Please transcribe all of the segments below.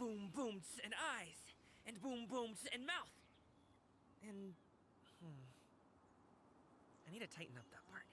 boom booms and eyes, and boom booms and mouth. And, I need to tighten up that part.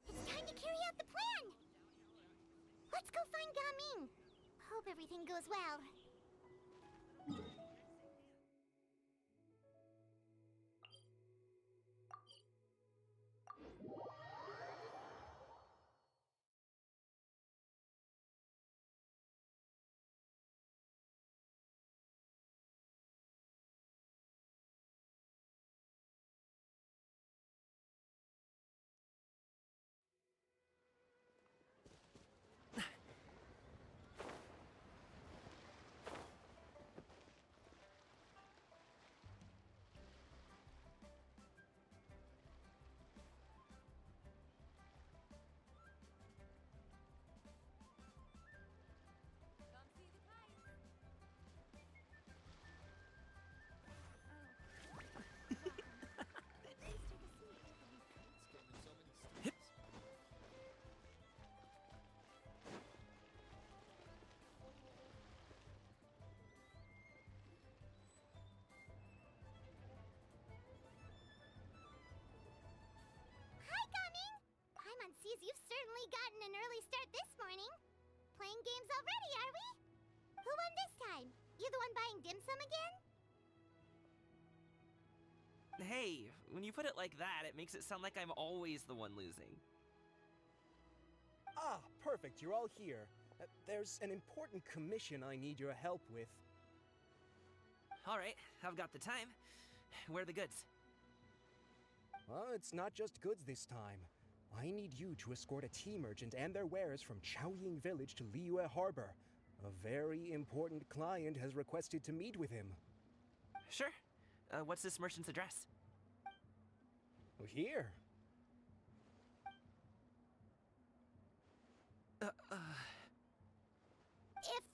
It's time to carry out the plan! Let's go find Gaming! Hope everything goes well. Hi, Gaming! Paimon sees you've certainly gotten an early start this morning. Playing games already, are we? Who won this time? You the one buying dim sum again? Hey, when you put it like that, it makes it sound like I'm always the one losing. Ah, perfect, you're all here. There's an important commission I need your help with. Alright, I've got the time. Where are the goods? Well, it's not just goods this time. I need you to escort a tea merchant and their wares from Chaoying Village to Liyue Harbor. A very important client has requested to meet with him. Sure. What's this merchant's address? Here. If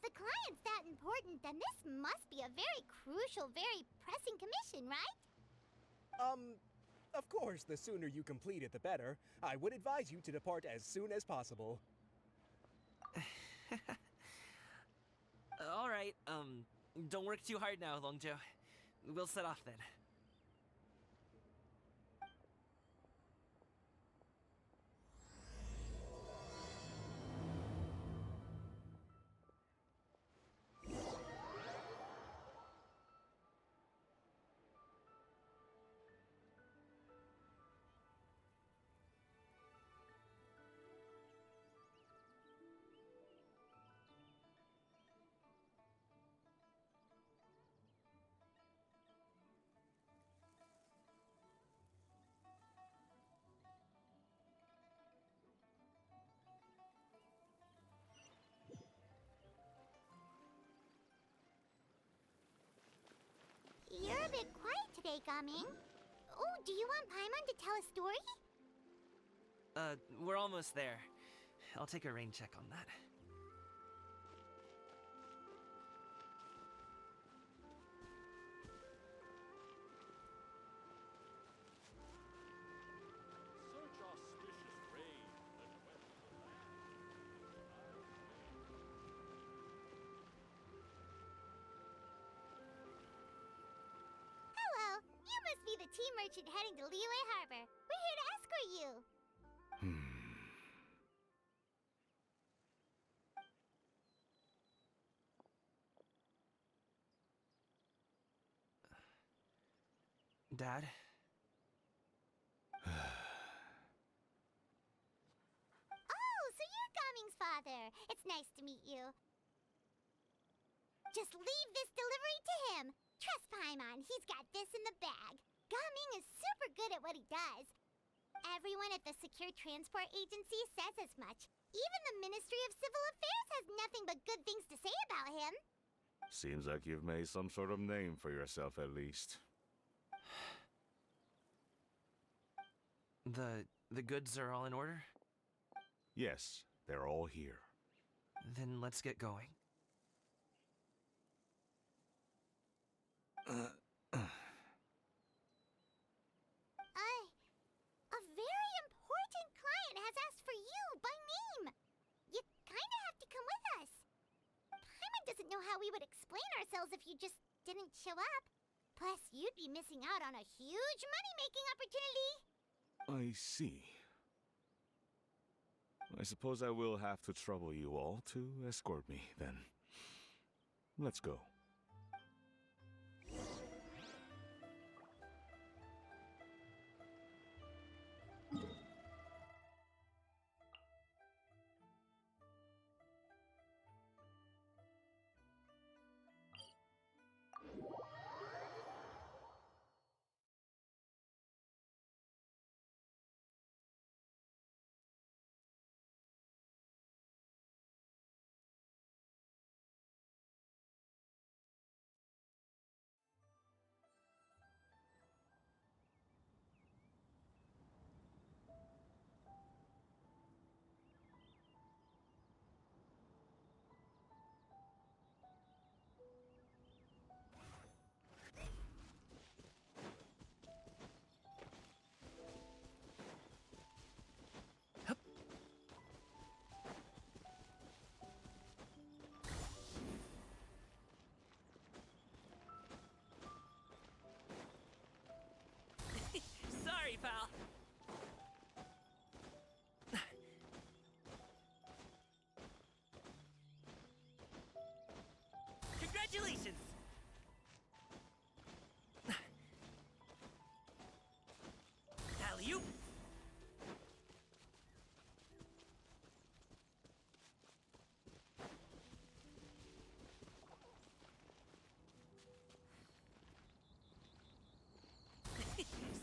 the client's that important, then this must be a very crucial, very pressing commission, right? Of course, the sooner you complete it, the better. I would advise you to depart as soon as possible. Alright, don't work too hard now, Longjo. We'll set off then. You're a bit quiet today, Gaming. Oh, do you want Paimon to tell a story? We're almost there. I'll take a rain check on that. must be the tea merchant heading to Liyue Harbor. We're here to escort you. Dad? Oh, so you're Gaming's father. It's nice to meet you. Just leave this delivery to him. Trust Paimon, he's got this in the bag. Gaming is super good at what he does. Everyone at the Secure Transport Agency says as much. Even the Ministry of Civil Affairs has nothing but good things to say about him. Seems like you've made some sort of name for yourself at least. The goods are all in order? Yes, they're all here. Then let's get going. A very important client has asked for you by name. You kinda have to come with us. Paimon doesn't know how we would explain ourselves if you just didn't show up. Plus, you'd be missing out on a huge money-making opportunity. I see. I suppose I will have to trouble you all to escort me, then. Let's go. Sorry, pal. Congratulations! Alley-oop!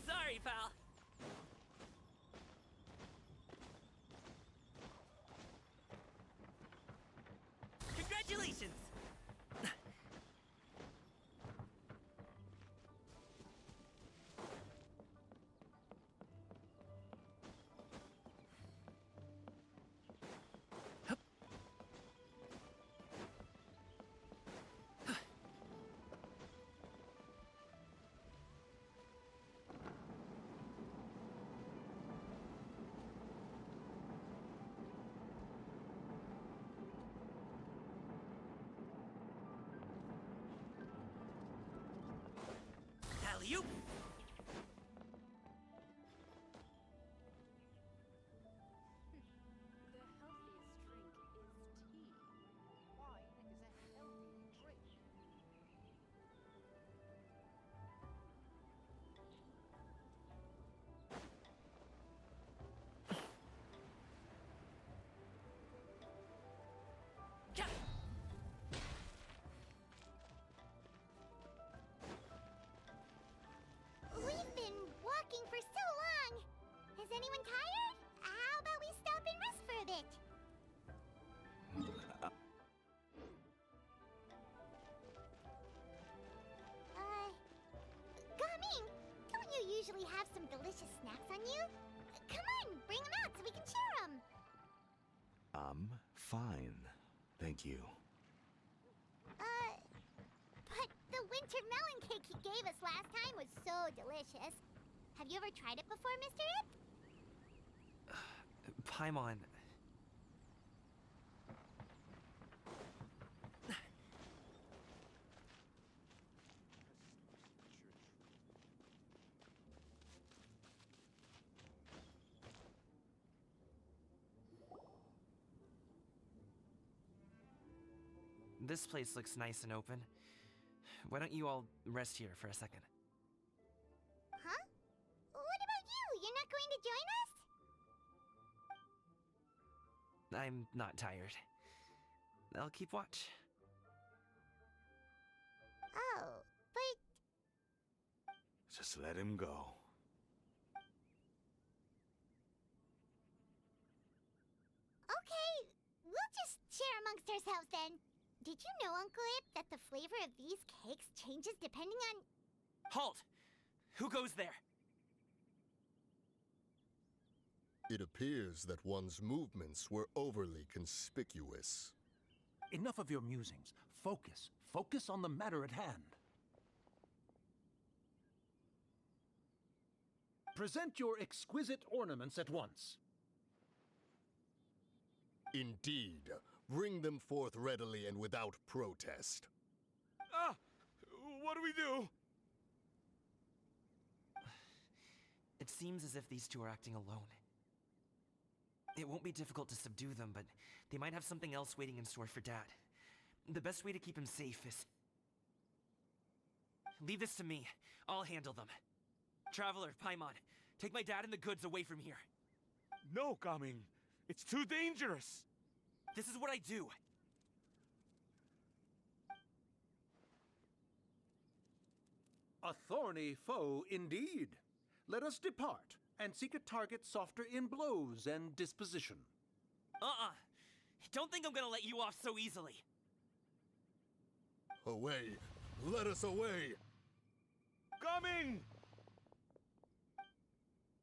Sorry, pal. Congratulations! Alley-oop! The healthiest drink is tea. Wine is a healthy drink. Ka- We've been walking for so long. Is anyone tired? How about we stop and rest for a bit? Gaming, don't you usually have some delicious snacks on you? Come on, bring them out so we can share them. I'm fine. Thank you. But the winter melon cake he gave us last time was so delicious. Have you ever tried it before, Mr. Ip? Paimon. This place looks nice and open. Why don't you all rest here for a second? Huh? What about you? You're not going to join us? I'm not tired. I'll keep watch. Oh, but Just let him go. okay, we'll just share amongst ourselves then. Did you know, Uncle Ip, that the flavor of these cakes changes depending on... Halt! Who goes there? It appears that one's movements were overly conspicuous. Enough of your musings. Focus. Focus on the matter at hand. Present your exquisite ornaments at once. Indeed, bring them forth readily and without protest. Ah! What do we do? It seems as if these two are acting alone. It won't be difficult to subdue them, but they might have something else waiting in store for Dad. The best way to keep him safe is... Leave this to me. I'll handle them. Traveler, Paimon, take my dad and the goods away from here. No, Gaming. It's too dangerous. This is what I do. A thorny foe indeed. Let us depart and seek a target softer in blows and disposition. Don't think I'm gonna let you off so easily. Away! Let us away! Gaming!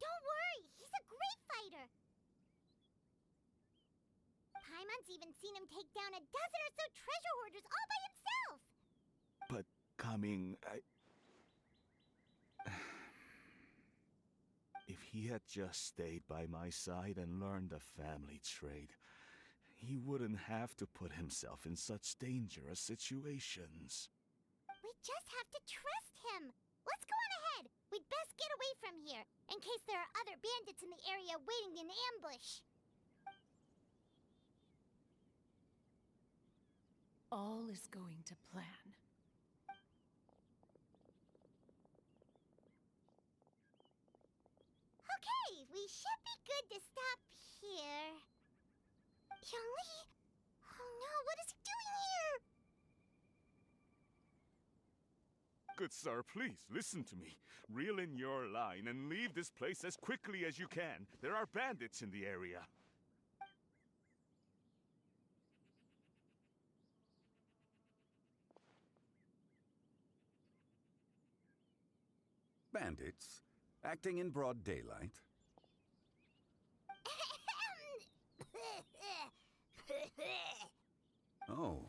Don't worry, he's a great fighter. Paimon's even seen him take down a dozen or so treasure hoarders all by himself. But, Gaming, If he had just stayed by my side and learned the family trade, he wouldn't have to put himself in such dangerous situations. We just have to trust him. Let's go on ahead. We'd best get away from here, in case there are other bandits in the area waiting in ambush. All is going to plan. Okay, we should be good to stop here. Yongli? Oh no, what is he doing here? Good sir, please, listen to me. Reel in your line and leave this place as quickly as you can. There are bandits in the area. Bandits? Acting in broad daylight? Oh.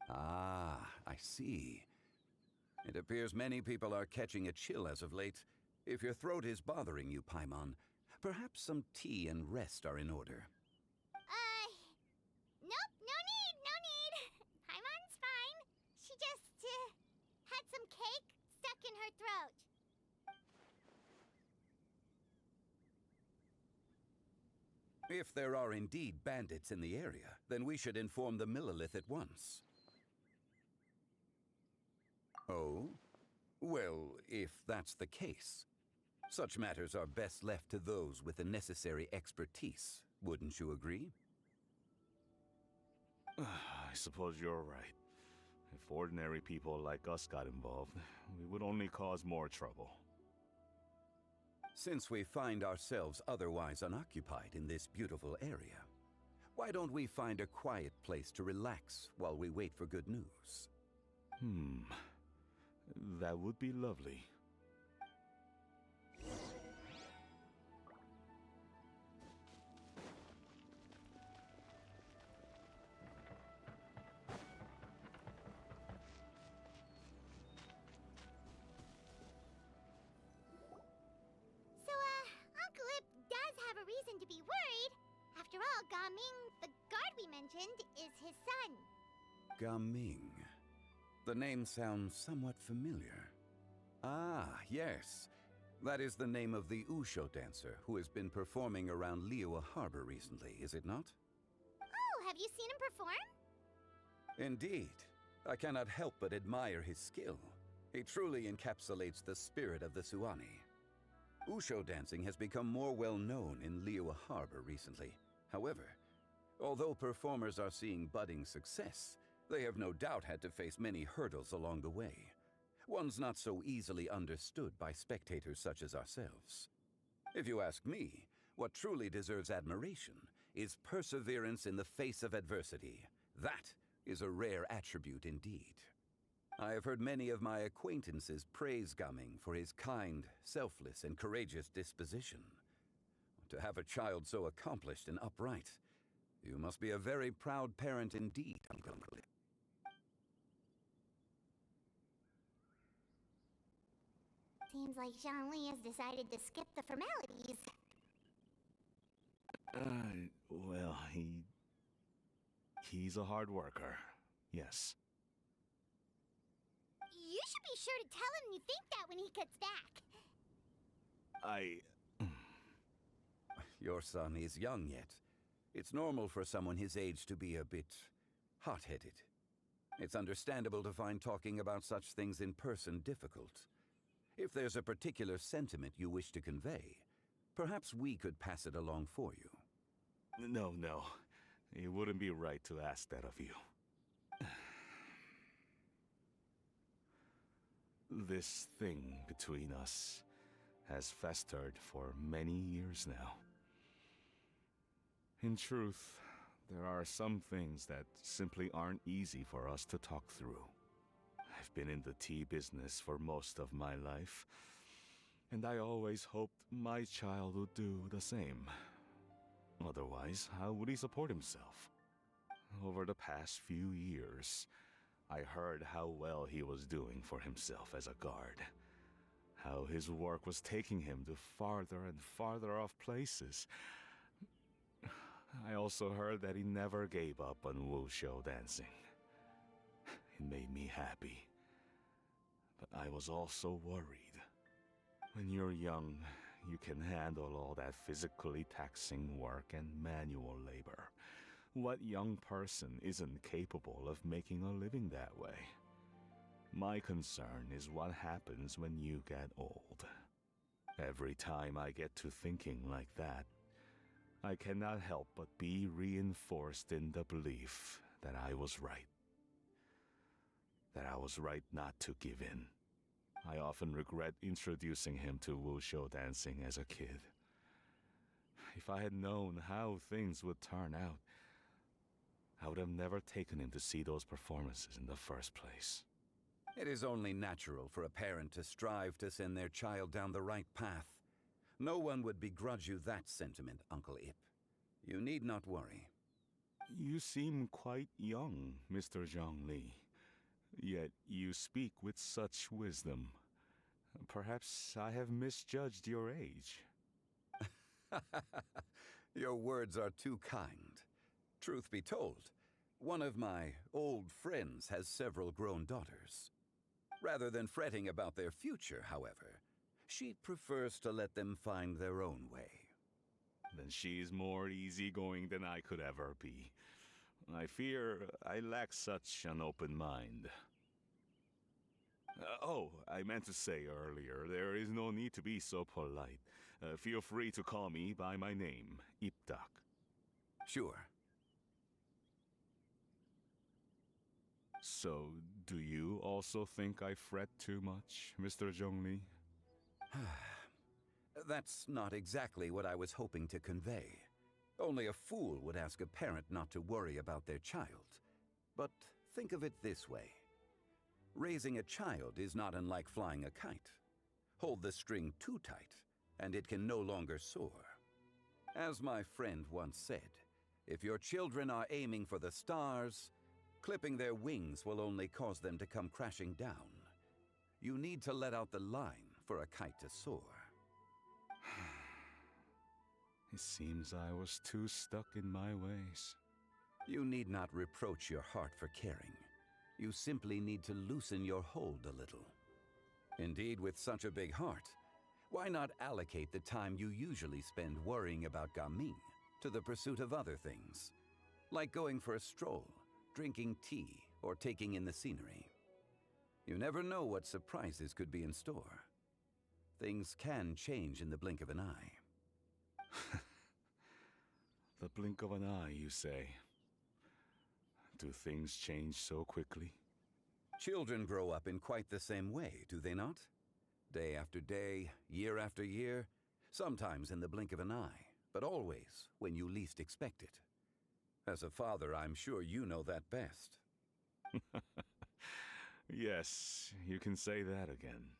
Ah, I see. It appears many people are catching a chill as of late. If your throat is bothering you, Paimon, perhaps some tea and rest are in order. Nope, no need. Paimon's fine. She just, had some cake stuck in her throat. If there are indeed bandits in the area, then we should inform the Millelith at once. Oh? Well, if that's the case, such matters are best left to those with the necessary expertise, wouldn't you agree? I suppose you're right. If ordinary people like us got involved, we would only cause more trouble. Since we find ourselves otherwise unoccupied in this beautiful area, why don't we find a quiet place to relax while we wait for good news? That would be lovely. Uncle Ip does have a reason to be worried. After all, Gaming, the guard we mentioned, is his son. Gaming. The name sounds somewhat familiar. Ah, yes. That is the name of the Usho dancer who has been performing around Liyue Harbor recently, is it not? Oh, have you seen him perform? Indeed. I cannot help but admire his skill. He truly encapsulates the spirit of the Suwani. Usho dancing has become more well known in Liyue Harbor recently. However, although performers are seeing budding success, they have no doubt had to face many hurdles along the way. Ones not so easily understood by spectators such as ourselves. If you ask me, what truly deserves admiration is perseverance in the face of adversity. That is a rare attribute indeed. I have heard many of my acquaintances praise Gaming for his kind, selfless, and courageous disposition. To have a child so accomplished and upright, you must be a very proud parent indeed, Uncle. Seems like Zhongli has decided to skip the formalities. Well, he's a hard worker. Yes. You should be sure to tell him you think that when he gets back. Your son is young yet. It's normal for someone his age to be a bit hot-headed. It's understandable to find talking about such things in person difficult. If there's a particular sentiment you wish to convey, perhaps we could pass it along for you. No. It wouldn't be right to ask that of you. This thing between us has festered for many years now. In truth, there are some things that simply aren't easy for us to talk through. I've been in the tea business for most of my life, and I always hoped my child would do the same. Otherwise, how would he support himself? Over the past few years, I heard how well he was doing for himself as a guard. How his work was taking him to farther and farther off places. I also heard that he never gave up on wushu dancing. It made me happy. But I was also worried. When you're young, you can handle all that physically taxing work and manual labor. What young person isn't capable of making a living that way? My concern is what happens when you get old. Every time I get to thinking like that, I cannot help but be reinforced in the belief that I was right. That I was right not to give in. I often regret introducing him to wushu dancing as a kid. If I had known how things would turn out, I would have never taken him to see those performances in the first place. It is only natural for a parent to strive to send their child down the right path. No one would begrudge you that sentiment, Uncle Ip. You need not worry. You seem quite young, Mr. Zhongli. Yet you speak with such wisdom. Perhaps I have misjudged your age. Your words are too kind. Truth be told, one of my old friends has several grown daughters. Rather than fretting about their future, however, she prefers to let them find their own way. Then she's more easygoing than I could ever be. I fear I lack such an open mind. I meant to say earlier, there is no need to be so polite. Feel free to call me by my name, Ipdak. Sure. So, do you also think I fret too much, Mr. Zhongli? That's not exactly what I was hoping to convey. Only a fool would ask a parent not to worry about their child. But think of it this way. Raising a child is not unlike flying a kite. Hold the string too tight, and it can no longer soar. As my friend once said, if your children are aiming for the stars, clipping their wings will only cause them to come crashing down. You need to let out the line for a kite to soar. It seems I was too stuck in my ways. You need not reproach your heart for caring. You simply need to loosen your hold a little. Indeed, with such a big heart, Why not allocate the time you usually spend worrying about Gaming to the pursuit of other things, like going for a stroll, drinking tea, or taking in the scenery? You never know what surprises could be in store. Things can change in the blink of an eye. The blink of an eye, you say? Do things change so quickly? Children grow up in quite the same way, do they not? Day after day, year after year, sometimes in the blink of an eye, but always when you least expect it. As a father, I'm sure you know that best. Yes, you can say that again.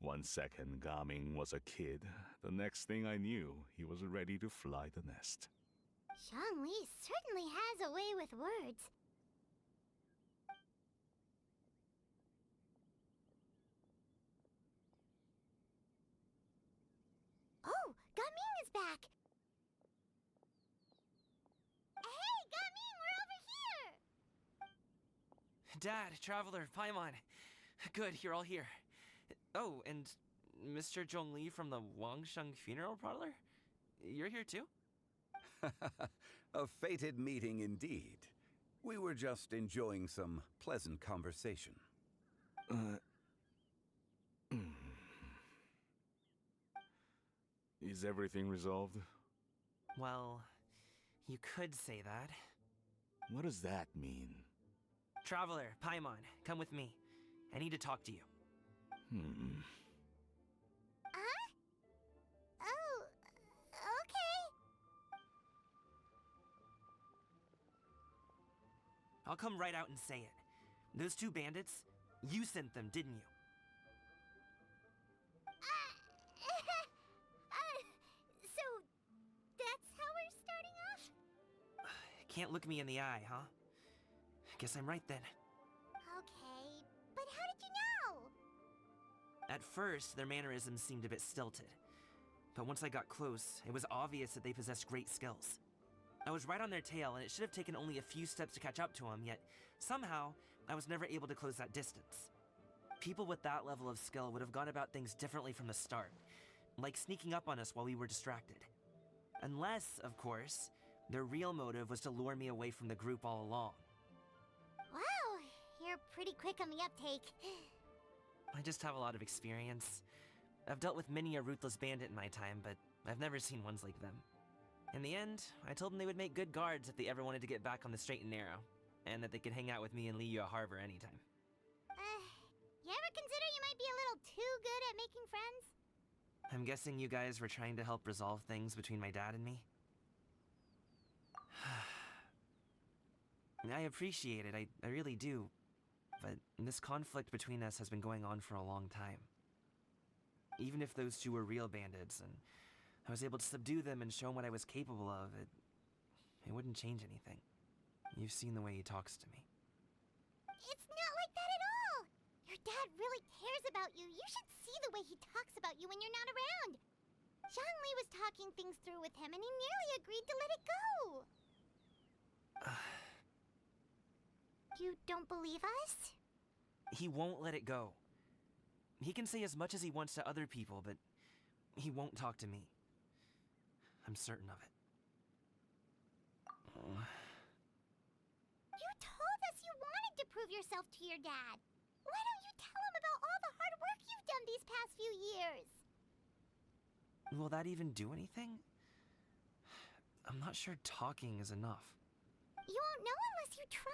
1 second, Gaming was a kid. The next thing I knew, he was ready to fly the nest. Zhongli certainly has a way with words. Oh, Gaming is back! Hey, Gaming, we're over here! Dad, Traveler, Paimon. Good, you're all here. Oh, and Mr. Zhongli from the Wangsheng Funeral Parlor? You're here too? A fated meeting indeed. We were just enjoying some pleasant conversation. Is everything resolved? Well, you could say that. What does that mean? Traveler, Paimon, come with me. I need to talk to you. Huh? Oh, okay. I'll come right out and say it. Those two bandits, you sent them, didn't you? So, that's how we're starting off? Can't look me in the eye, huh? Guess I'm right then. Okay, but how did you know? At first, their mannerisms seemed a bit stilted. But once I got close, it was obvious that they possessed great skills. I was right on their tail, and it should have taken only a few steps to catch up to them, yet somehow, I was never able to close that distance. People with that level of skill would have gone about things differently from the start, like sneaking up on us while we were distracted. Unless, of course, their real motive was to lure me away from the group all along. Wow, you're pretty quick on the uptake. I just have a lot of experience. I've dealt with many a ruthless bandit in my time, but I've never seen ones like them. In the end, I told them they would make good guards if they ever wanted to get back on the straight and narrow, and that they could hang out with me in Liyue Harbor anytime. You ever consider you might be a little too good at making friends? I'm guessing you guys were trying to help resolve things between my dad and me? I appreciate it, I really do. But this conflict between us has been going on for a long time. Even if those two were real bandits, and I was able to subdue them and show them what I was capable of, it wouldn't change anything. You've seen the way he talks to me. It's not like that at all! Your dad really cares about you. You should see the way he talks about you when you're not around. Zhongli was talking things through with him, and he nearly agreed to let it go. You don't believe us? He won't let it go. He can say as much as he wants to other people, but he won't talk to me. I'm certain of it. You told us you wanted to prove yourself to your dad. Why don't you tell him about all the hard work you've done these past few years? Will that even do anything? I'm not sure talking is enough. You won't know unless you try.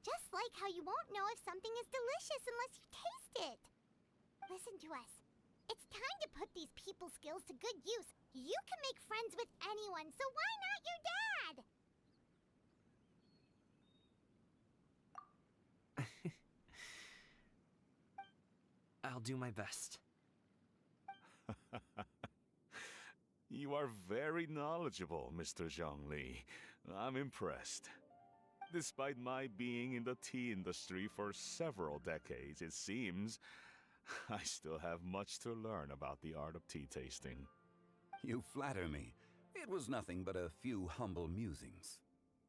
Just like how you won't know if something is delicious unless you taste it. Listen to us. It's time to put these people skills to good use. You can make friends with anyone, so why not your dad? I'll do my best. You are very knowledgeable, Mr. Zhongli. I'm impressed. Despite my being in the tea industry for several decades, it seems I still have much to learn about the art of tea tasting. You flatter me. It was nothing but a few humble musings.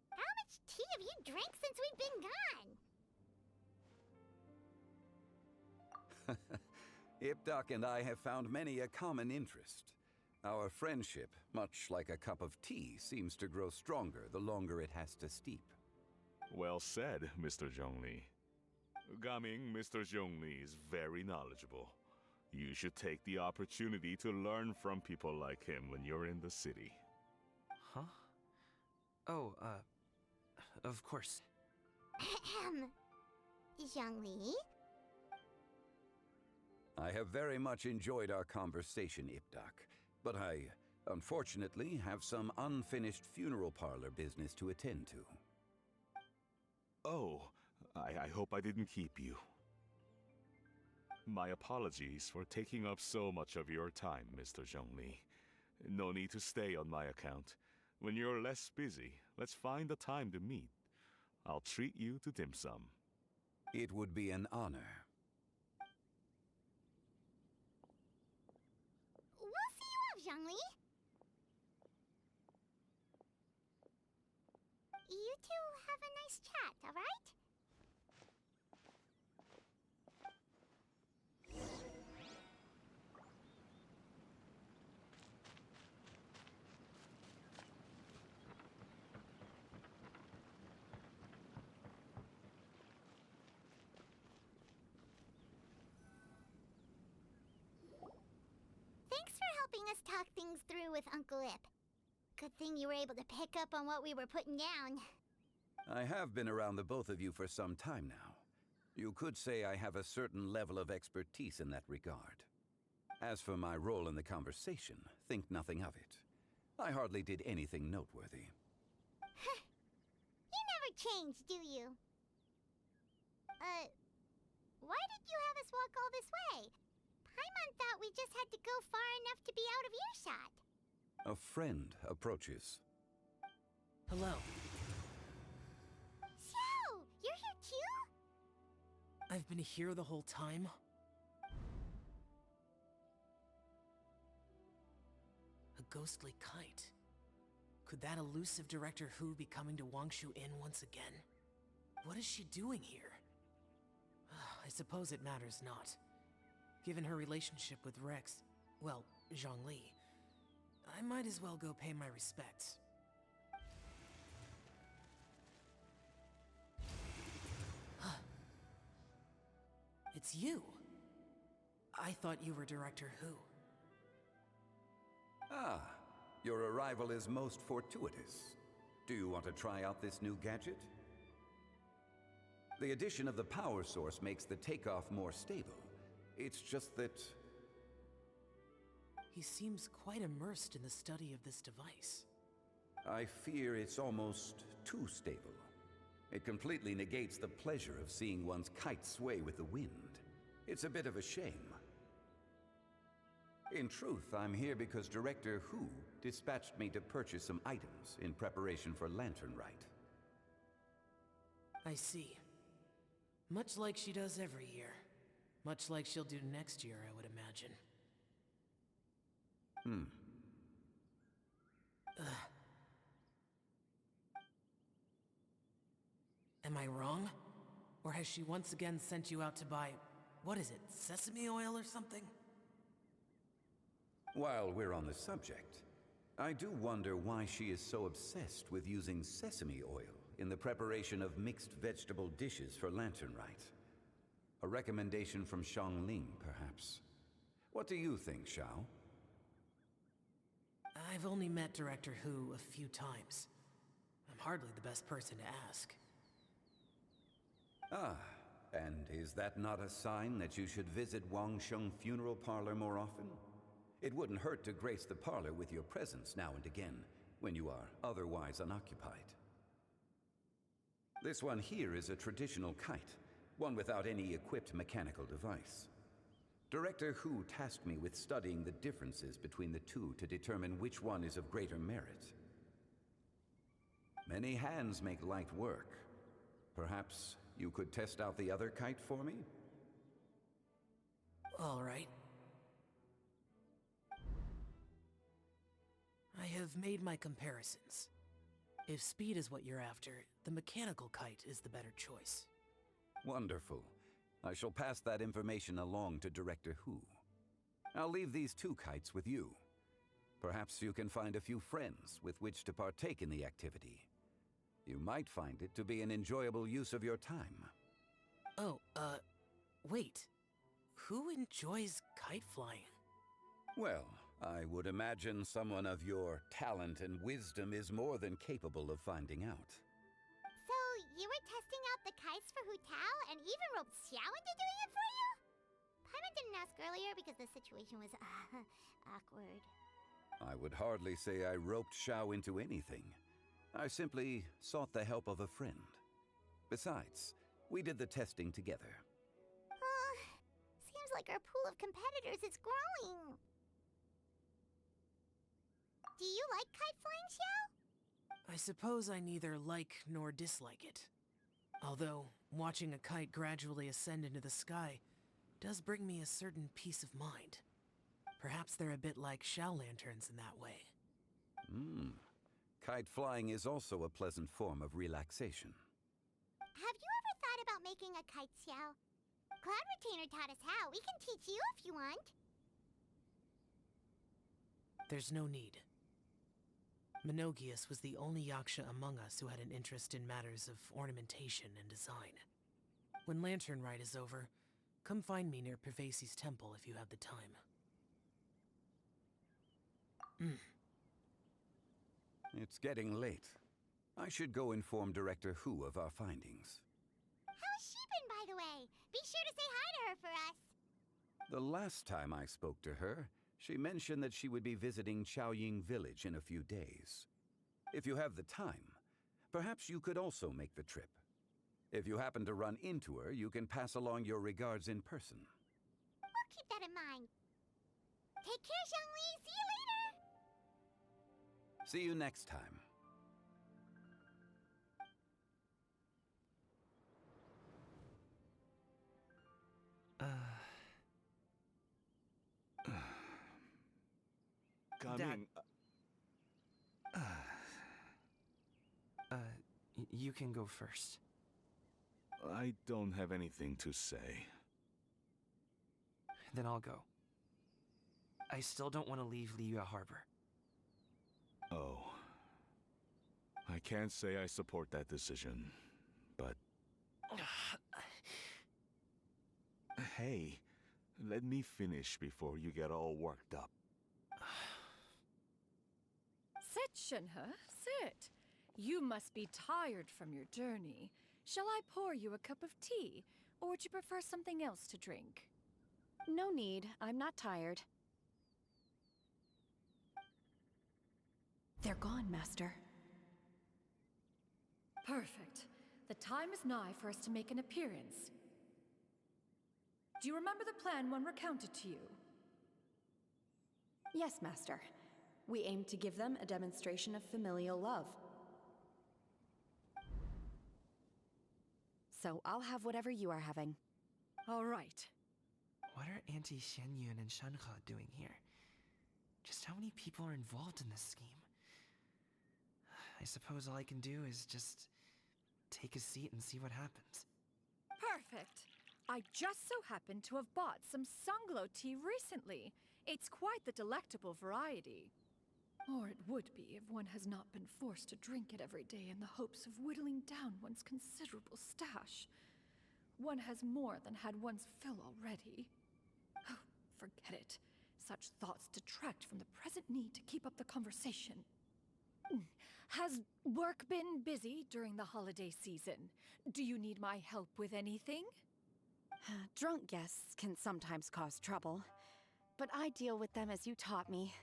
How much tea have you drank since we've been gone? Ipdak and I have found many a common interest. Our friendship, much like a cup of tea, seems to grow stronger the longer it has to steep. Well said, Mr. Zhongli. Gaming, Mr. Zhongli is very knowledgeable. You should take the opportunity to learn from people like him when you're in the city. Huh? Oh, of course. Ahem. Zhongli? I have very much enjoyed our conversation, Ipdak, but I, unfortunately, have some unfinished funeral parlor business to attend to. Oh, I hope I didn't keep you. My apologies for taking up so much of your time, Mr. Zhongli. No need to stay on my account. When you're less busy, let's find a time to meet. I'll treat you to dim sum. It would be an honor. We'll see you off, Zhongli. You two have a nice chat, alright? Thanks for helping us talk things through with Uncle Ip. Good thing you were able to pick up on what we were putting down. I have been around the both of you for some time now. You could say I have a certain level of expertise in that regard. As for my role in the conversation, think nothing of it. I hardly did anything noteworthy. You never change, do you? Why did you have us walk all this way? Paimon thought we just had to go far enough to be out of earshot. A friend approaches. Hello. Xiao! You're here too? I've been here the whole time? A ghostly kite. Could that elusive Director Hu be coming to Wangshu Inn once again? What is she doing here? I suppose it matters not. Given her relationship with Rex, well, Zhongli, I might as well go pay my respects. It's you! I thought you were Director Hu. Ah, your arrival is most fortuitous. Do you want to try out this new gadget? The addition of the power source makes the takeoff more stable. It's just that... He seems quite immersed in the study of this device. I fear it's almost too stable. It completely negates the pleasure of seeing one's kite sway with the wind. It's a bit of a shame. In truth, I'm here because Director Hu dispatched me to purchase some items in preparation for Lantern Rite. I see. Much like she does every year. Much like she'll do next year, I would imagine. Am I wrong? Or has she once again sent you out to buy, what is it, sesame oil or something? While we're on the subject, I do wonder why she is so obsessed with using sesame oil in the preparation of mixed vegetable dishes for Lantern Rite. A recommendation from Xiangling, perhaps. What do you think, Xiao? I've only met Director Hu a few times. I'm hardly the best person to ask. Ah, and is that not a sign that you should visit Wangsheng Funeral Parlor more often? It wouldn't hurt to grace the parlor with your presence now and again, when you are otherwise unoccupied. This one here is a traditional kite, one without any equipped mechanical device. Director Hu tasked me with studying the differences between the two to determine which one is of greater merit. Many hands make light work. Perhaps you could test out the other kite for me? All right. I have made my comparisons. If speed is what you're after, the mechanical kite is the better choice. Wonderful. I shall pass that information along to Director Hu. I'll leave these 2 kites with you. Perhaps you can find a few friends with which to partake in the activity. You might find it to be an enjoyable use of your time. Oh, wait. Who enjoys kite flying? Well, I would imagine someone of your talent and wisdom is more than capable of finding out. So, you were testing out the kites for Hu Tao and even roped Xiao into doing it for you? Paimon didn't ask earlier because the situation was awkward. I would hardly say I roped Xiao into anything. I simply sought the help of a friend. Besides, we did the testing together. Seems like our pool of competitors is growing. Do you like kite flying, Xiao? I suppose I neither like nor dislike it. Although, watching a kite gradually ascend into the sky does bring me a certain peace of mind. Perhaps they're a bit like Xiao lanterns in that way. Kite flying is also a pleasant form of relaxation. Have you ever thought about making a kite, Xiao? Cloud Retainer taught us how. We can teach you if you want. There's no need. Menogius was the only Yaksha among us who had an interest in matters of ornamentation and design. When Lantern Rite is over, come find me near Pervasi's temple if you have the time. It's getting late. I should go inform Director Hu of our findings. How's she been, by the way? Be sure to say hi to her for us. The last time I spoke to her, she mentioned that she would be visiting Chaoying Village in a few days. If you have the time, perhaps you could also make the trip. If you happen to run into her, you can pass along your regards in person. We'll keep that in mind. Take care, Zhongli. See you later. See you next time. Coming. You can go first. I don't have anything to say. Then I'll go. I still don't want to leave Liyue Harbor. Oh. I can't say I support that decision, but... Hey, let me finish before you get all worked up. Sit, Shenhe, sit. You must be tired from your journey. Shall I pour you a cup of tea, or would you prefer something else to drink? No need. I'm not tired. They're gone, Master. Perfect. The time is nigh for us to make an appearance. Do you remember the plan one recounted to you? Yes, Master. We aim to give them a demonstration of familial love. So I'll have whatever you are having. All right. What are Auntie Xianyun and Shenhe doing here? Just how many people are involved in this scheme? I suppose all I can do is just take a seat and see what happens. Perfect. I just so happen to have bought some Sunglow tea recently. It's quite the delectable variety. Or it would be if one has not been forced to drink it every day in the hopes of whittling down one's considerable stash. One has more than had one's fill already. Oh, forget it. Such thoughts detract from the present need to keep up the conversation. Has work been busy during the holiday season? Do you need my help with anything? Drunk guests can sometimes cause trouble, but I deal with them as you taught me,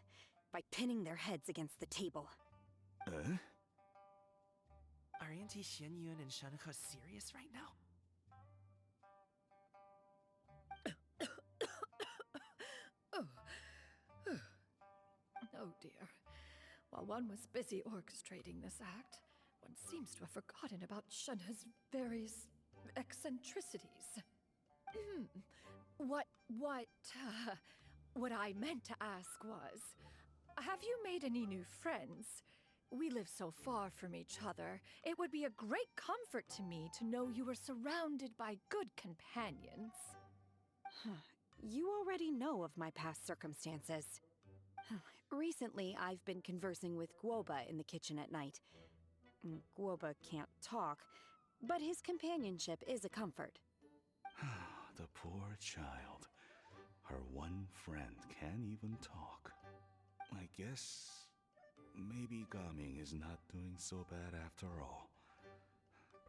by pinning their heads against the table. Are Auntie Xianyun and Shenhe serious right now? Oh dear. While one was busy orchestrating this act, one seems to have forgotten about Shenhe's various eccentricities. What I meant to ask was, have you made any new friends? We live so far from each other. It would be a great comfort to me to know you were surrounded by good companions. You already know of my past circumstances. Recently, I've been conversing with Guoba in the kitchen at night. Guoba can't talk, but his companionship is a comfort. The poor child. Her one friend can't even talk. I guess maybe Gaming is not doing so bad after all.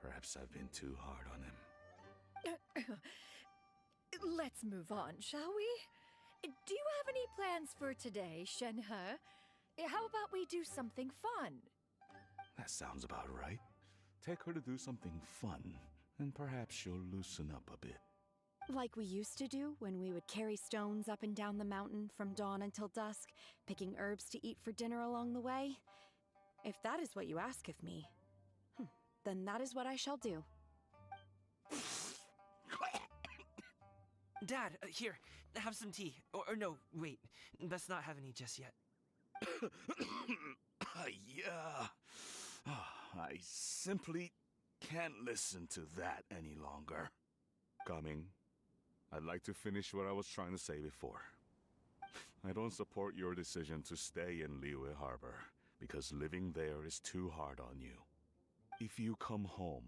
Perhaps I've been too hard on him. Let's move on, shall we? Do you have any plans for today, Shenhe? How about we do something fun? That sounds about right. Take her to do something fun, and perhaps she'll loosen up a bit. Like we used to do when we would carry stones up and down the mountain from dawn until dusk, picking herbs to eat for dinner along the way? If that is what you ask of me, then that is what I shall do. Dad, here, have some tea. Or no, wait, best not have any just yet. Yeah. I simply can't listen to that any longer. Coming. I'd like to finish what I was trying to say before. I don't support your decision to stay in Liyue Harbor, because living there is too hard on you. If you come home,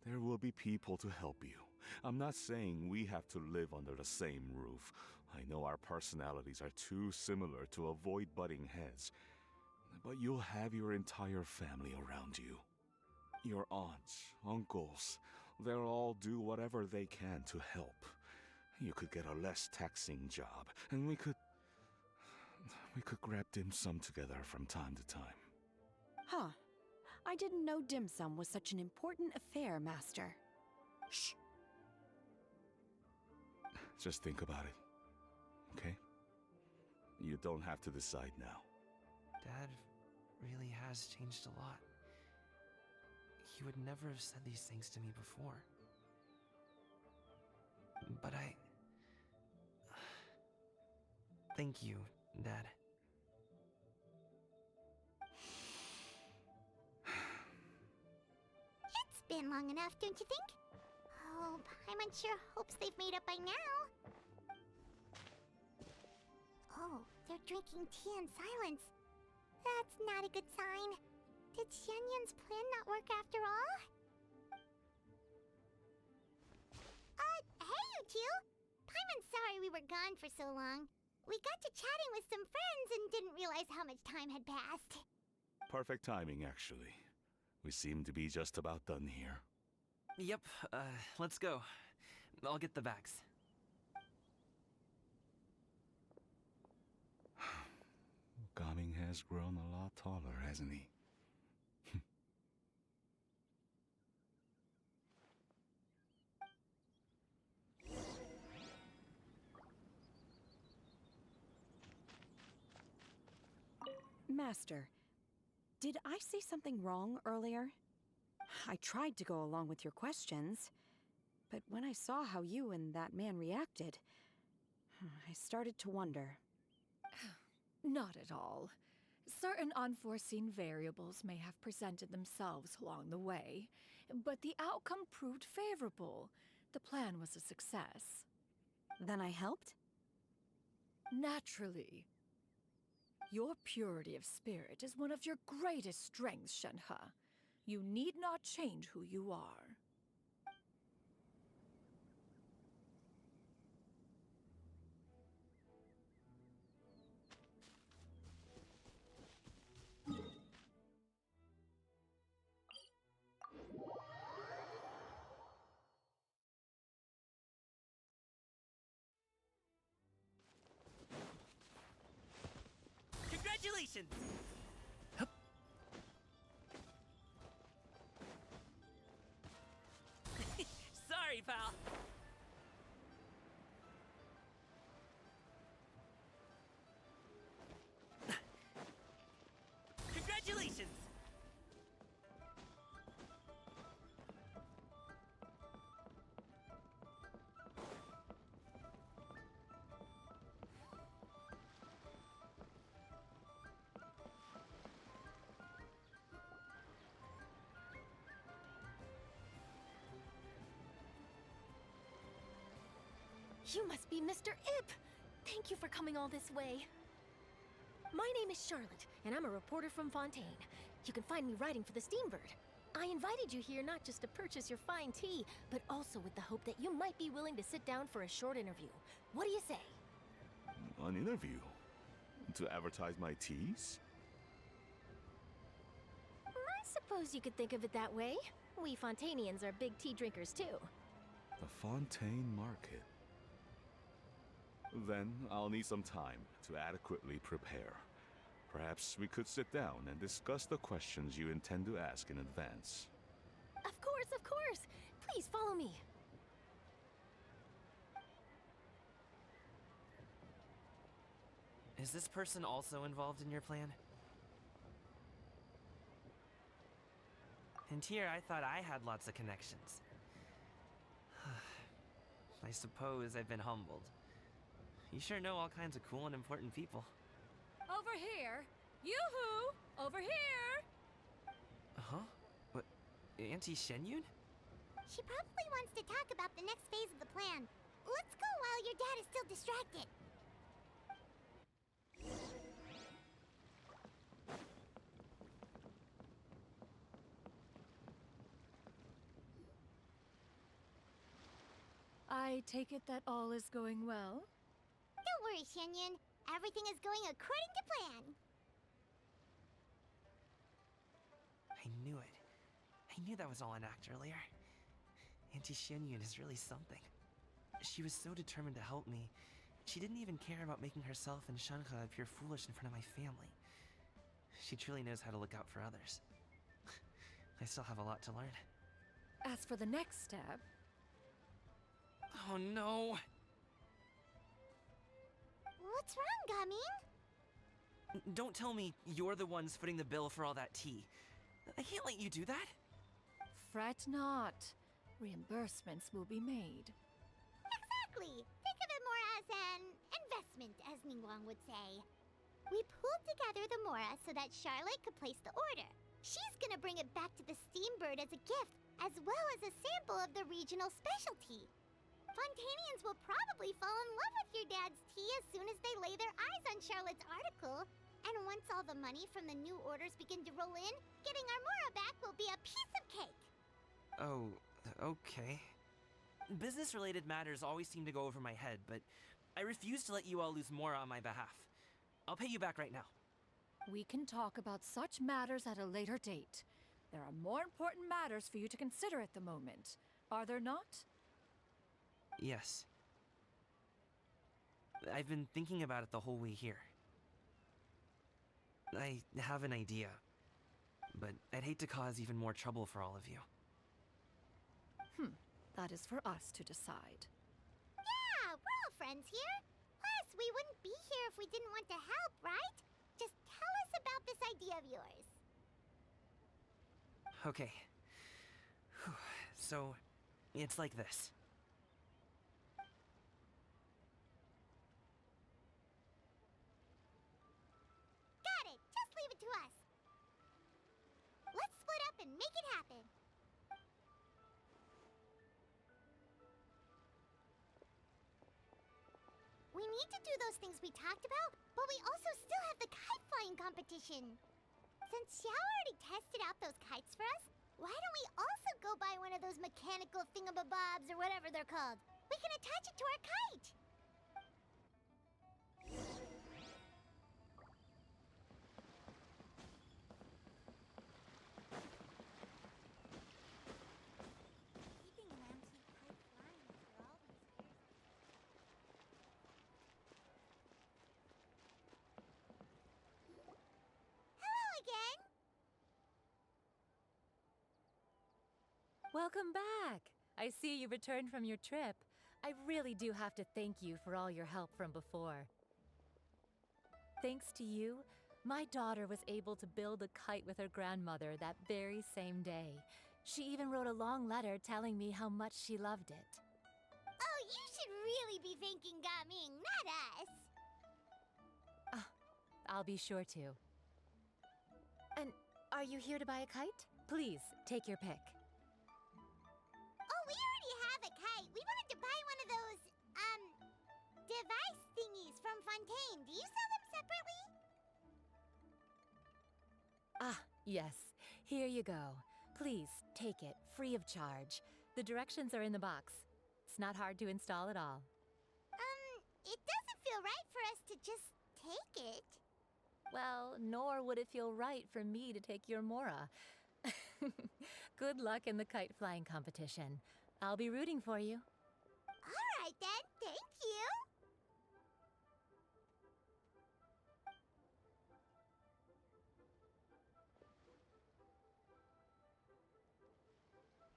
there will be people to help you. I'm not saying we have to live under the same roof. I know our personalities are too similar to avoid butting heads. But you'll have your entire family around you. Your aunts, uncles, they'll all do whatever they can to help. You could get a less taxing job, and we could grab dim sum together from time to time. Huh. I didn't know dim sum was such an important affair, Master. Shh. Just think about it, okay? You don't have to decide now. Dad really has changed a lot. He would never have said these things to me before. But thank you, Dad. It's been long enough, don't you think? Oh, Paimon sure hopes they've made up by now. Oh, they're drinking tea in silence. That's not a good sign. Did Xianyun's plan not work after all? Hey you two! Paimon's sorry we were gone for so long. We got to chatting with some friends and didn't realize how much time had passed. Perfect timing, actually. We seem to be just about done here. Yep, let's go. I'll get the bags. Gaming has grown a lot taller, hasn't he? Master, did I say something wrong earlier? I tried to go along with your questions, but when I saw how you and that man reacted, I started to wonder. Not at all. Certain unforeseen variables may have presented themselves along the way, but the outcome proved favorable. The plan was a success. Then I helped? Naturally. Your purity of spirit is one of your greatest strengths, Shenhe. You need not change who you are. Congratulations! Sorry, pal. Congratulations! You must be Mr. Ip! Thank you for coming all this way. My name is Charlotte, and I'm a reporter from Fontaine. You can find me writing for the Steambird. I invited you here not just to purchase your fine tea, but also with the hope that you might be willing to sit down for a short interview. What do you say? An interview? To advertise my teas? I suppose you could think of it that way. We Fontainians are big tea drinkers too. The Fontaine Market. Then I'll need some time to adequately prepare. Perhaps we could sit down and discuss the questions you intend to ask in advance. Of course, of course! Please follow me. Is this person also involved in your plan? And here I thought I had lots of connections. I suppose I've been humbled. You sure know all kinds of cool and important people. Over here! Yoo-hoo! Over here! Huh? What? Auntie Shenyun? She probably wants to talk about the next phase of the plan. Let's go while your dad is still distracted. I take it that all is going well? Don't worry, Shenyun. Everything is going according to plan. I knew it. I knew that was all an act earlier. Auntie Shenyun is really something. She was so determined to help me. She didn't even care about making herself and Shanhe appear foolish in front of my family. She truly knows how to look out for others. I still have a lot to learn. As for the next step... Oh no! What's wrong, Gaming? Don't tell me you're the ones footing the bill for all that tea. I can't let you do that. Fret not. Reimbursements will be made. Exactly. Think of it more as an investment, as Ningguang would say. We pooled together the Mora so that Charlotte could place the order. She's gonna bring it back to the Steambird as a gift, as well as a sample of the regional specialty. Fontainians will probably fall in love with your dad's tea as soon as they lay their eyes on Charlotte's article. And once all the money from the new orders begin to roll in, getting our Mora back will be a piece of cake. Oh, okay. Business-related matters always seem to go over my head, but I refuse to let you all lose more on my behalf. I'll pay you back right now. We can talk about such matters at a later date. There are more important matters for you to consider at the moment, are there not? Yes. I've been thinking about it the whole way here. I have an idea, but I'd hate to cause even more trouble for all of you. That is for us to decide. Yeah, we're all friends here. Plus, we wouldn't be here if we didn't want to help, right? Just tell us about this idea of yours. Okay. So, it's like this. Got it. Just leave it to us. Let's split up and make it happen. We need to do those things we talked about, but we also still have the kite flying competition. Since Xiao already tested out those kites for us, why don't we also go buy one of those mechanical thingamabobs or whatever they're called? We can attach it to our kite. Keeping an antique kite flying after all these years. Hello again. Welcome back! I see you returned from your trip. I really do have to thank you for all your help from before. Thanks to you, my daughter was able to build a kite with her grandmother that very same day. She even wrote a long letter telling me how much she loved it. Oh, you should really be thanking Gaming, not us. I'll be sure to. And are you here to buy a kite? Please, take your pick. Oh, we already have a kite. We wanted to buy one of those, Fontaine. Do you sell them separately? Ah, yes. Here you go. Please, take it, free of charge. The directions are in the box. It's not hard to install at all. It doesn't feel right for us to just take it. Well, nor would it feel right for me to take your Mora. Good luck in the kite flying competition. I'll be rooting for you. All right then, thank you.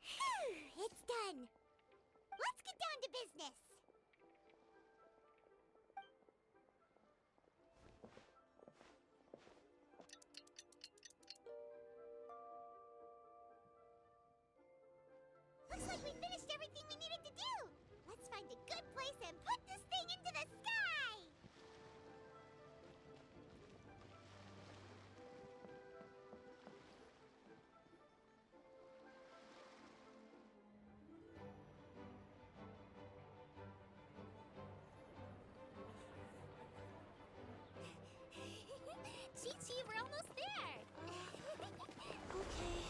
Phew, it's done. Let's get down to business. Looks like we finished everything we needed to do. Let's find a good place and put this thing into the sky. Chi-Chi, we're almost there. Okay.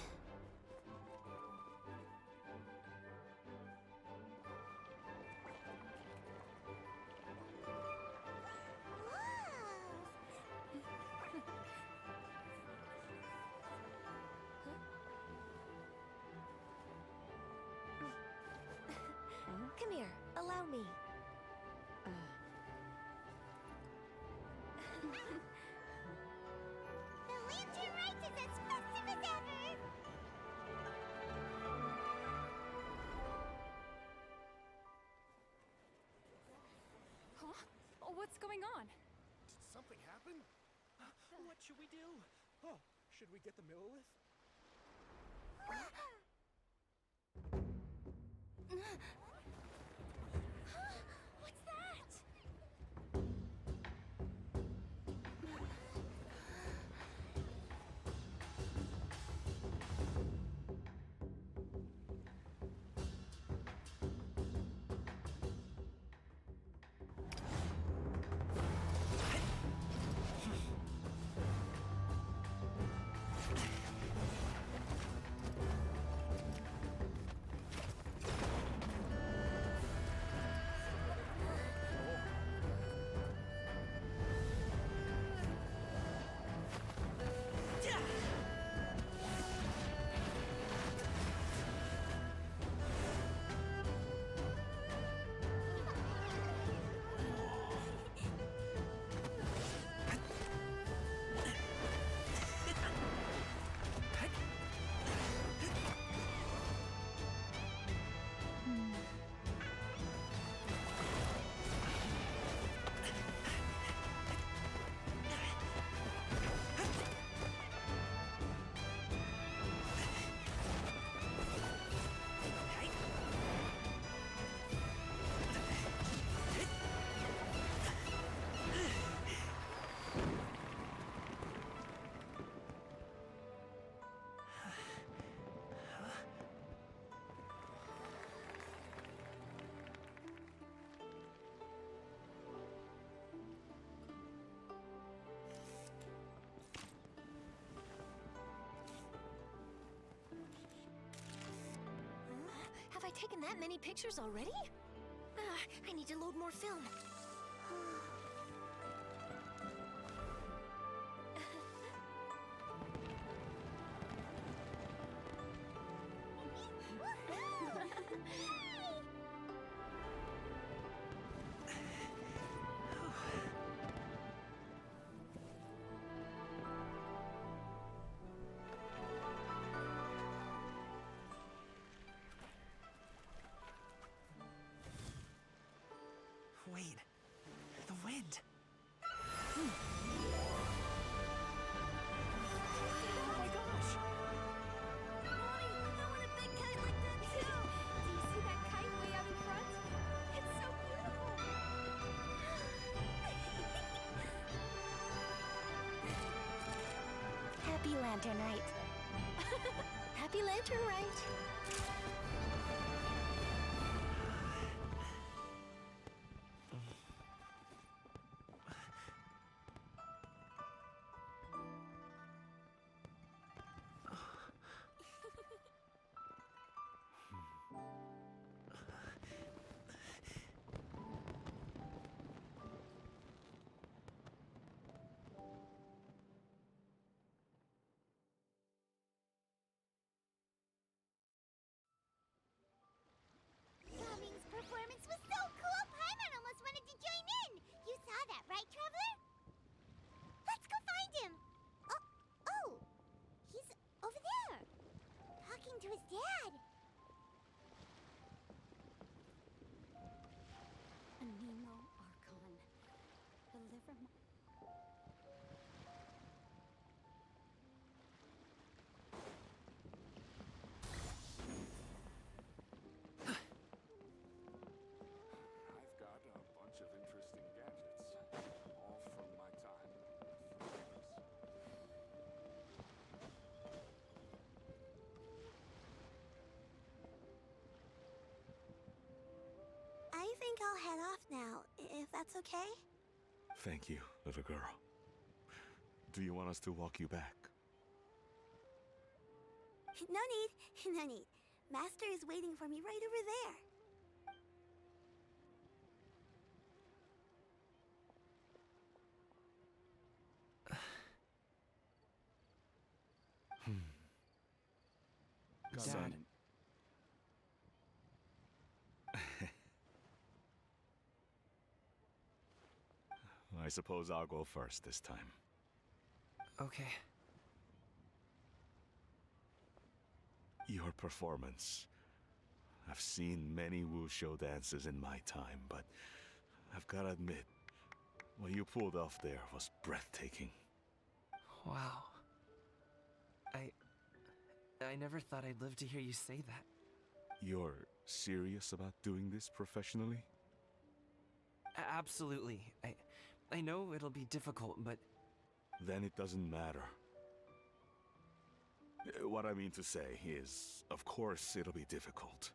Come here, allow me. The lantern rite is as festive as ever! Huh? Oh, what's going on? Did something happen? What should we do? Oh, should we get the Millilith? What's that? Have I taken that many pictures already? I need to load more film. Wait, the wind. Oh my gosh! Mommy, I want a big kite like that too! Do you see that kite way out in front? It's so beautiful! Happy Lantern Rite. Happy Lantern Rite. I'll head off now, if that's okay? Thank you, little girl. Do you want us to walk you back? No need, no need. Master is waiting for me right over there. Son. I suppose I'll go first this time. Okay. Your performance. I've seen many wushou dances in my time, but I've gotta admit, what you pulled off there was breathtaking. Wow. I never thought I'd live to hear you say that. You're serious about doing this professionally? Absolutely. I know it'll be difficult, but... Then it doesn't matter. What I mean to say is, of course it'll be difficult.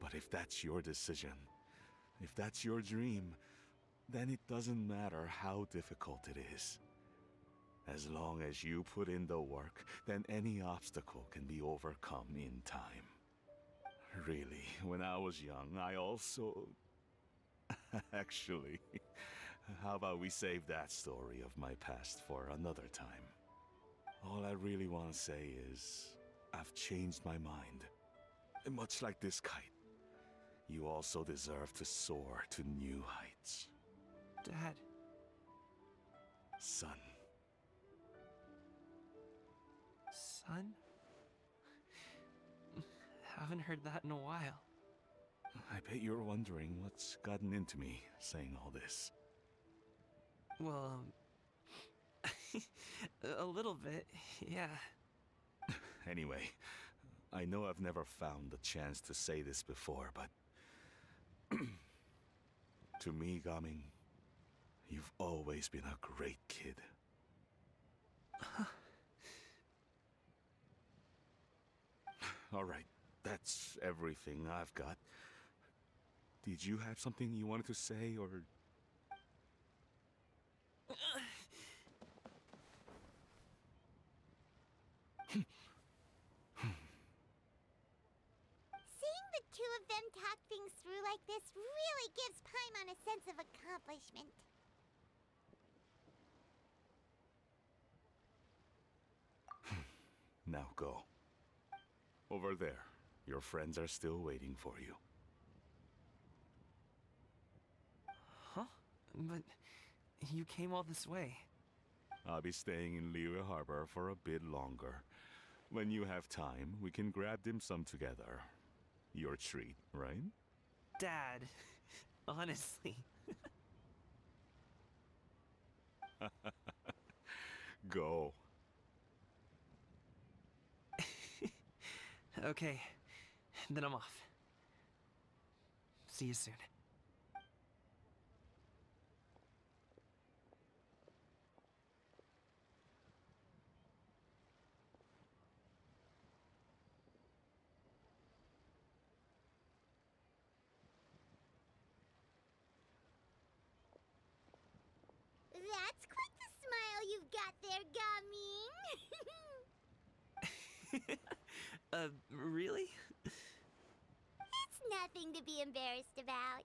But if that's your decision, if that's your dream, then it doesn't matter how difficult it is. As long as you put in the work, then any obstacle can be overcome in time. Really, when I was young, I also... Actually, how about we save that story of my past for another time? All I really want to say is, I've changed my mind. Much like this kite, you also deserve to soar to new heights. Dad. Son. Son? Haven't heard that in a while. I bet you're wondering what's gotten into me saying all this. Well, a little bit, yeah. Anyway, I know I've never found the chance to say this before, but... to me, Gaming, you've always been a great kid. Alright, that's everything I've got. Did you have something you wanted to say, or... Seeing the two of them talk things through like this really gives Paimon a sense of accomplishment. Now go. Over there. Your friends are still waiting for you. Huh? But you came all this way. I'll be staying in Liyue Harbor for a bit longer. When you have time, we can grab dim sum together. Your treat, right? Dad, honestly. Go. Okay, then I'm off. See you soon. That's quite the smile you've got there, Gaming. Really? It's nothing to be embarrassed about.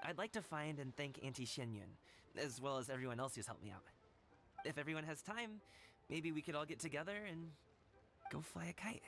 I'd like to find and thank Auntie Xianyun, as well as everyone else who's helped me out. If everyone has time, maybe we could all get together and go fly a kite.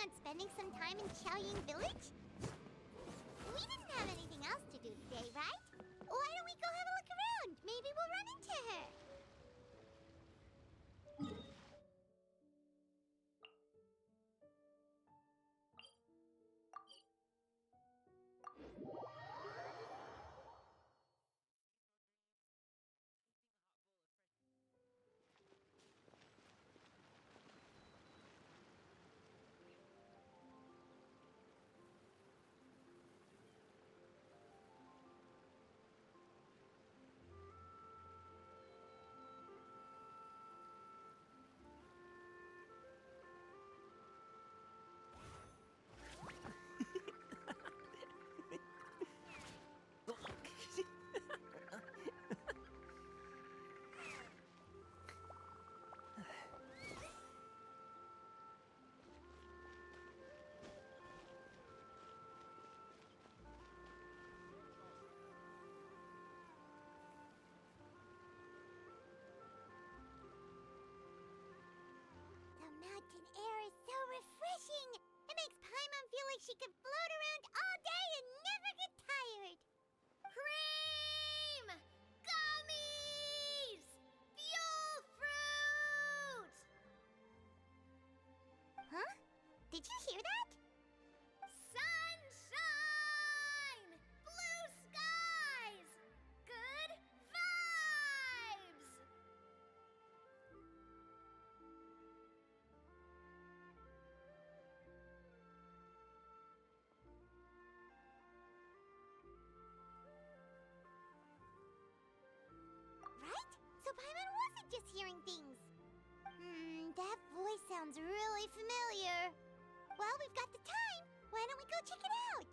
on spending some time in Xiaoying Village? We didn't have anything else to do today, right? Why don't we go have a look around? Maybe we'll run into her. The mountain air is so refreshing. It makes Paimon feel like she could float around all day and never get tired. Cream! Gummies! Fuel fruit! Huh? Did you hear that? Sunshine! Blue skies! Good vibes! Right? So Paimon wasn't just hearing things. That voice sounds really familiar. Well, we've got the time. Why don't we go check it out?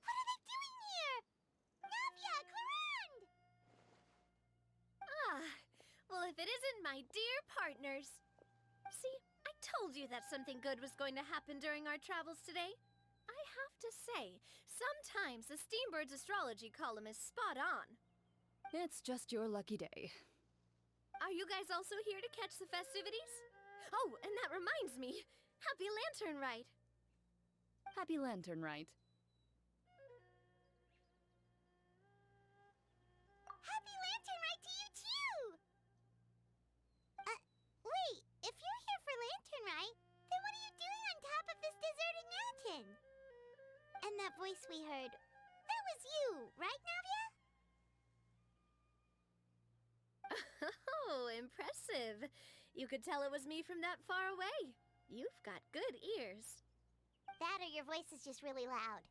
What are they doing here? Navia, Clarande! Ah, well, if it isn't my dear partners. See, I told you that something good was going to happen during our travels today. I have to say, sometimes the Steambird's astrology column is spot on. It's just your lucky day. Are you guys also here to catch the festivities? Oh, and that reminds me. Happy Lantern Rite. Happy Lantern Rite. Happy Lantern Rite to you too! Wait, if you're here for Lantern Rite, then what are you doing on top of this deserted mountain? And that voice we heard, that was you, right, Navia? Oh, impressive. You could tell it was me from that far away. You've got good ears. That or your voice is just really loud.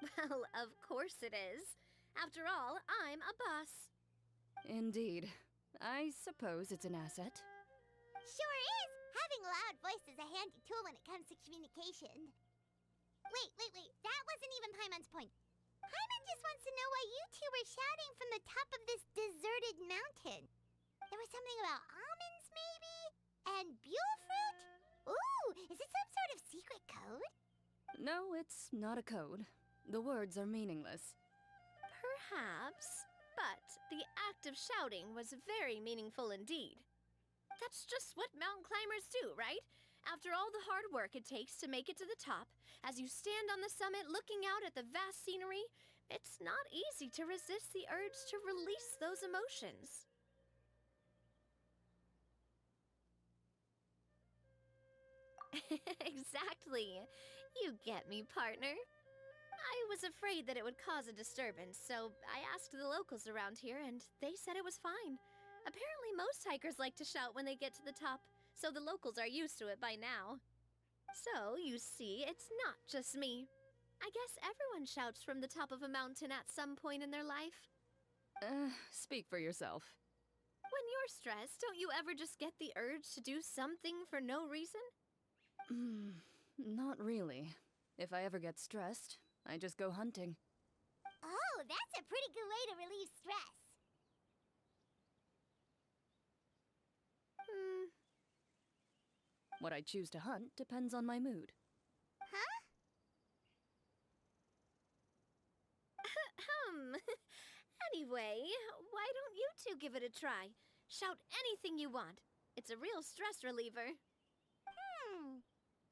Well, of course it is. After all, I'm a boss. Indeed. I suppose it's an asset. Sure is! Having a loud voice is a handy tool when it comes to communication. Wait. That wasn't even Paimon's point. Paimon just wants to know why you two were shouting from the top of this deserted mountain. There was something about almonds, maybe? And buell fruit? Ooh, is it some sort of secret code? No, it's not a code. The words are meaningless. Perhaps, but the act of shouting was very meaningful indeed. That's just what mountain climbers do, right? After all the hard work it takes to make it to the top, as you stand on the summit looking out at the vast scenery, it's not easy to resist the urge to release those emotions. Exactly. You get me, partner. I was afraid that it would cause a disturbance, so I asked the locals around here, and they said it was fine. Apparently, most hikers like to shout when they get to the top, so the locals are used to it by now. So, you see, it's not just me. I guess everyone shouts from the top of a mountain at some point in their life. Speak for yourself. When you're stressed, don't you ever just get the urge to do something for no reason? not really. If I ever get stressed, I just go hunting. Oh, that's a pretty good way to relieve stress. What I choose to hunt depends on my mood. Huh? Anyway, why don't you two give it a try? Shout anything you want. It's a real stress reliever.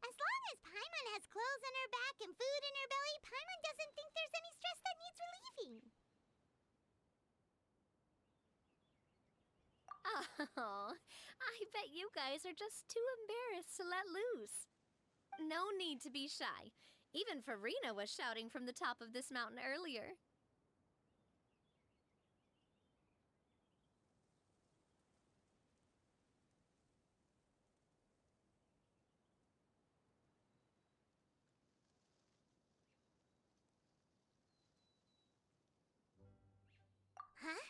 As long as Paimon has clothes on her back and food in her belly, Paimon doesn't think there's any stress that needs relieving. Oh, I bet you guys are just too embarrassed to let loose. No need to be shy. Even Farina was shouting from the top of this mountain earlier. Huh?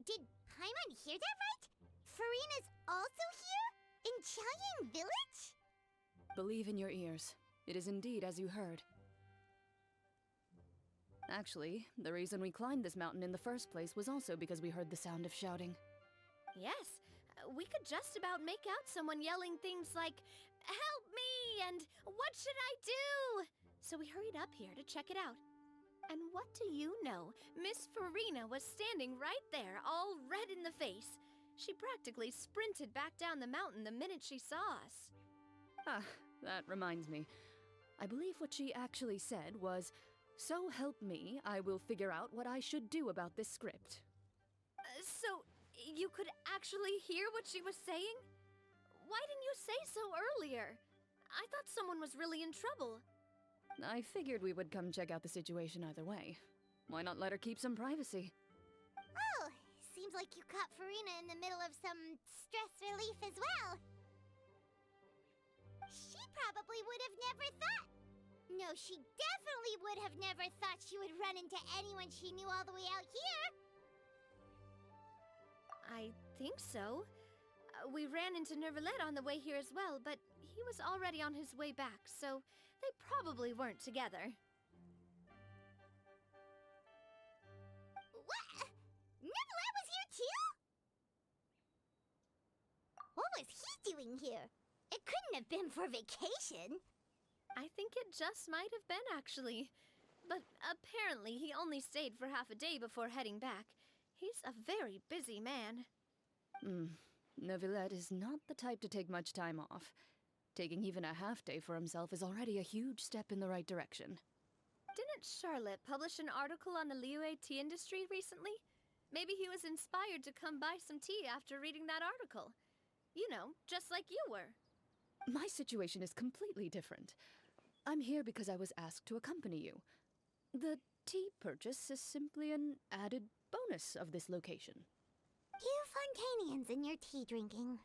Did Paimon hear that right? Farina's also here? In Chaoying Village? Believe in your ears. It is indeed as you heard. Actually, the reason we climbed this mountain in the first place was also because we heard the sound of shouting. Yes, we could just about make out someone yelling things like, "Help me!" and "What should I do?" So we hurried up here to check it out. And what do you know? Miss Farina was standing right there, all red in the face. She practically sprinted back down the mountain the minute she saw us. Ah, that reminds me. I believe what she actually said was, "So help me, I will figure out what I should do about this script." So, you could actually hear what she was saying? Why didn't you say so earlier? I thought someone was really in trouble. I figured we would come check out the situation either way. Why not let her keep some privacy? Oh, seems like you caught Farina in the middle of some stress relief as well. She probably would have never thought. No, she definitely would have never thought she would run into anyone she knew all the way out here. I think so. We ran into Nervalet on the way here as well, but he was already on his way back, so they probably weren't together. What? Nervalet was here too? What was he doing here? It couldn't have been for vacation. I think it just might have been, actually. But apparently he only stayed for half a day before heading back. He's a very busy man. Neuvillette is not the type to take much time off. Taking even a half day for himself is already a huge step in the right direction. Didn't Charlotte publish an article on the Liyue tea industry recently? Maybe he was inspired to come buy some tea after reading that article. You know, just like you were. My situation is completely different. I'm here because I was asked to accompany you. The tea purchase is simply an added bonus of this location. You Fontanians and your tea drinking.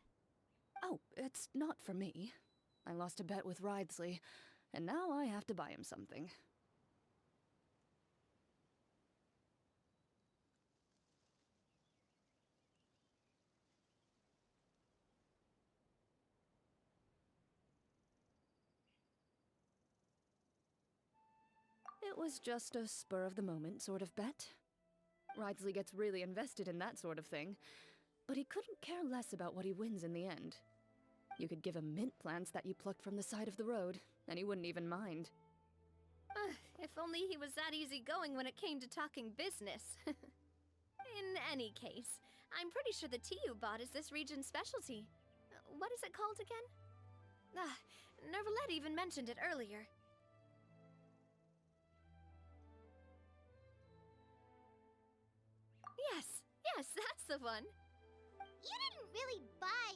Oh, it's not for me. I lost a bet with Wriothesley, and now I have to buy him something. It was just a spur-of-the-moment sort of bet. Wriothesley gets really invested in that sort of thing, but he couldn't care less about what he wins in the end. You could give him mint plants that you plucked from the side of the road, and he wouldn't even mind. If only he was that easygoing when it came to talking business. In any case, I'm pretty sure the tea you bought is this region's specialty. What is it called again? Nervalet even mentioned it earlier. Yes, that's the one. You didn't really buy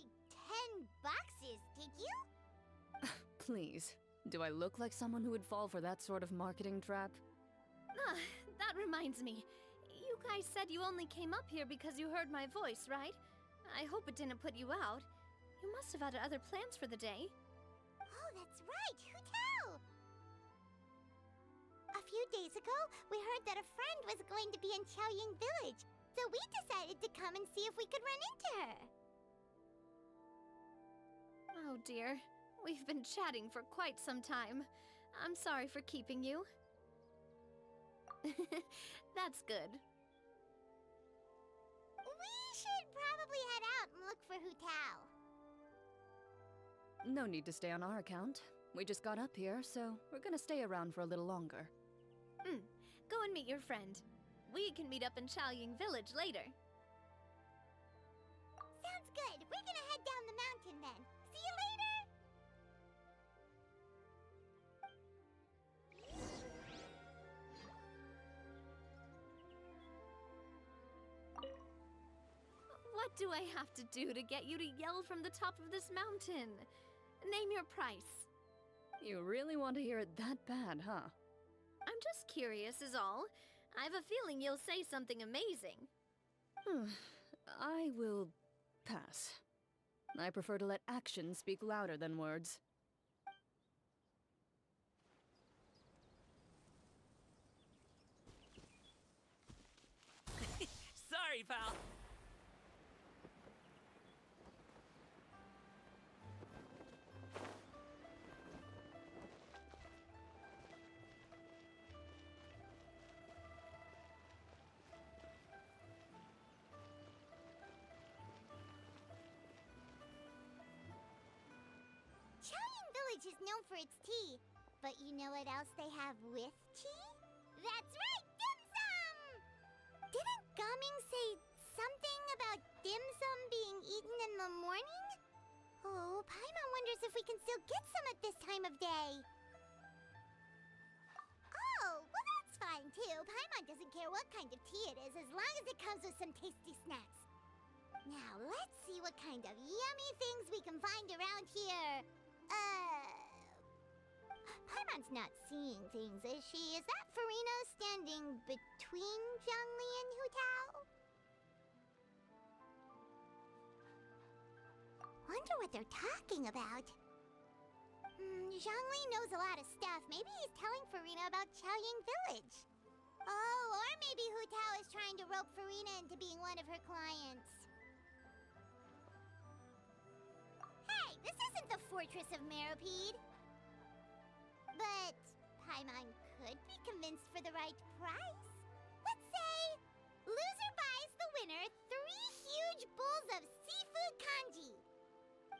10 boxes, did you? Please, do I look like someone who would fall for that sort of marketing trap? That reminds me. You guys said you only came up here because you heard my voice, right? I hope it didn't put you out. You must have had other plans for the day. Oh, that's right. Who tell? A few days ago, we heard that a friend was going to be in Chaoying Village, so we decided to come and see if we could run into her. Oh dear. We've been chatting for quite some time. I'm sorry for keeping you. That's good. We should probably head out and look for Hu Tao. No need to stay on our account. We just got up here, so we're gonna stay around for a little longer. Go and meet your friend. We can meet up in Chaoying Village later. Sounds good. We're gonna head down the mountain then. See you later! What do I have to do to get you to yell from the top of this mountain? Name your price. You really want to hear it that bad, huh? I'm just curious is all. I have a feeling you'll say something amazing. I will pass. I prefer to let actions speak louder than words. Sorry, pal. Chaoying Village is known for its tea, but you know what else they have with tea? That's right, dim sum! Didn't Gaming say something about dim sum being eaten in the morning? Oh, Paimon wonders if we can still get some at this time of day. Oh, well that's fine too. Paimon doesn't care what kind of tea it is as long as it comes with some tasty snacks. Now, let's see what kind of yummy things we can find around here. Paimon's not seeing things, is she? Is that Farina standing between Zhongli and Hu Tao? Wonder what they're talking about. Zhongli knows a lot of stuff. Maybe he's telling Farina about Chaoying Village. Oh, or maybe Hu Tao is trying to rope Farina into being one of her clients. Hey, this isn't the Fortress of Meropide. But Paimon could be convinced for the right price. Let's say loser buys the winner 3 huge bowls of seafood kanji.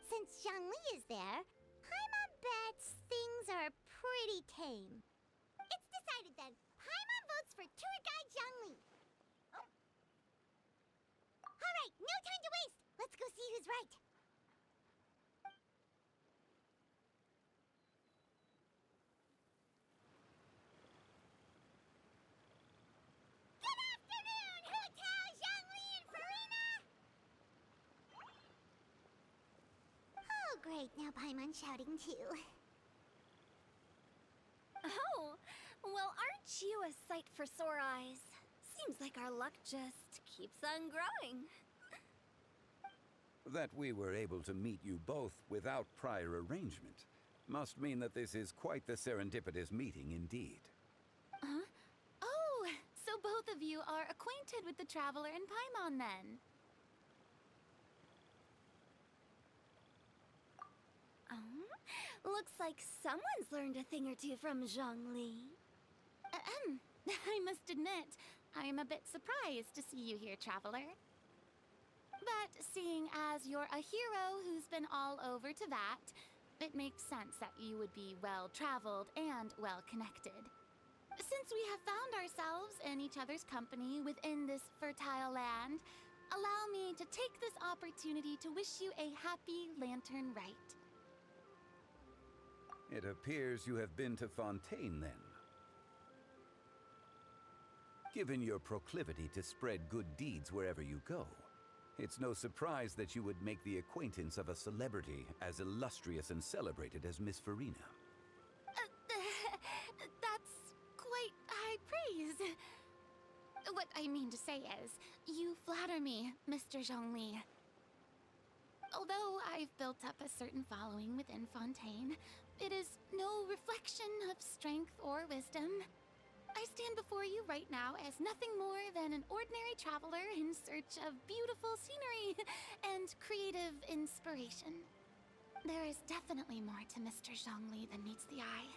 Since Zhongli is there, Paimon bets things are pretty tame. It's decided then. Paimon votes for tour guide Zhongli. All right, no time to waste. Let's go see who's right. Good afternoon, Hu Tao, Zhongli, and Farina! Oh, great. Now Paimon's shouting too. Oh, well, aren't you a sight for sore eyes? Seems like our luck just keeps on growing. That we were able to meet you both without prior arrangement must mean that this is quite the serendipitous meeting indeed. Huh? Oh, so both of you are acquainted with the Traveler and Paimon then? Looks like someone's learned a thing or two from Zhongli. I must admit, I am a bit surprised to see you here, Traveler. But seeing as you're a hero who's been all over Teyvat, it makes sense that you would be well-traveled and well-connected. Since we have found ourselves in each other's company within this fertile land, allow me to take this opportunity to wish you a happy Lantern Rite. It appears you have been to Fontaine then. Given your proclivity to spread good deeds wherever you go, it's no surprise that you would make the acquaintance of a celebrity as illustrious and celebrated as Miss Farina. That's quite high praise. What I mean to say is, you flatter me, Mr. Zhongli. Although I've built up a certain following within Fontaine, it is no reflection of strength or wisdom. I stand before you right now as nothing more than an ordinary traveler in search of beautiful scenery and creative inspiration. There is definitely more to Mr. Zhongli than meets the eye.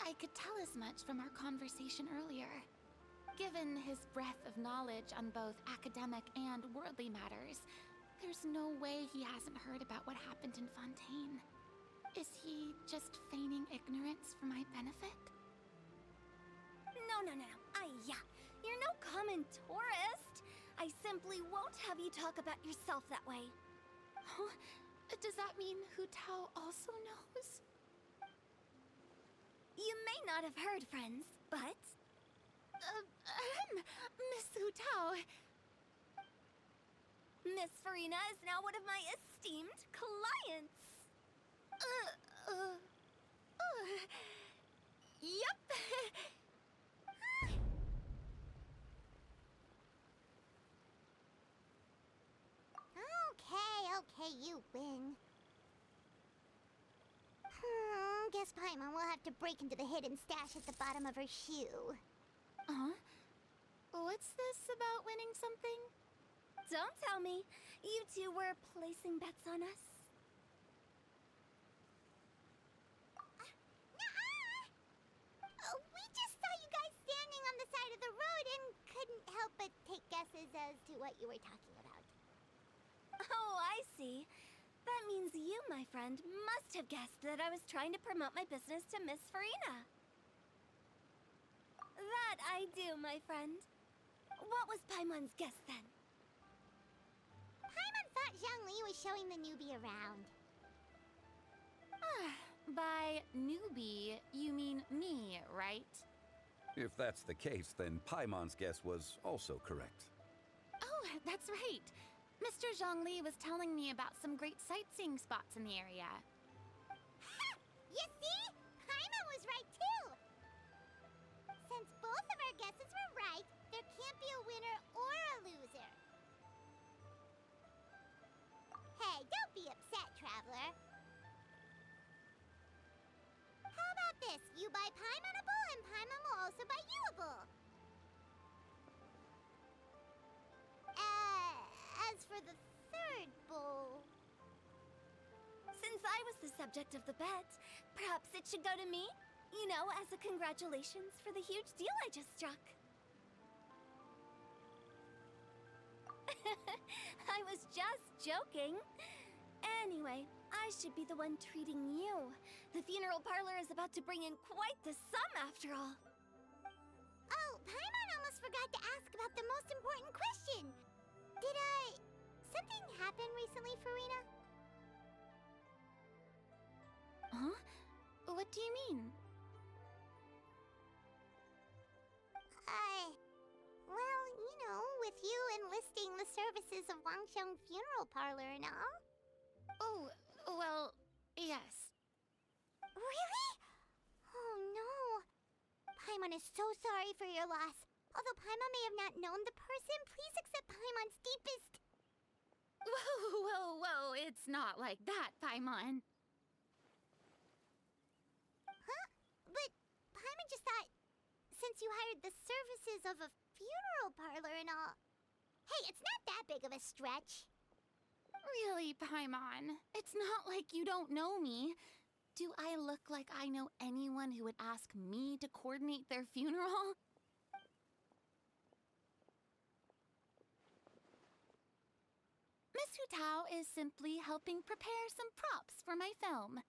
I could tell as much from our conversation earlier. Given his breadth of knowledge on both academic and worldly matters, there's no way he hasn't heard about what happened in Fontaine. Is he just feigning ignorance for my benefit? No. Yeah. You're no common tourist. I simply won't have you talk about yourself that way. Huh? Does that mean Hu Tao also knows? You may not have heard, friends, but... Miss Hu Tao. Miss Farina is now one of my esteemed clients. Yep. Okay, you win. Guess Paimon will have to break into the hidden stash at the bottom of her shoe. Huh? What's this about winning something? Don't tell me. You two were placing bets on us. We just saw you guys standing on the side of the road and couldn't help but take guesses as to what you were talking about. Oh, I see. That means you, my friend, must have guessed that I was trying to promote my business to Miss Farina. That I do, my friend. What was Paimon's guess then? Paimon thought Zhongli was showing the newbie around. By newbie, you mean me, right? If that's the case, then Paimon's guess was also correct. Oh, that's right. Mr. Zhongli was telling me about some great sightseeing spots in the area. Ha! You see? Paimon was right too! Since both of our guesses were right, there can't be a winner or a loser. Hey, don't be upset, traveler. How about this? You buy Paimonable and Paimon will also buy youable. As for the third bowl... Since I was the subject of the bet, perhaps it should go to me? You know, as a congratulations for the huge deal I just struck. I was just joking. Anyway, I should be the one treating you. The funeral parlor is about to bring in quite the sum after all. Oh, Paimon almost forgot to ask about the most important question. Did, something happen recently, Farina? Huh? What do you mean? Well, you know, with you enlisting the services of Wangsheng Funeral Parlor and all. Oh, well, yes. Really? Oh, no. Paimon is so sorry for your loss. Although Paimon may have not known the person, please accept Paimon's deepest... Whoa, it's not like that, Paimon. Huh? But Paimon just thought, since you hired the services of a funeral parlor and all... Hey, it's not that big of a stretch. Really, Paimon? It's not like you don't know me. Do I look like I know anyone who would ask me to coordinate their funeral? Miss Hu Tao is simply helping prepare some props for my film.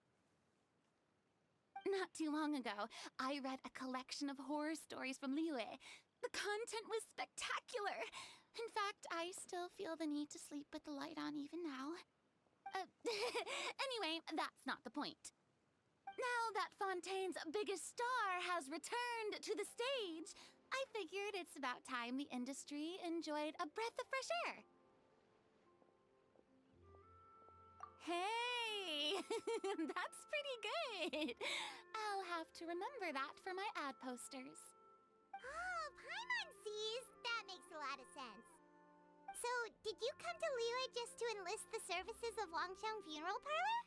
Not too long ago, I read a collection of horror stories from Liyue. The content was spectacular. In fact, I still feel the need to sleep with the light on even now. Anyway, that's not the point. Now that Fontaine's biggest star has returned to the stage, I figured it's about time the industry enjoyed a breath of fresh air. Hey, that's pretty good. I'll have to remember that for my ad posters. Oh, Paimon sees. That makes a lot of sense. So, did you come to Liyue just to enlist the services of Wangsheng Funeral Parlor?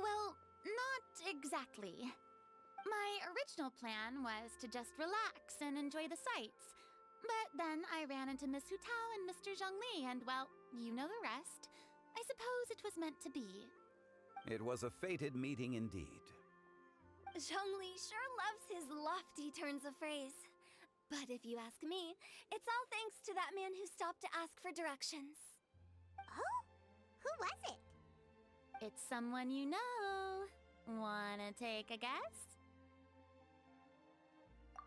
Well, not exactly. My original plan was to just relax and enjoy the sights. But then I ran into Miss Hu Tao and Mr. Zhongli, and well, you know the rest. I suppose it was meant to be. It was a fated meeting indeed. Zhongli sure loves his lofty turns of phrase. But if you ask me, it's all thanks to that man who stopped to ask for directions. Oh? Who was it? It's someone you know. Wanna take a guess?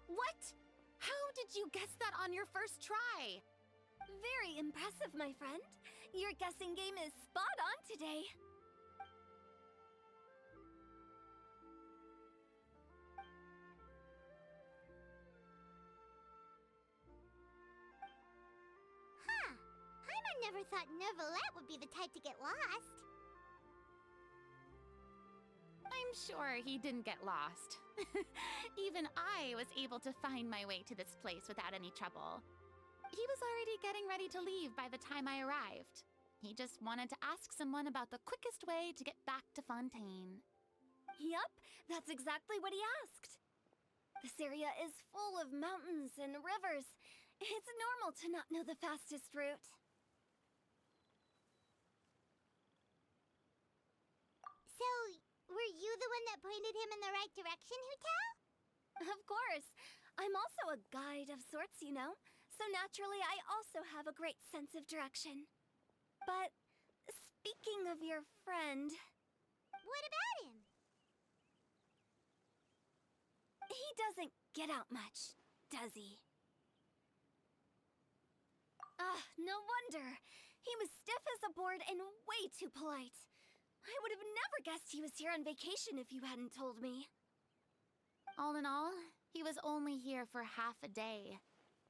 What? How did you guess that on your first try? Very impressive, my friend. Your guessing game is spot on today. Huh. Paimon never thought Neuvillette would be the type to get lost. I'm sure he didn't get lost. Even I was able to find my way to this place without any trouble. He was already getting ready to leave by the time I arrived. He just wanted to ask someone about the quickest way to get back to Fontaine. Yup, that's exactly what he asked. This area is full of mountains and rivers. It's normal to not know the fastest route. So, were you the one that pointed him in the right direction, Hutao? Of course. I'm also a guide of sorts, you know. So naturally, I also have a great sense of direction. But speaking of your friend... What about him? He doesn't get out much, does he? No wonder. He was stiff as a board and way too polite. I would have never guessed he was here on vacation if you hadn't told me. All in all, he was only here for half a day.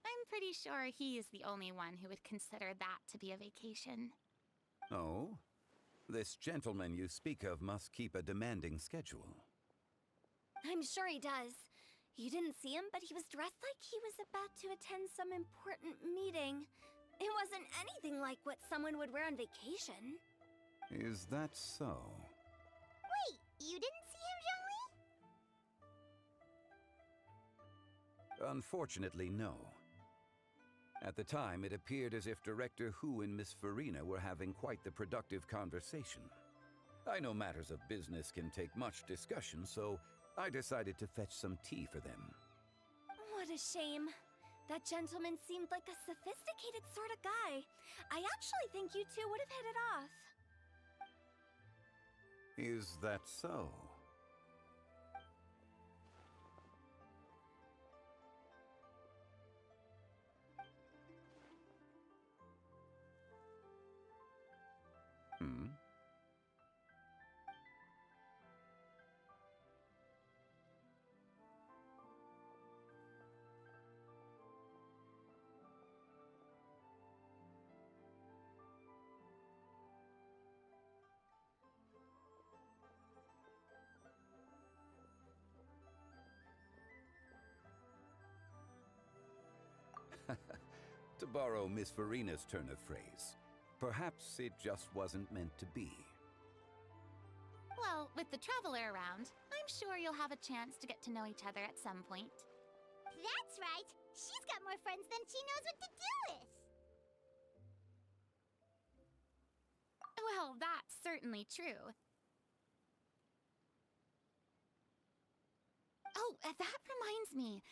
I'm pretty sure he is the only one who would consider that to be a vacation. Oh? This gentleman you speak of must keep a demanding schedule. I'm sure he does. You didn't see him, but he was dressed like he was about to attend some important meeting. It wasn't anything like what someone would wear on vacation. Is that so? Wait, you didn't see him, Zhongli? Unfortunately, no. At the time, it appeared as if Director Hu and Miss Farina were having quite the productive conversation. I know matters of business can take much discussion, so I decided to fetch some tea for them. What a shame. That gentleman seemed like a sophisticated sort of guy. I actually think you two would have hit it off. Is that so? Hmm? To borrow Miss Farina's turn of phrase, perhaps it just wasn't meant to be. Well, with the traveler around, I'm sure you'll have a chance to get to know each other at some point. That's right. She's got more friends than she knows what to do with. Well, that's certainly true. Oh, that reminds me.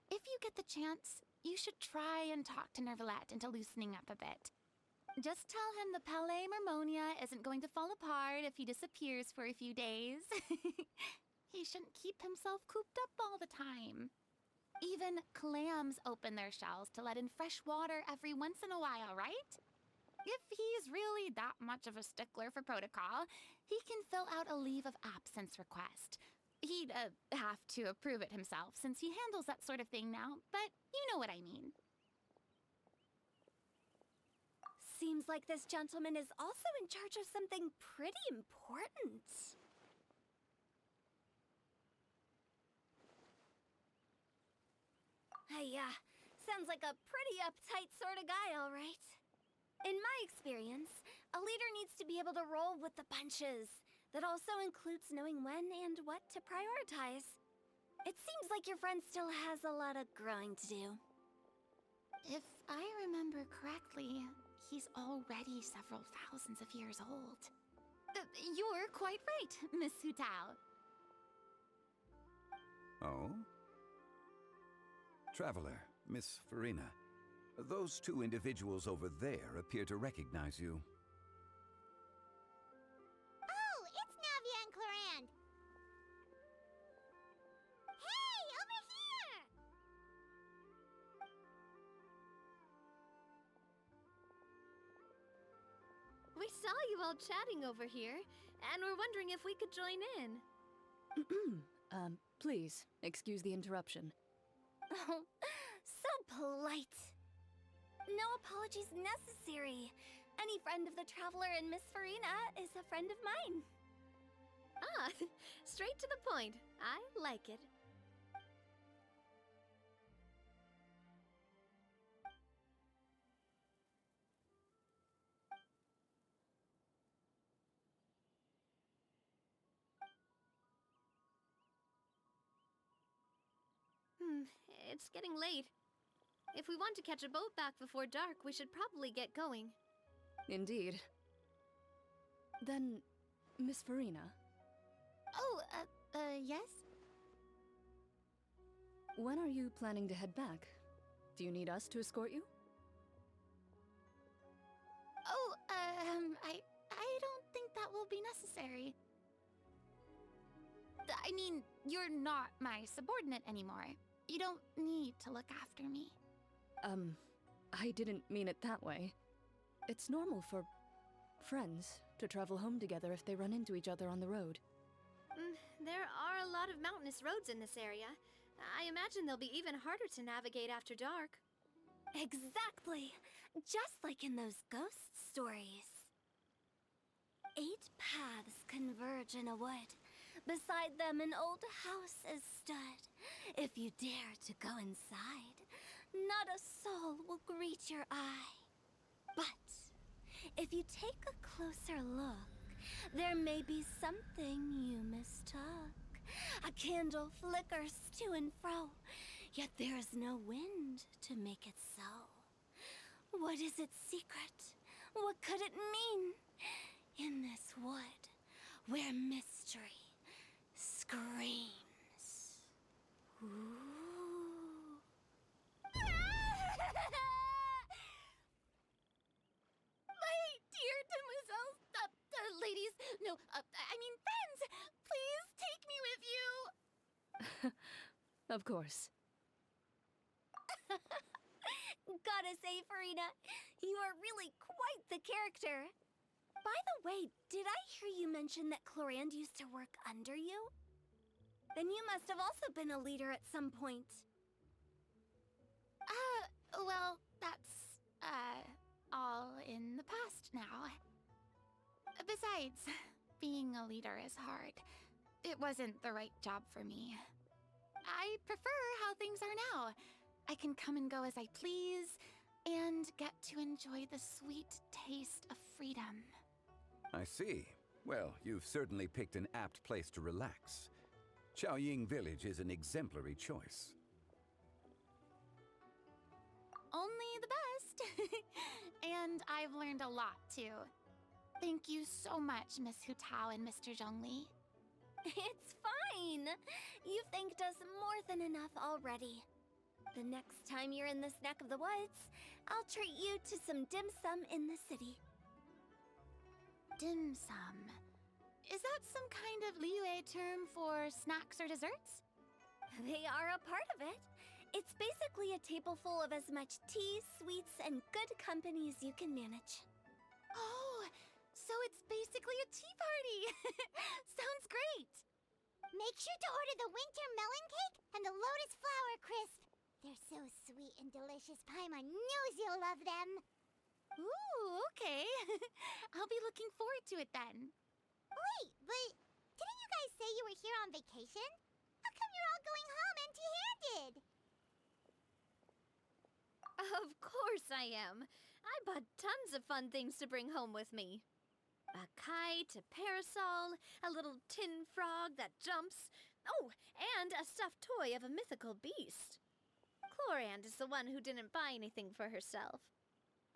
If you get the chance, you should try and talk to Neuvillette into loosening up a bit. Just tell him the Palais Mermonia isn't going to fall apart if he disappears for a few days. He shouldn't keep himself cooped up all the time. Even clams open their shells to let in fresh water every once in a while, right? If he's really that much of a stickler for protocol, he can fill out a leave of absence request. He'd have to approve it himself since he handles that sort of thing now, but you know what I mean. Seems like this gentleman is also in charge of something pretty important. Yeah, sounds like a pretty uptight sort of guy, all right. In my experience, a leader needs to be able to roll with the punches. That also includes knowing when and what to prioritize. It seems like your friend still has a lot of growing to do. If I remember correctly, he's already several thousands of years old. You're quite right, Miss Hutao. Oh? Traveler, Miss Farina, those two individuals over there appear to recognize you. Oh, it's Navia and Clorand. Hey, over here! We saw you all chatting over here, and we're wondering if we could join in. Please, excuse the interruption. Oh, so polite. No apologies necessary. Any friend of the Traveler and Miss Farina is a friend of mine. Ah, straight to the point. I like it. It's getting late. If we want to catch a boat back before dark, we should probably get going. Indeed. Then, Miss Farina, Oh, yes? when are you planning to head back? Do you need us to escort you? Oh, I don't think that will be necessary. I mean, you're not my subordinate anymore. You don't need to look after me. I didn't mean it that way. It's normal for friends to travel home together if they run into each other on the road. There are a lot of mountainous roads in this area. I imagine they'll be even harder to navigate after dark. Exactly! Just like in those ghost stories. 8 paths converge in a wood. Beside them an old house is stood. If you dare to go inside, not a soul will greet your eye. But if you take a closer look, there may be something you mistook. A candle flickers to and fro, yet there is no wind to make it so. What is its secret? What could it mean? In this wood, where mystery screams. Ooh. My dear demoiselles, ladies, no, I mean friends, please take me with you. Of course. Gotta say, Farina, you are really quite the character. By the way, did I hear you mention that Clorand used to work under you? Then you must have also been a leader at some point. Well, that's, all in the past now. Besides, being a leader is hard. It wasn't the right job for me. I prefer how things are now. I can come and go as I please, and get to enjoy the sweet taste of freedom. I see. Well, you've certainly picked an apt place to relax. Chaoying Village is an exemplary choice. Only the best. And I've learned a lot, too. Thank you so much, Miss Hutao and Mr. Zhongli. It's fine. You've thanked us more than enough already. The next time you're in this neck of the woods, I'll treat you to some dim sum in the city. Dim sum? Is that some kind of Liyue term for snacks or desserts? They are a part of it. It's basically a table full of as much tea, sweets, and good company as you can manage. Oh, so it's basically a tea party. Sounds great. Make sure to order the winter melon cake and the lotus flower crisp. They're so sweet and delicious. Paimon knows you'll love them. Ooh, okay. I'll be looking forward to it then. Wait, but didn't you guys say you were here on vacation? How come you're all going home empty-handed? Of course I am. I bought tons of fun things to bring home with me. A kite, a parasol, a little tin frog that jumps. Oh, and a stuffed toy of a mythical beast. Clorand is the one who didn't buy anything for herself.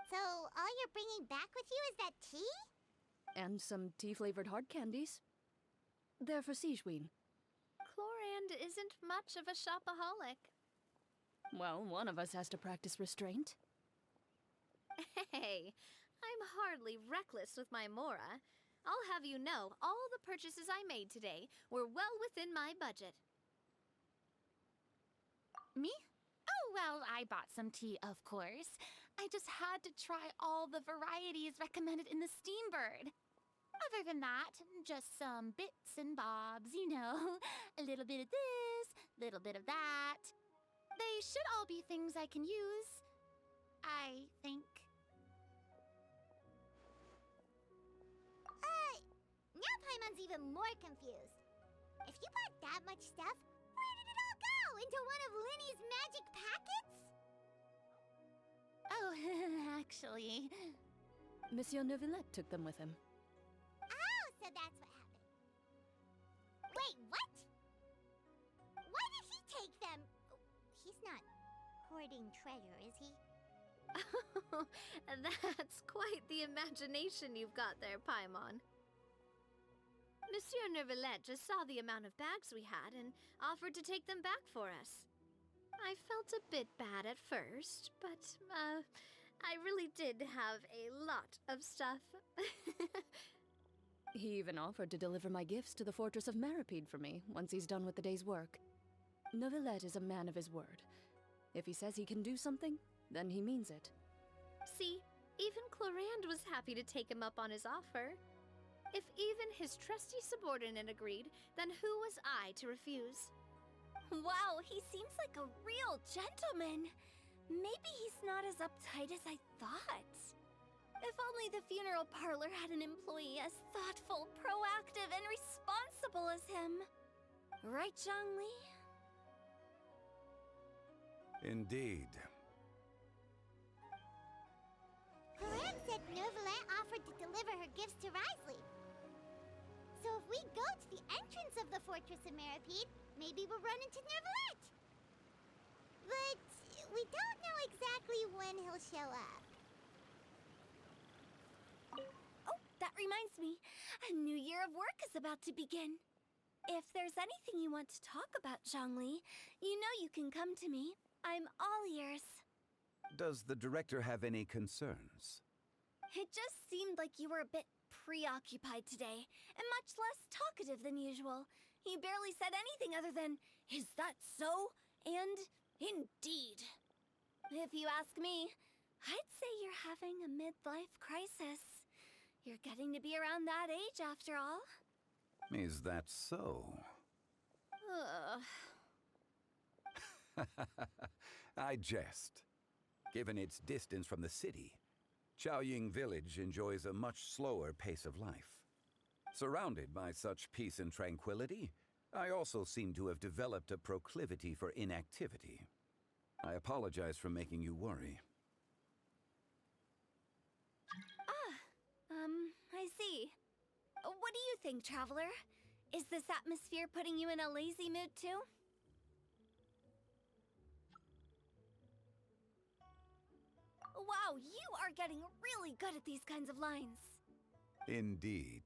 So all you're bringing back with you is that tea? And some tea-flavored hard candies. They're for Sijuin. Chlorand isn't much of a shopaholic. Well, one of us has to practice restraint. Hey, I'm hardly reckless with my Mora. I'll have you know, all the purchases I made today were well within my budget. Me? Oh, well, I bought some tea, of course. I just had to try all the varieties recommended in the Steambird. Other than that, just some bits and bobs, you know. A little bit of this, little bit of that. They should all be things I can use, I think. Now Paimon's even more confused. If you bought that much stuff, where did it all go? Into one of Linny's magic packets? Oh, actually... Monsieur Neuvillette took them with him. Oh, so that's what happened. Wait, what? Why did he take them? He's not hoarding treasure, is he? That's quite the imagination you've got there, Paimon. Monsieur Neuvillette just saw the amount of bags we had and offered to take them back for us. I felt a bit bad at first, but, I really did have a lot of stuff. He even offered to deliver my gifts to the Fortress of Maripede for me once he's done with the day's work. Neuvillette is a man of his word. If he says he can do something, then he means it. See, even Chlorand was happy to take him up on his offer. If even his trusty subordinate agreed, then who was I to refuse? Wow, he seems like a real gentleman. Maybe he's not as uptight as I thought. If only the funeral parlor had an employee as thoughtful, proactive, and responsible as him. Right, Zhongli? Indeed. Chlorand said Neuvillette offered to deliver her gifts to Risley. So if we go to the entrance of the Fortress of Maripede, maybe we'll run into Neuvillette. But we don't know exactly when he'll show up. Oh, that reminds me. A new year of work is about to begin. If there's anything you want to talk about, Zhongli, you know you can come to me. I'm all ears. Does the director have any concerns? It just seemed like you were a bit preoccupied today, and much less talkative than usual. You barely said anything other than, "Is that so?" and "Indeed." If you ask me, I'd say you're having a midlife crisis. You're getting to be around that age after all. Is that so? I jest. Given its distance from the city, Chaoying Village enjoys a much slower pace of life. Surrounded by such peace and tranquility, I also seem to have developed a proclivity for inactivity. I apologize for making you worry. I see. What do you think, Traveler? Is this atmosphere putting you in a lazy mood too? Wow, you are getting really good at these kinds of lines. Indeed.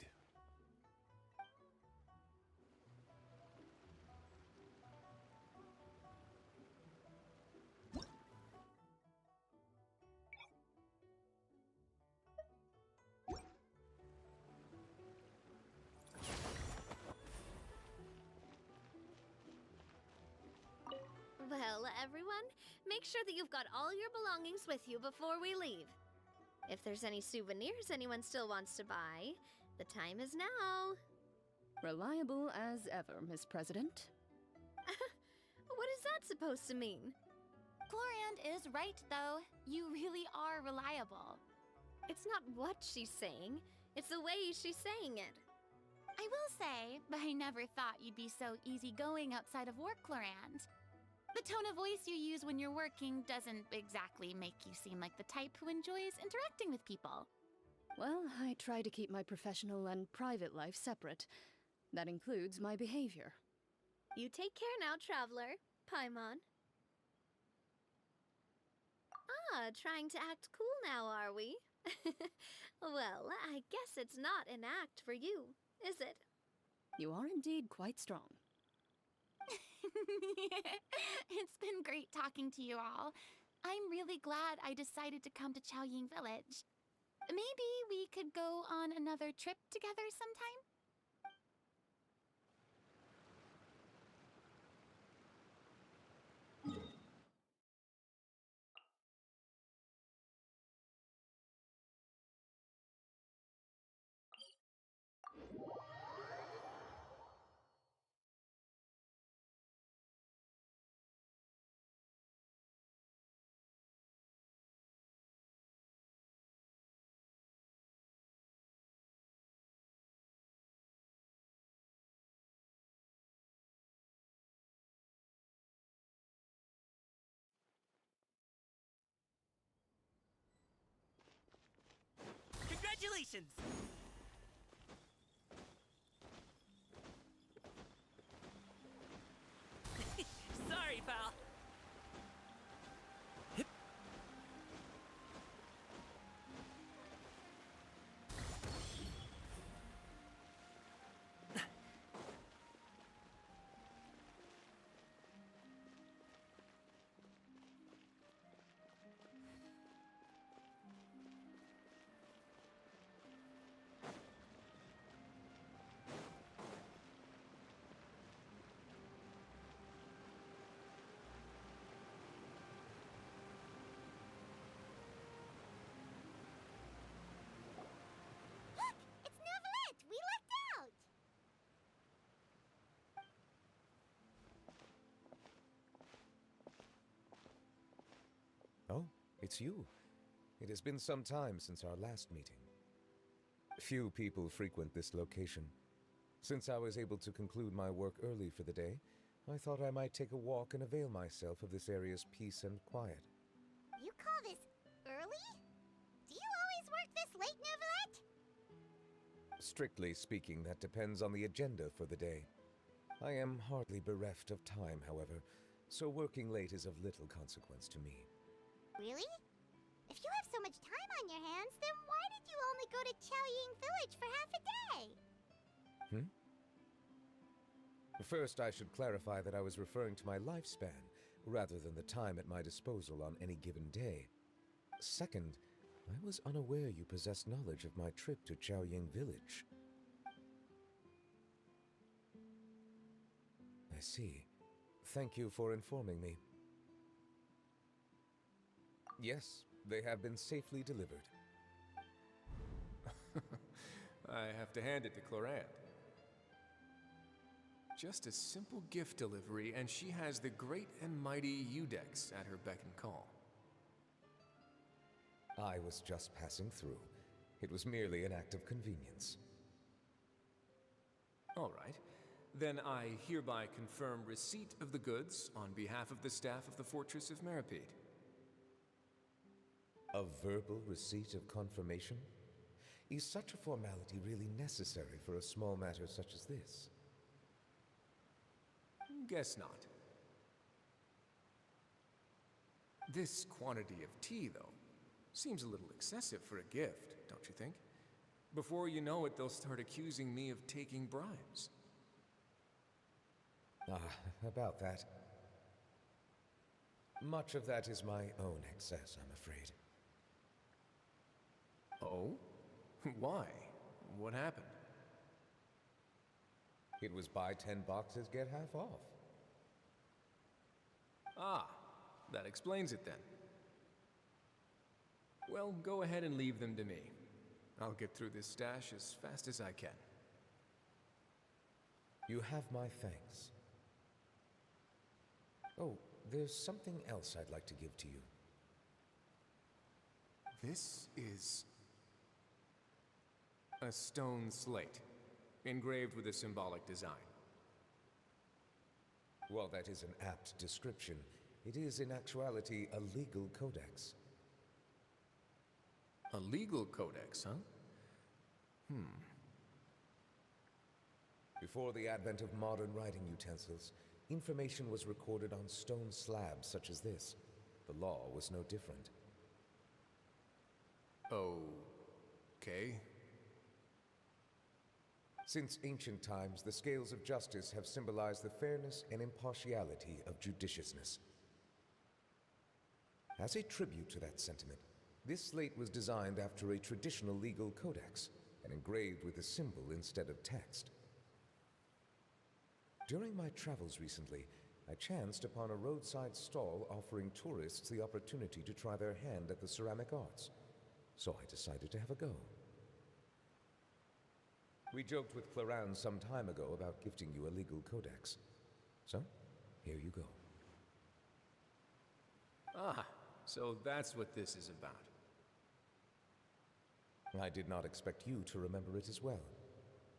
Well, everyone, make sure that you've got all your belongings with you before we leave. If there's any souvenirs anyone still wants to buy, the time is now. Reliable as ever, Miss President. What is that supposed to mean? Chlorand is right, though. You really are reliable. It's not what she's saying, it's the way she's saying it. I will say, but I never thought you'd be so easygoing outside of work, Chlorand. The tone of voice you use when you're working doesn't exactly make you seem like the type who enjoys interacting with people. Well, I try to keep my professional and private life separate. That includes my behavior. You take care now, Traveler. Paimon. Trying to act cool now, are we? Well, I guess it's not an act for you, is it? You are indeed quite strong. It's been great talking to you all. I'm really glad I decided to come to Chaoying Village. Maybe we could go on another trip together sometime? Congratulations! Sorry, pal. Look! It's Neuvillette! We lucked out! Oh, it's you. It has been some time since our last meeting. Few people frequent this location. Since I was able to conclude my work early for the day, I thought I might take a walk and avail myself of this area's peace and quiet. You call this early? Do you always work this late, Neuvillette? Strictly speaking, that depends on the agenda for the day. I am hardly bereft of time, however, so working late is of little consequence to me. Really? If you have so much time on your hands, then why did you only go to Chaoying Village for half a day? First, I should clarify that I was referring to my lifespan, rather than the time at my disposal on any given day. Second, I was unaware you possessed knowledge of my trip to Chaoying Village. I see. Thank you for informing me. Yes, they have been safely delivered. I have to hand it to Clorant. Just a simple gift delivery, and she has the great and mighty Udex at her beck and call. I was just passing through. It was merely an act of convenience. All right. Then I hereby confirm receipt of the goods on behalf of the staff of the Fortress of Meripede. A verbal receipt of confirmation? Is such a formality really necessary for a small matter such as this? Guess not. This quantity of tea, though, seems a little excessive for a gift, don't you think? Before you know it, they'll start accusing me of taking bribes. About that. Much of that is my own excess, I'm afraid. Oh? Why? What happened? It was buy 10 boxes, get half off. Ah, that explains it then. Well, go ahead and leave them to me. I'll get through this stash as fast as I can. You have my thanks. Oh, there's something else I'd like to give to you. This is a stone slate, engraved with a symbolic design. While that is an apt description, it is in actuality a legal codex. A legal codex, huh? Before the advent of modern writing utensils, information was recorded on stone slabs such as this. The law was no different. Okay. Since ancient times, the scales of justice have symbolized the fairness and impartiality of judiciousness. As a tribute to that sentiment, this slate was designed after a traditional legal codex and engraved with a symbol instead of text. During my travels recently, I chanced upon a roadside stall offering tourists the opportunity to try their hand at the ceramic arts, so I decided to have a go. We joked with Claran some time ago about gifting you a legal codex. So, here you go. Ah, so that's what this is about. I did not expect you to remember it as well.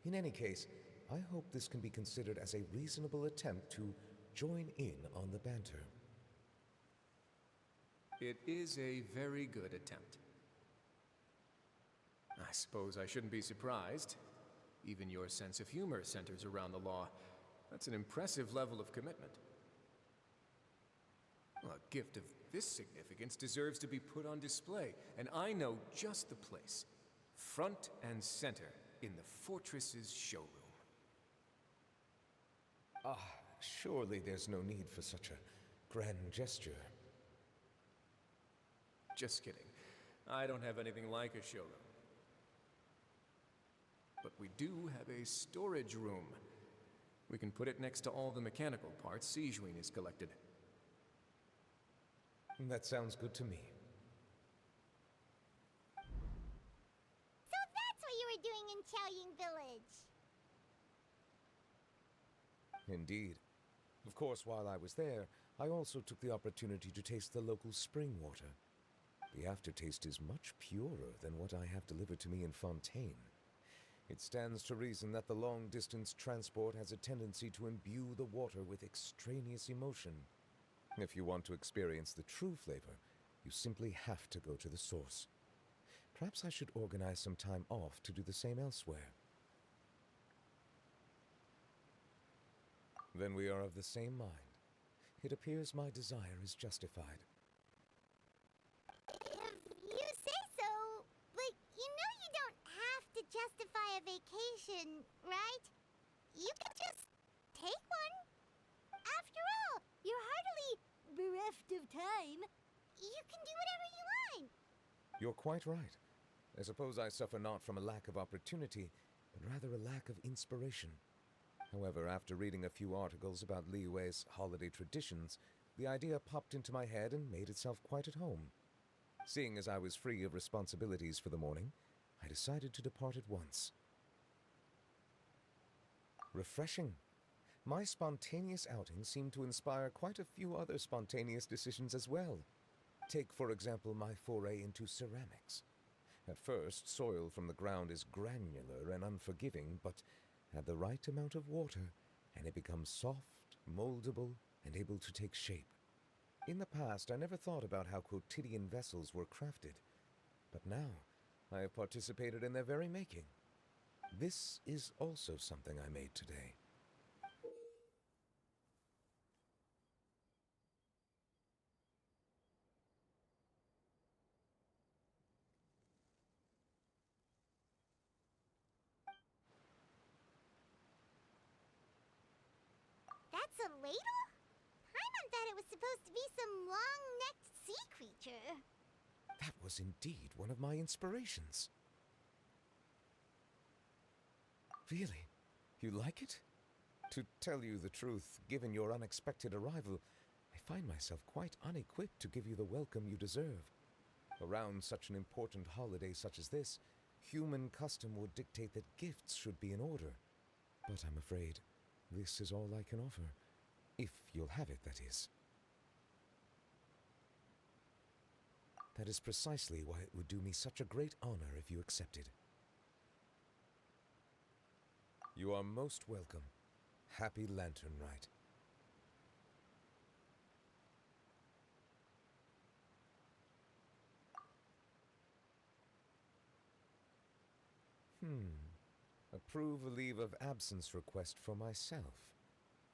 In any case, I hope this can be considered as a reasonable attempt to join in on the banter. It is a very good attempt. I suppose I shouldn't be surprised. Even your sense of humor centers around the law. That's an impressive level of commitment. Well, a gift of this significance deserves to be put on display, and I know just the place. Front and center in the fortress's showroom. Ah, surely there's no need for such a grand gesture. Just kidding. I don't have anything like a showroom. But we do have a storage room. We can put it next to all the mechanical parts Sijuin has collected. That sounds good to me. So that's what you were doing in Chaoying Village. Indeed. Of course, while I was there, I also took the opportunity to taste the local spring water. The aftertaste is much purer than what I have delivered to me in Fontaine. It stands to reason that the long-distance transport has a tendency to imbue the water with extraneous emotion. If you want to experience the true flavor, you simply have to go to the source. Perhaps I should organize some time off to do the same elsewhere. Then we are of the same mind. It appears my desire is justified. If you say so, but you know you don't have to justify a vacation, right? You can just take one. After all, you're hardly bereft of time. You can do whatever you want. You're quite right. I suppose I suffer not from a lack of opportunity, but rather a lack of inspiration. However, after reading a few articles about Liyue's holiday traditions, the idea popped into my head and made itself quite at home. Seeing as I was free of responsibilities for the morning, I decided to depart at once. Refreshing. My spontaneous outing seemed to inspire quite a few other spontaneous decisions as well. Take, for example, my foray into ceramics. At first, soil from the ground is granular and unforgiving, but add the right amount of water, and it becomes soft, moldable, and able to take shape. In the past, I never thought about how quotidian vessels were crafted, but now I have participated in their very making. This is also something I made today. That's a ladle? Paimon thought it was supposed to be some long-necked sea creature. That was indeed one of my inspirations. Really? You like it? To tell you the truth, given your unexpected arrival, I find myself quite unequipped to give you the welcome you deserve. Around such an important holiday such as this, human custom would dictate that gifts should be in order. But I'm afraid this is all I can offer. If you'll have it, that is. That is precisely why it would do me such a great honor if you accepted. You are most welcome. Happy Lantern Rite. Approve a leave of absence request for myself.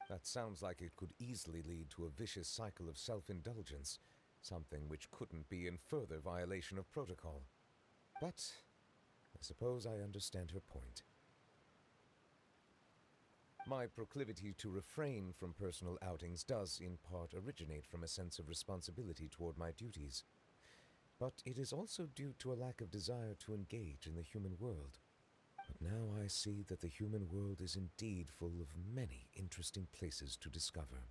That sounds like it could easily lead to a vicious cycle of self-indulgence, something which couldn't be in further violation of protocol. But I suppose I understand her point. My proclivity to refrain from personal outings does, in part, originate from a sense of responsibility toward my duties. But it is also due to a lack of desire to engage in the human world. But now I see that the human world is indeed full of many interesting places to discover.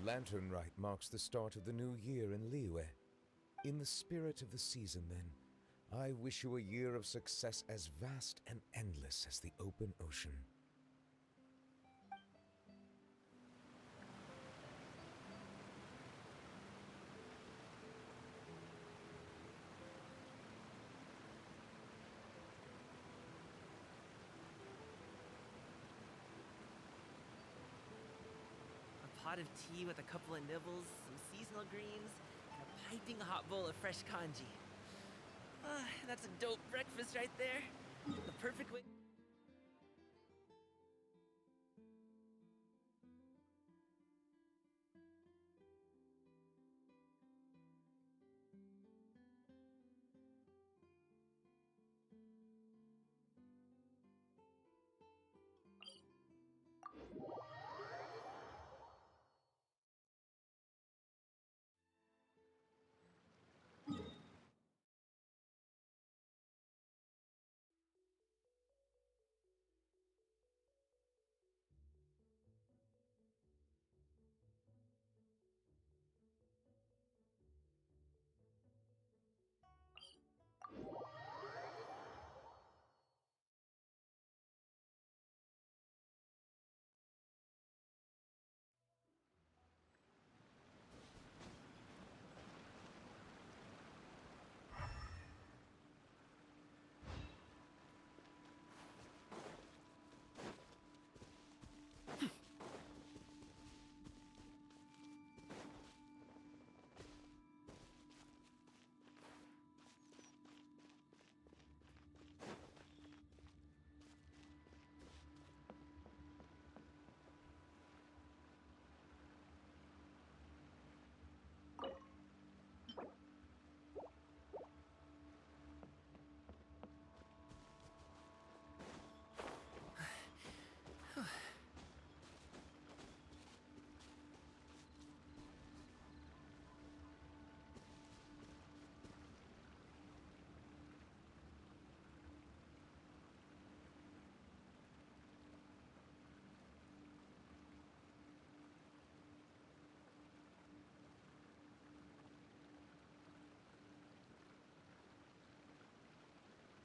Lantern Rite marks the start of the new year in Liyue. In the spirit of the season, then, I wish you a year of success as vast and endless as the open ocean. A pot of tea with a couple of nibbles, some seasonal greens, and a piping hot bowl of fresh kanji. That's a dope breakfast right there. The perfect way.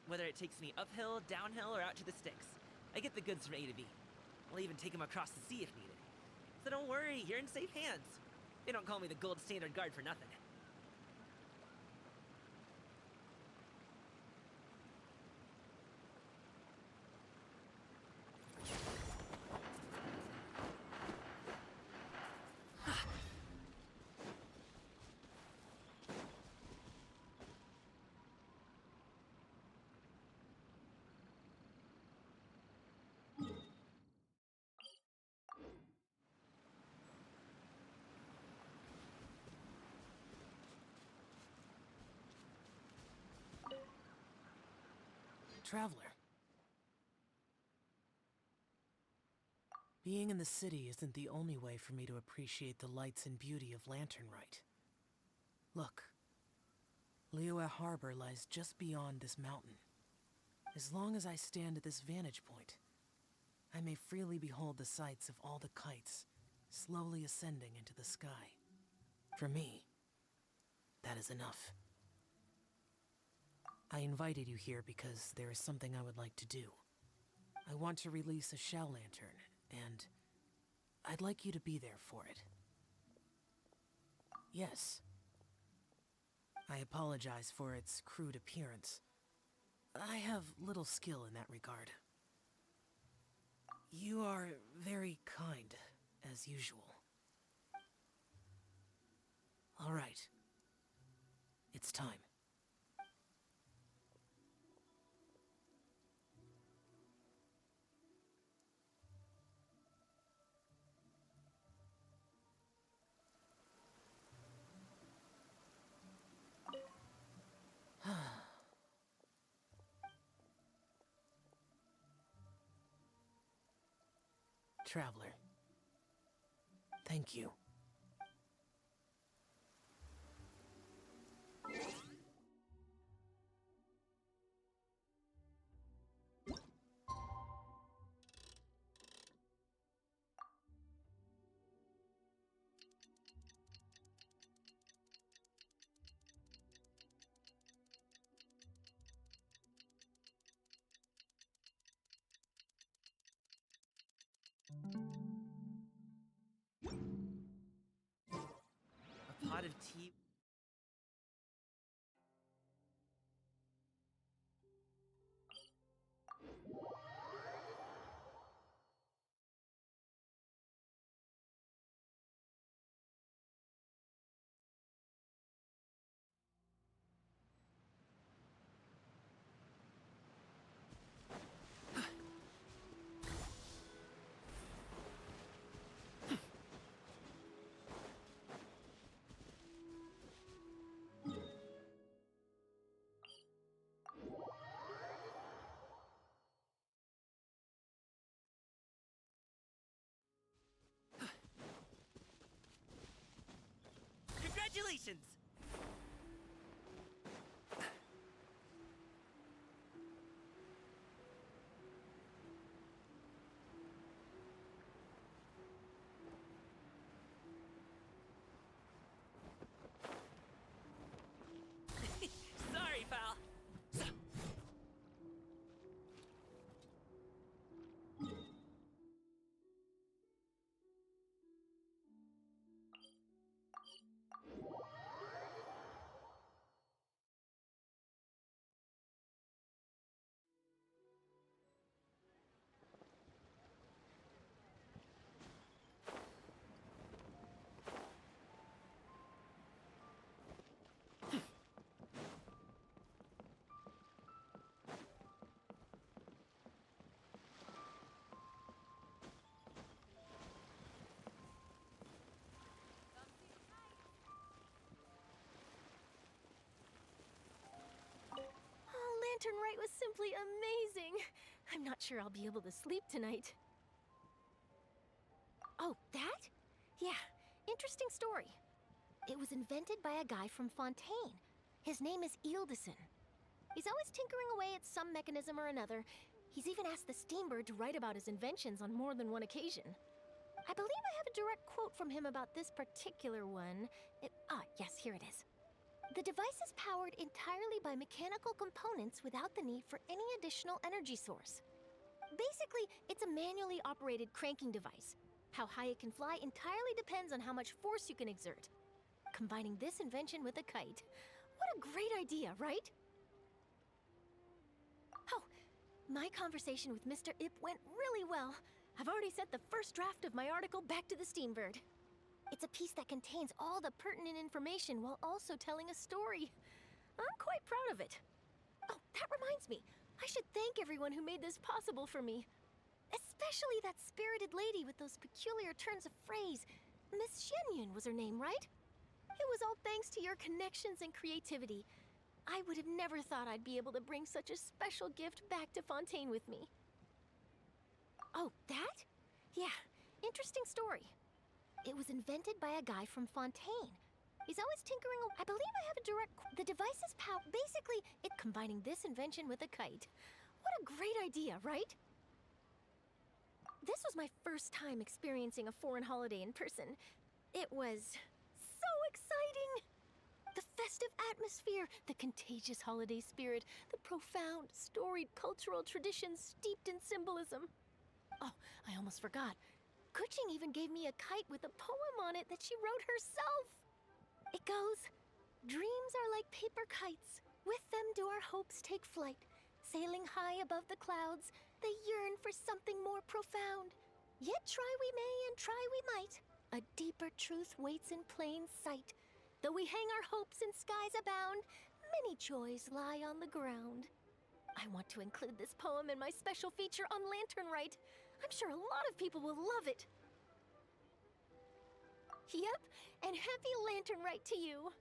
Whether it takes me uphill, downhill, or out to the sticks, I get the goods from A to B. I'll even take them across the sea if needed. So don't worry, you're in safe hands. They don't call me the gold standard guard for nothing. Traveler. Being in the city isn't the only way for me to appreciate the lights and beauty of Lantern Rite. Look, Liyue Harbor lies just beyond this mountain. As long as I stand at this vantage point, I may freely behold the sights of all the kites slowly ascending into the sky. For me, that is enough. I invited you here because there is something I would like to do. I want to release a shell lantern, and I'd like you to be there for it. Yes. I apologize for its crude appearance. I have little skill in that regard. You are very kind, as usual. All right. It's time. Traveler. Thank you. A pot of tea. Congratulations! Sorry, pal. Oh, Lantern Rite was simply amazing. I'm not sure I'll be able to sleep tonight. Oh, that? Yeah, interesting story. It was invented by a guy from Fontaine. His name is Ildison. He's always tinkering away at some mechanism or another. He's even asked the Steambird to write about his inventions on more than one occasion. I believe I have a direct quote from him about this particular one. Yes, here it is. The device is powered entirely by mechanical components without the need for any additional energy source. Basically, it's a manually operated cranking device. How high it can fly entirely depends on how much force you can exert. Combining this invention with a kite. What a great idea, right? Oh, my conversation with Mr. Ip went really well. I've already sent the first draft of my article back to the Steambird. It's a piece that contains all the pertinent information while also telling a story. I'm quite proud of it. Oh, that reminds me. I should thank everyone who made this possible for me. Especially that spirited lady with those peculiar turns of phrase. Miss Xianyun was her name, right? It was all thanks to your connections and creativity. I would have never thought I'd be able to bring such a special gift back to Fontaine with me. Oh, that? Yeah, interesting story. It was invented by a guy from Fontaine. He's always tinkering. I believe I have a direct. The device is basically, it combining this invention with a kite. What a great idea, right? This was my first time experiencing a foreign holiday in person. It was so exciting! The festive atmosphere, the contagious holiday spirit, the profound, storied cultural traditions steeped in symbolism. Oh, I almost forgot. Kuching even gave me a kite with a poem on it that she wrote herself. It goes, dreams are like paper kites. With them do our hopes take flight. Sailing high above the clouds, they yearn for something more profound. Yet try we may and try we might. A deeper truth waits in plain sight. Though we hang our hopes in skies abound, many joys lie on the ground. I want to include this poem in my special feature on Lantern Rite. I'm sure a lot of people will love it. Yep, and happy Lantern Rite to you.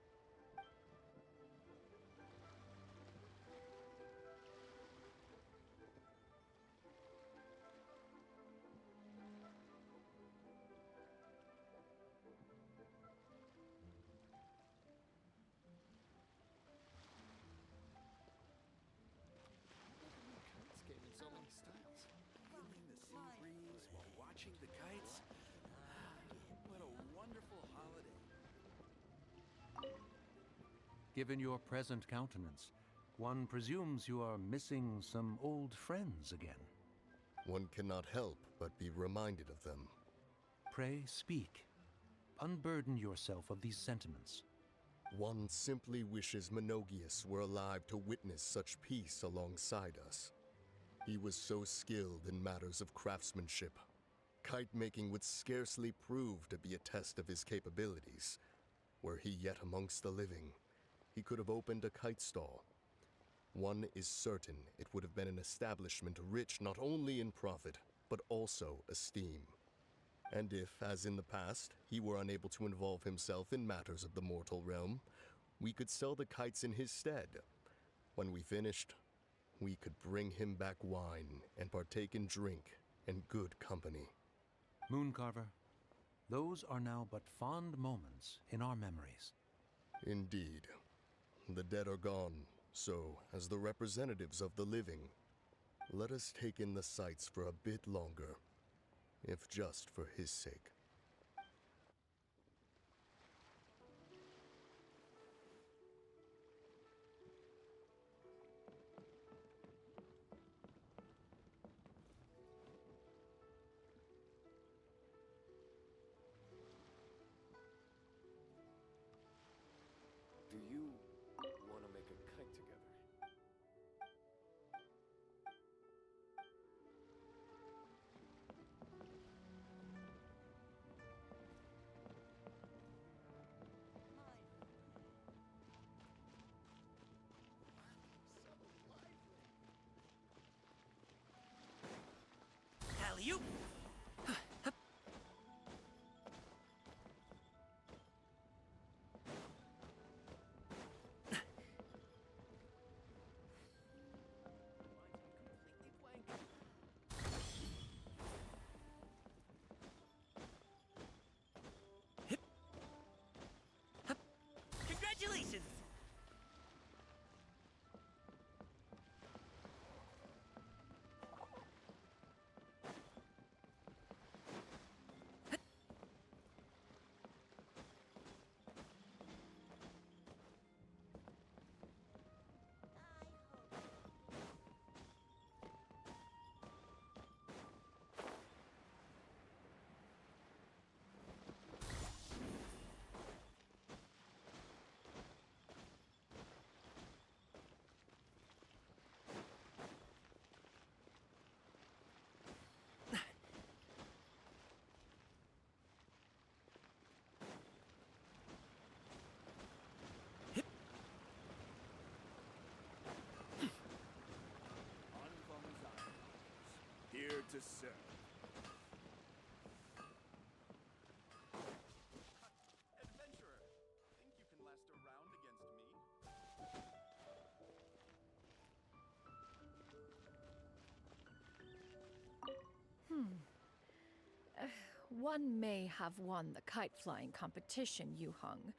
Given your present countenance, one presumes you are missing some old friends again. One cannot help but be reminded of them. Pray speak. Unburden yourself of these sentiments. One simply wishes Menogius were alive to witness such peace alongside us. He was so skilled in matters of craftsmanship. Kite making would scarcely prove to be a test of his capabilities. Were he yet amongst the living, he could have opened a kite stall. One is certain it would have been an establishment rich not only in profit, but also esteem. And if, as in the past, he were unable to involve himself in matters of the mortal realm, we could sell the kites in his stead. When we finished, we could bring him back wine and partake in drink and good company. Mooncarver, those are now but fond moments in our memories. Indeed. The dead are gone, so, as the representatives of the living, let us take in the sights for a bit longer, if just for his sake. Do you want to make a kite together? Alley-oop! Congratulations! Here to serve. Adventurer, think you can last a round against me? One may have won the kite flying competition, Yu Hung,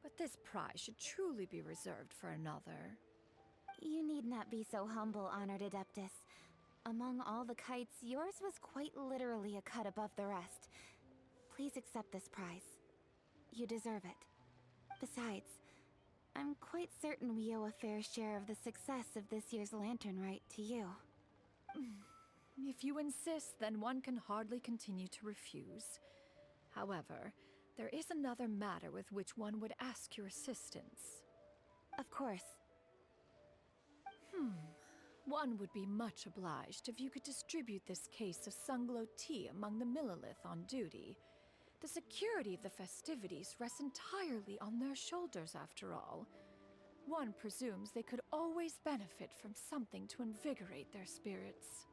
but this prize should truly be reserved for another. You need not be so humble, Honored Adeptus. Among all the kites, yours was quite literally a cut above the rest. Please accept this prize. You deserve it. Besides, I'm quite certain we owe a fair share of the success of this year's Lantern Rite to you. If you insist, then one can hardly continue to refuse. However, there is another matter with which one would ask your assistance. Of course. One would be much obliged if you could distribute this case of Sunglow tea among the Millilith on duty. The security of the festivities rests entirely on their shoulders, after all. One presumes they could always benefit from something to invigorate their spirits.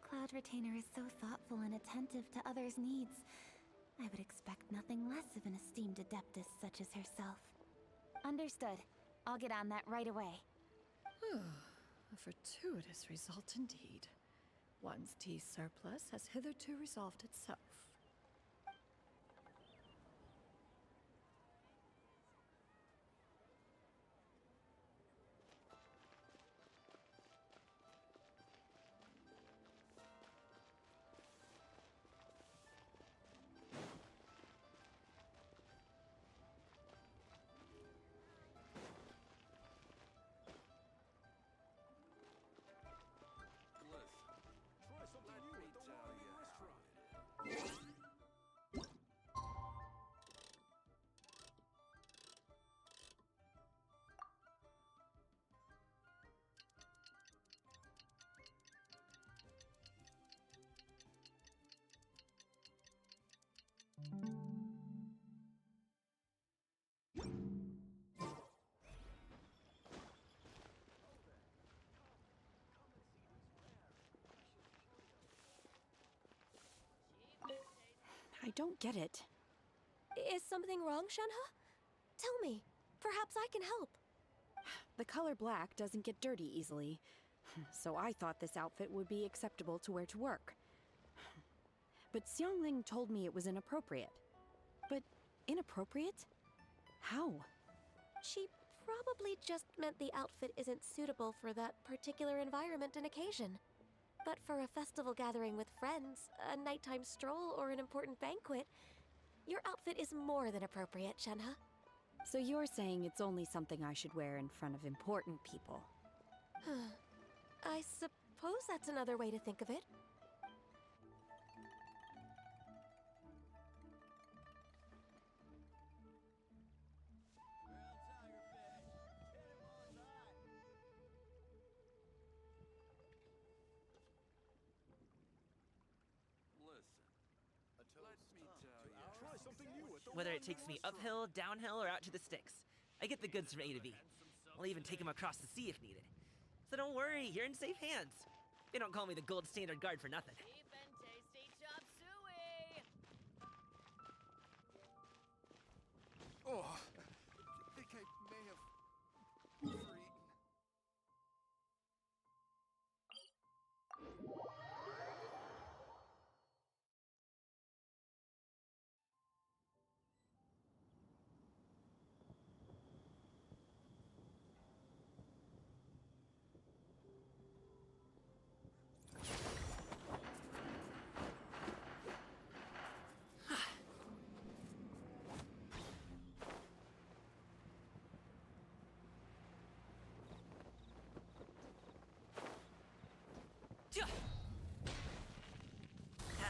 Cloud Retainer is so thoughtful and attentive to others' needs. I would expect nothing less of an esteemed adeptus such as herself. Understood. I'll get on that right away. A fortuitous result indeed. One's tea surplus has hitherto resolved itself. don't get it. Is something wrong, Shenhe? Tell me. Perhaps I can help. The color black doesn't get dirty easily, so I thought this outfit would be acceptable to wear to work. But Xiangling told me it was inappropriate. But inappropriate? How? She probably just meant the outfit isn't suitable for that particular environment and occasion. But for a festival gathering with friends, a nighttime stroll, or an important banquet, your outfit is more than appropriate, Shenhe. So you're saying it's only something I should wear in front of important people? I suppose that's another way to think of it. Whether it takes me uphill, downhill, or out to the sticks, I get the goods from A to B. I'll even take them across the sea if needed. So don't worry, you're in safe hands. They don't call me the gold standard guard for nothing. Cheap and tasty chop suey! Oh, I think I may have overeaten.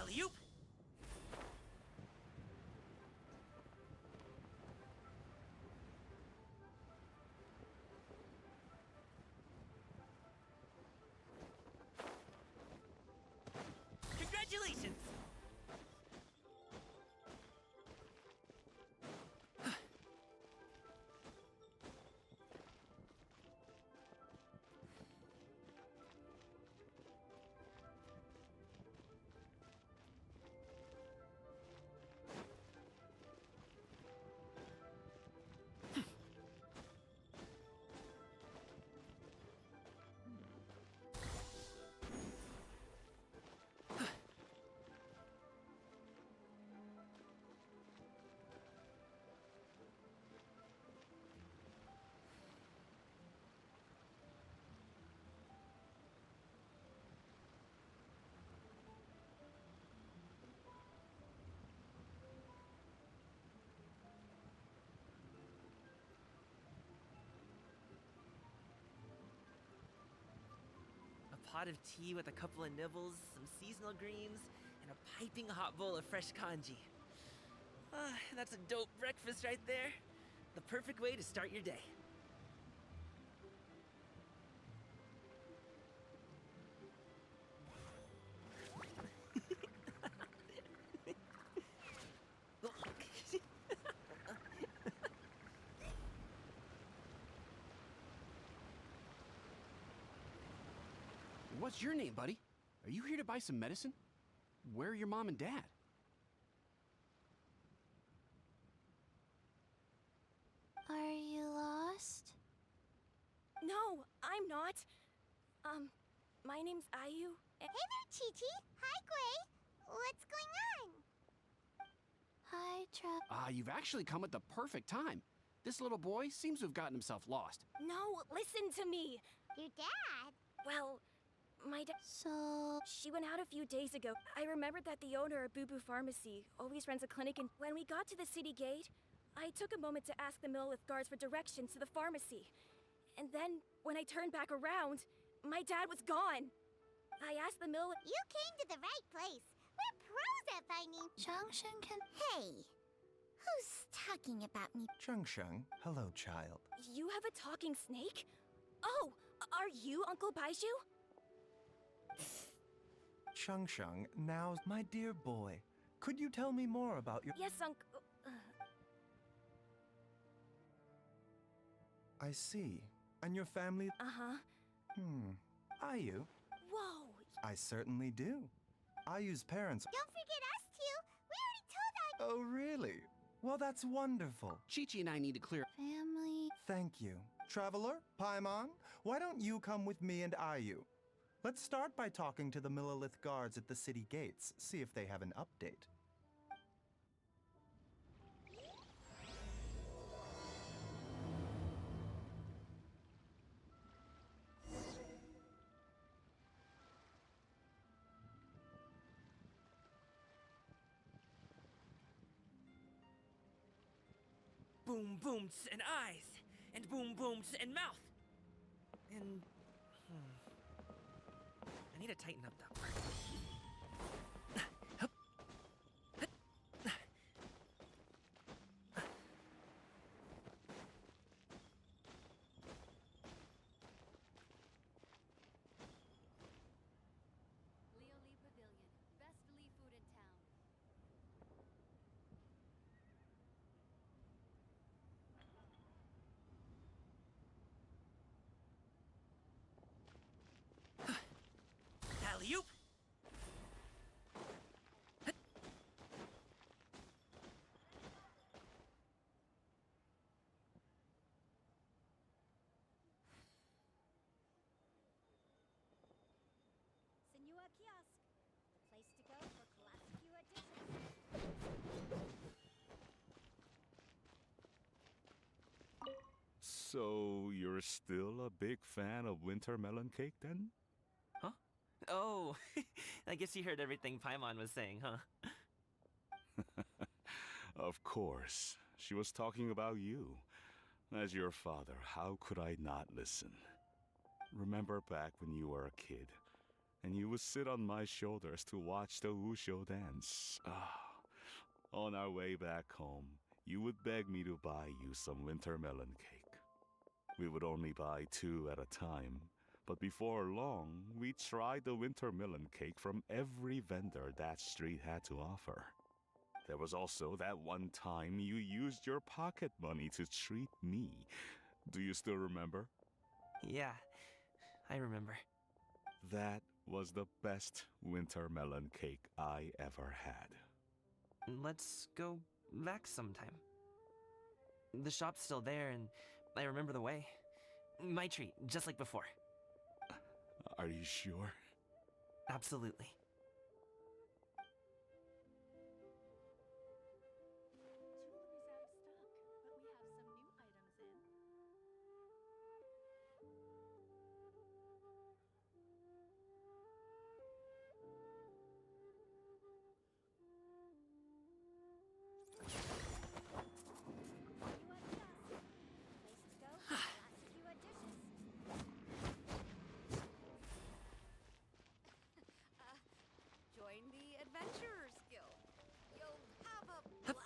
Alley-oop! Congratulations! A pot of tea with a couple of nibbles, some seasonal greens, and a piping hot bowl of fresh kanji. That's a dope breakfast right there. The perfect way to start your day. What's your name, buddy? Are you here to buy some medicine? Where are your mom and dad? Are you lost? No, I'm not. My name's Ayu. Hey there, Chi-Chi. Hi, Gray. What's going on? Hi, Truck. You've actually come at the perfect time. This little boy seems to have gotten himself lost. No, listen to me. Your dad? Well, my dad... So... She went out a few days ago. I remembered that the owner of Boo Boo Pharmacy always runs a clinic, and when we got to the city gate, I took a moment to ask the Millith guards for directions to the pharmacy. And then, when I turned back around, my dad was gone. I asked the Millith... You came to the right place. We're pros at finding... Junction can... Hey, who's talking about me? Sheng, hello, child. You have a talking snake? Oh, are you Uncle Baiju? Sheng, now, my dear boy, could you tell me more about your... Yes, Uncle... I see. And your family... Uh-huh. Ayu? Whoa! I certainly do. Ayu's parents... Don't forget us two. We already told Oh, really? Well, that's wonderful. Chi-Chi and I need to clear... Family. Thank you. Traveler, Paimon, why don't you come with me and Ayu? Let's start by talking to the Millilith guards at the city gates, see if they have an update. Boom booms and eyes, and boom booms and mouth. And I need to tighten up that part. Leo Lee Pavilion, best Lee food in town. Alley-oop! Senua Kiosk, the place to go for classic Q editions. So, you're still a big fan of winter melon cake then? Huh? Oh, I guess you heard everything Paimon was saying, huh? Of course. She was talking about you. As your father, how could I not listen? Remember back when you were a kid, and you would sit on my shoulders to watch the Wushu dance. On our way back home, you would beg me to buy you some winter melon cake. We would only buy 2 at a time, but before long, we tried the winter melon cake from every vendor that street had to offer. There was also that one time you used your pocket money to treat me. Do you still remember? Yeah, I remember. That was the best winter melon cake I ever had. Let's go back sometime. The shop's still there, and I remember the way. My treat, just like before. Are you sure? Absolutely. Jewelry's out of stock, but we have some new items in. Senua Kiosk, the place to go for classic Q editions. Join the Adventurers Guild. You'll have a blast.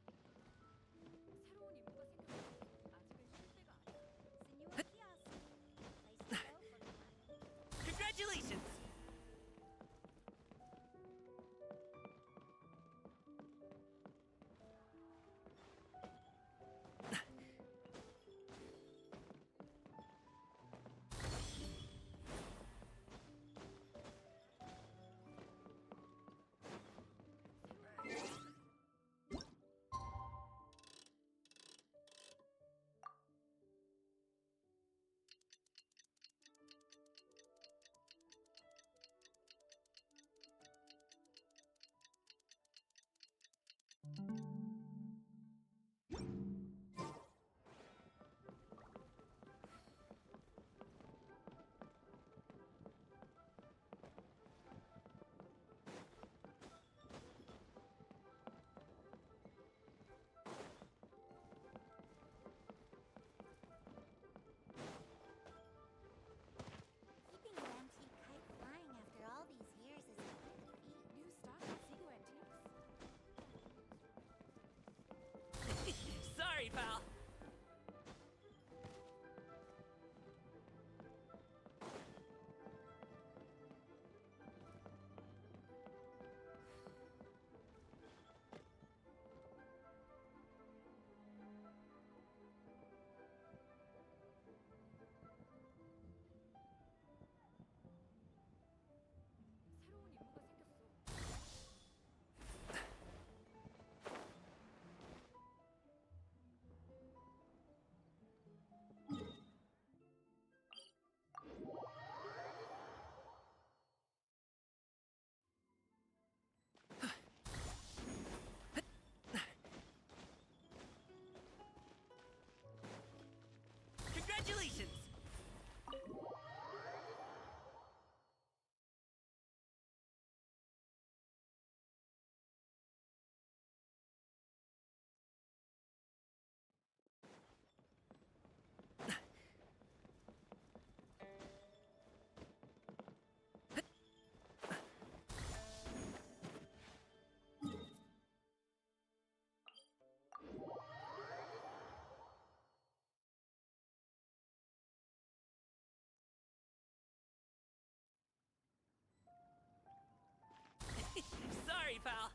새로운 임무가 생겼는데 아직은 쉴 때가 아니야. Senua Kiosk, the place to go for classic. Congratulations! Keeping an antique kite flying after all these years is quite a feat. New stock at Sigu Antiques. Sorry, pal! Sorry, pal.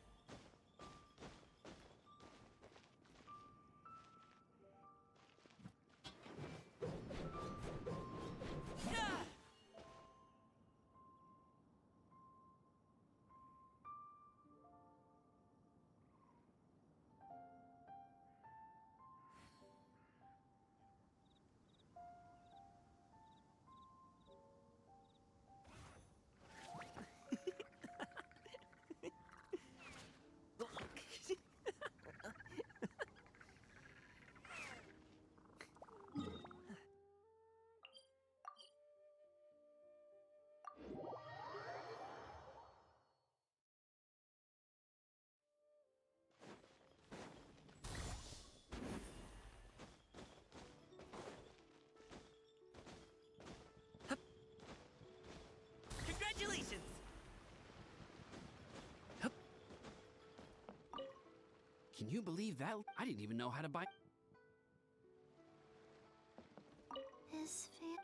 Congratulations! Can you believe that? I didn't even know how to buy. His fam.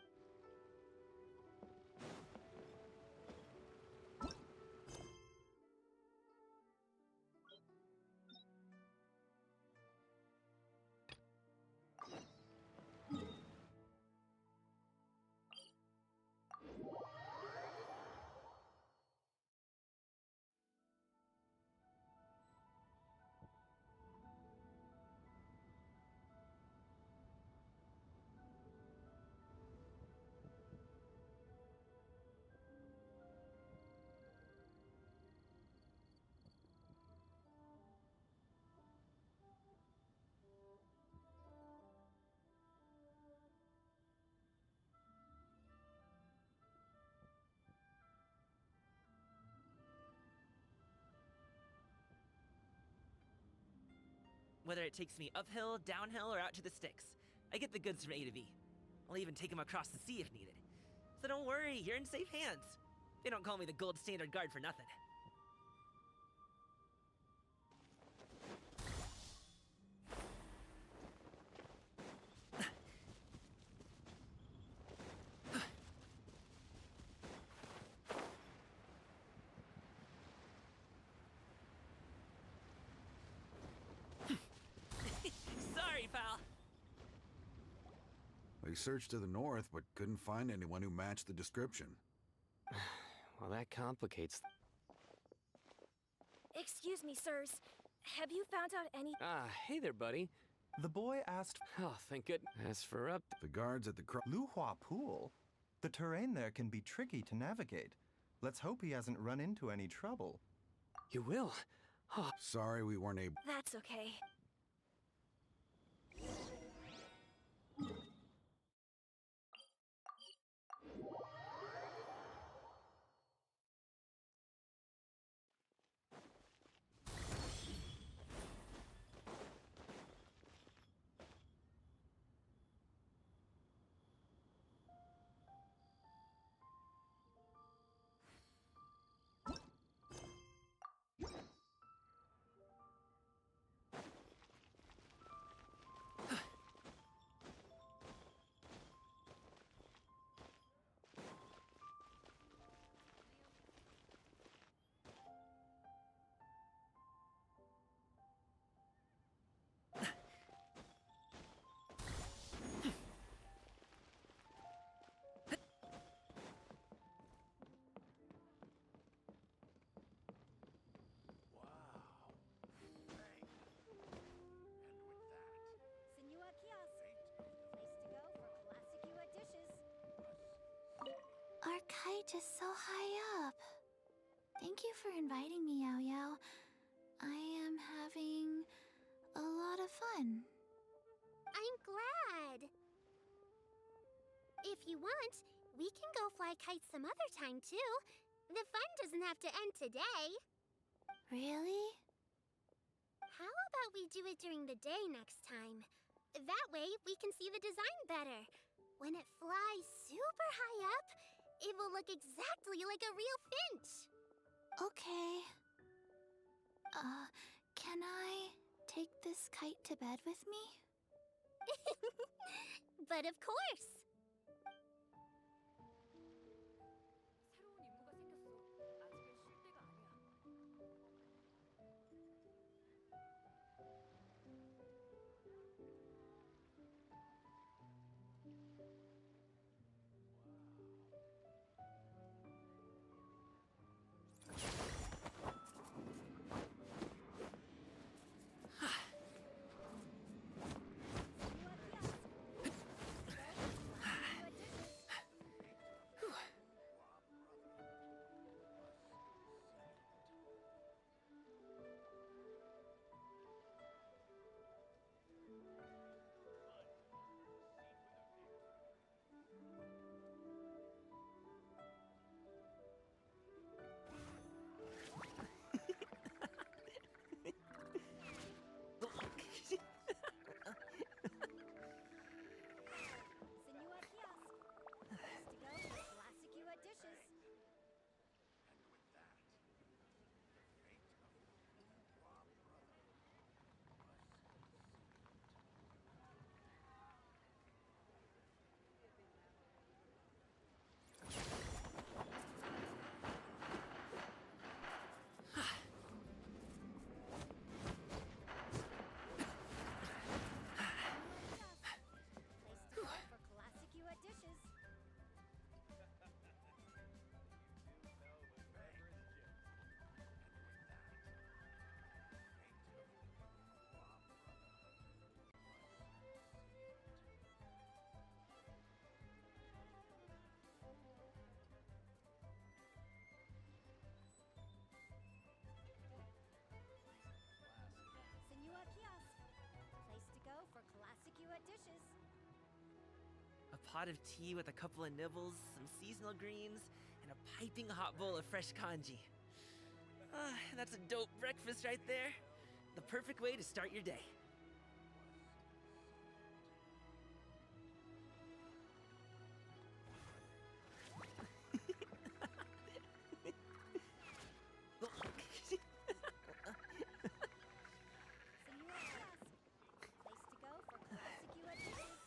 Whether it takes me uphill, downhill, or out to the sticks, I get the goods from A to B. I'll even take them across the sea if needed. So don't worry, you're in safe hands. They don't call me the gold standard guard for nothing. Sorry, pal. They searched to the north, but couldn't find anyone who matched the description. Well, that complicates. Excuse me, sirs. Have you found out any— Ah, hey there, buddy. The boy asked. Oh, thank goodness. As for up. The guards at the Luhua Pool? The terrain there can be tricky to navigate. Let's hope he hasn't run into any trouble. You will? Oh. Sorry we weren't able. That's okay. Senua Kiosk, the place to go for classic Yua dishes. Our kite is so high up. Thank you for inviting me, Yao Yao. I am having a lot of fun. I'm glad. If you want, we can go fly kites some other time, too. The fun doesn't have to end today. Really? How about we do it during the day next time? That way, we can see the design better. When it flies super high up, it will look exactly like a real finch. Okay. Can I take this kite to bed with me? But of course. 새로운 임무가 생겼어. 아직은 쉴 때가 아니야. pot of tea with a couple of nibbles, some seasonal greens, and a piping hot bowl of fresh kanji. That's a dope breakfast right there. The perfect way to start your day. Senor Kiosk, place to go for classic UA dishes.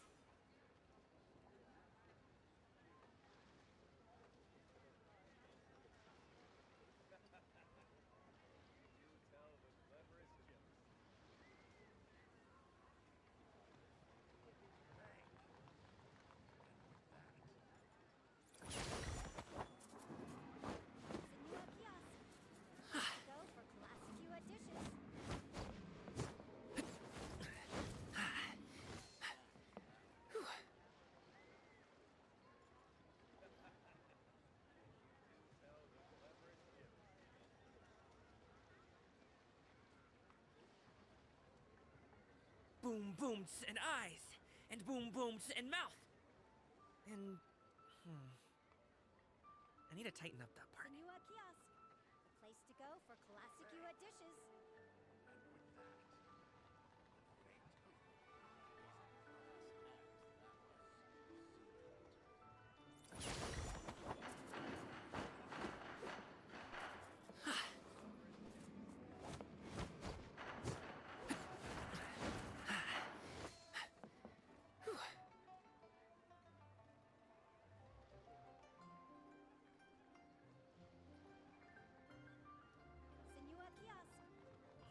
Senor Kiosk, place to go for classic UA dishes. Boom booms and eyes, and boom booms and mouth. And, I need to tighten up that part. Senor Kiosk, the place to go for classic UA dishes. Senor Kiosk,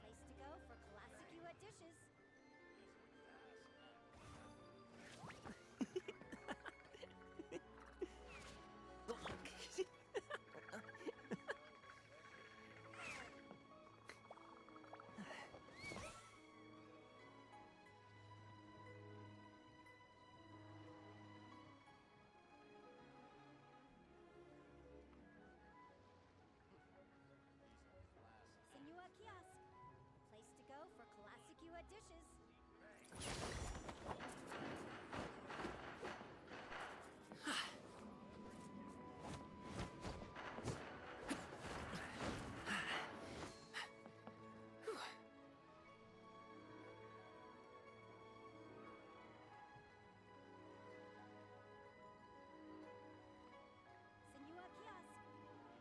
place to go for classic UA dishes. Senor Kiosk, place to go for classic UA dishes. Senor Kiosk,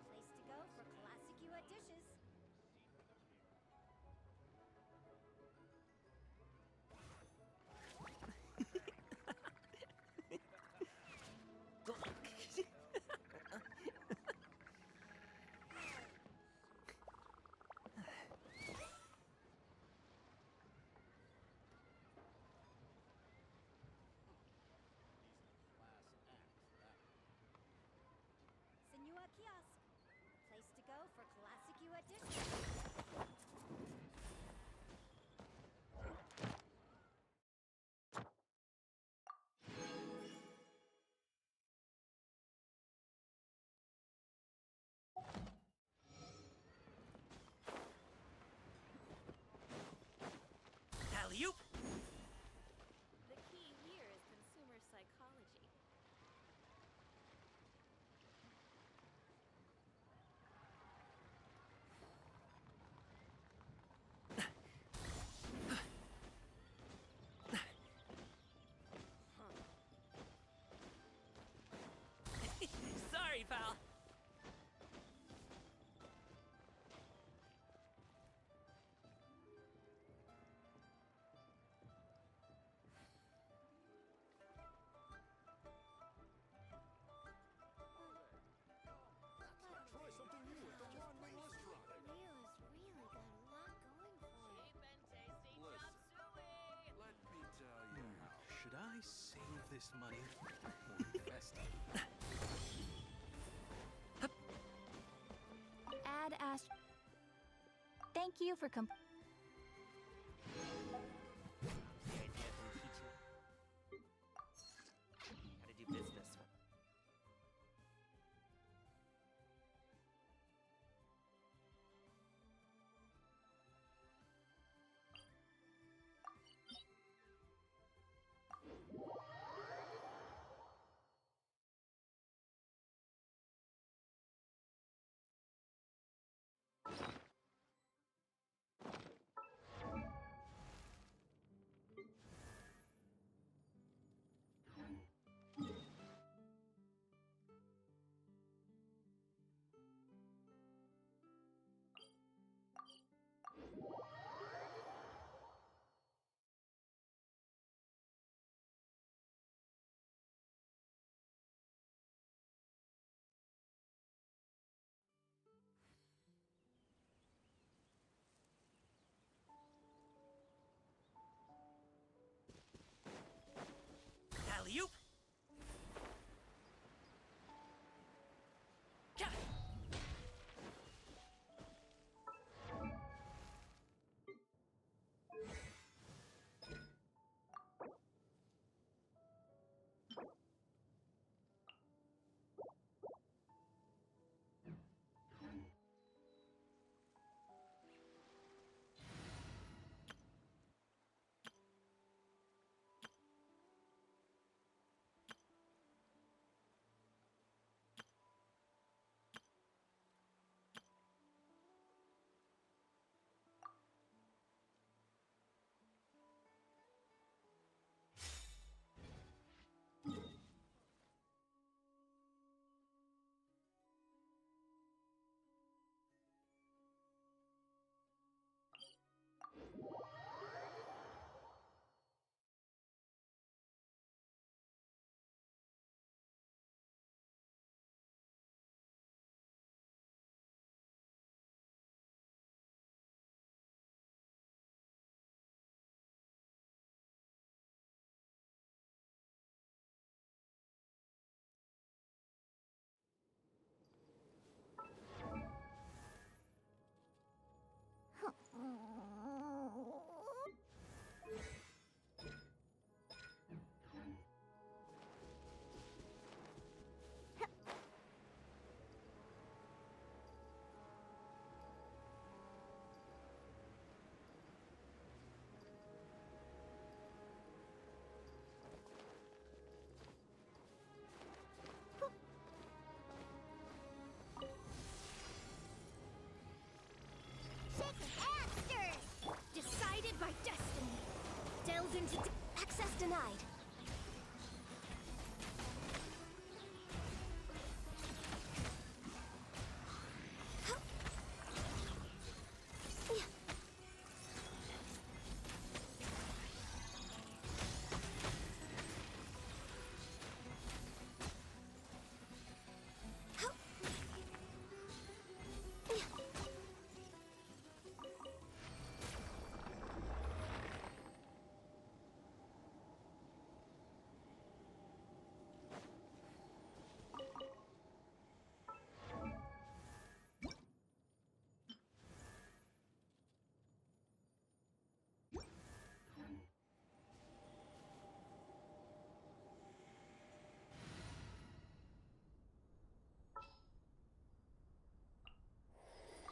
place to go for classic UA dishes. Senor Kiosk, place to go for classic UA dishes. Alley-oop! The key here is consumer psychology. Sorry, pal. Try something new at the Wan Ling restaurant. Leo's really got a lot going for it. Listen, let me tell you how. Should I save this money or invest it? Ad Ast. Thank you for How to do business. Nothing to do. Access denied.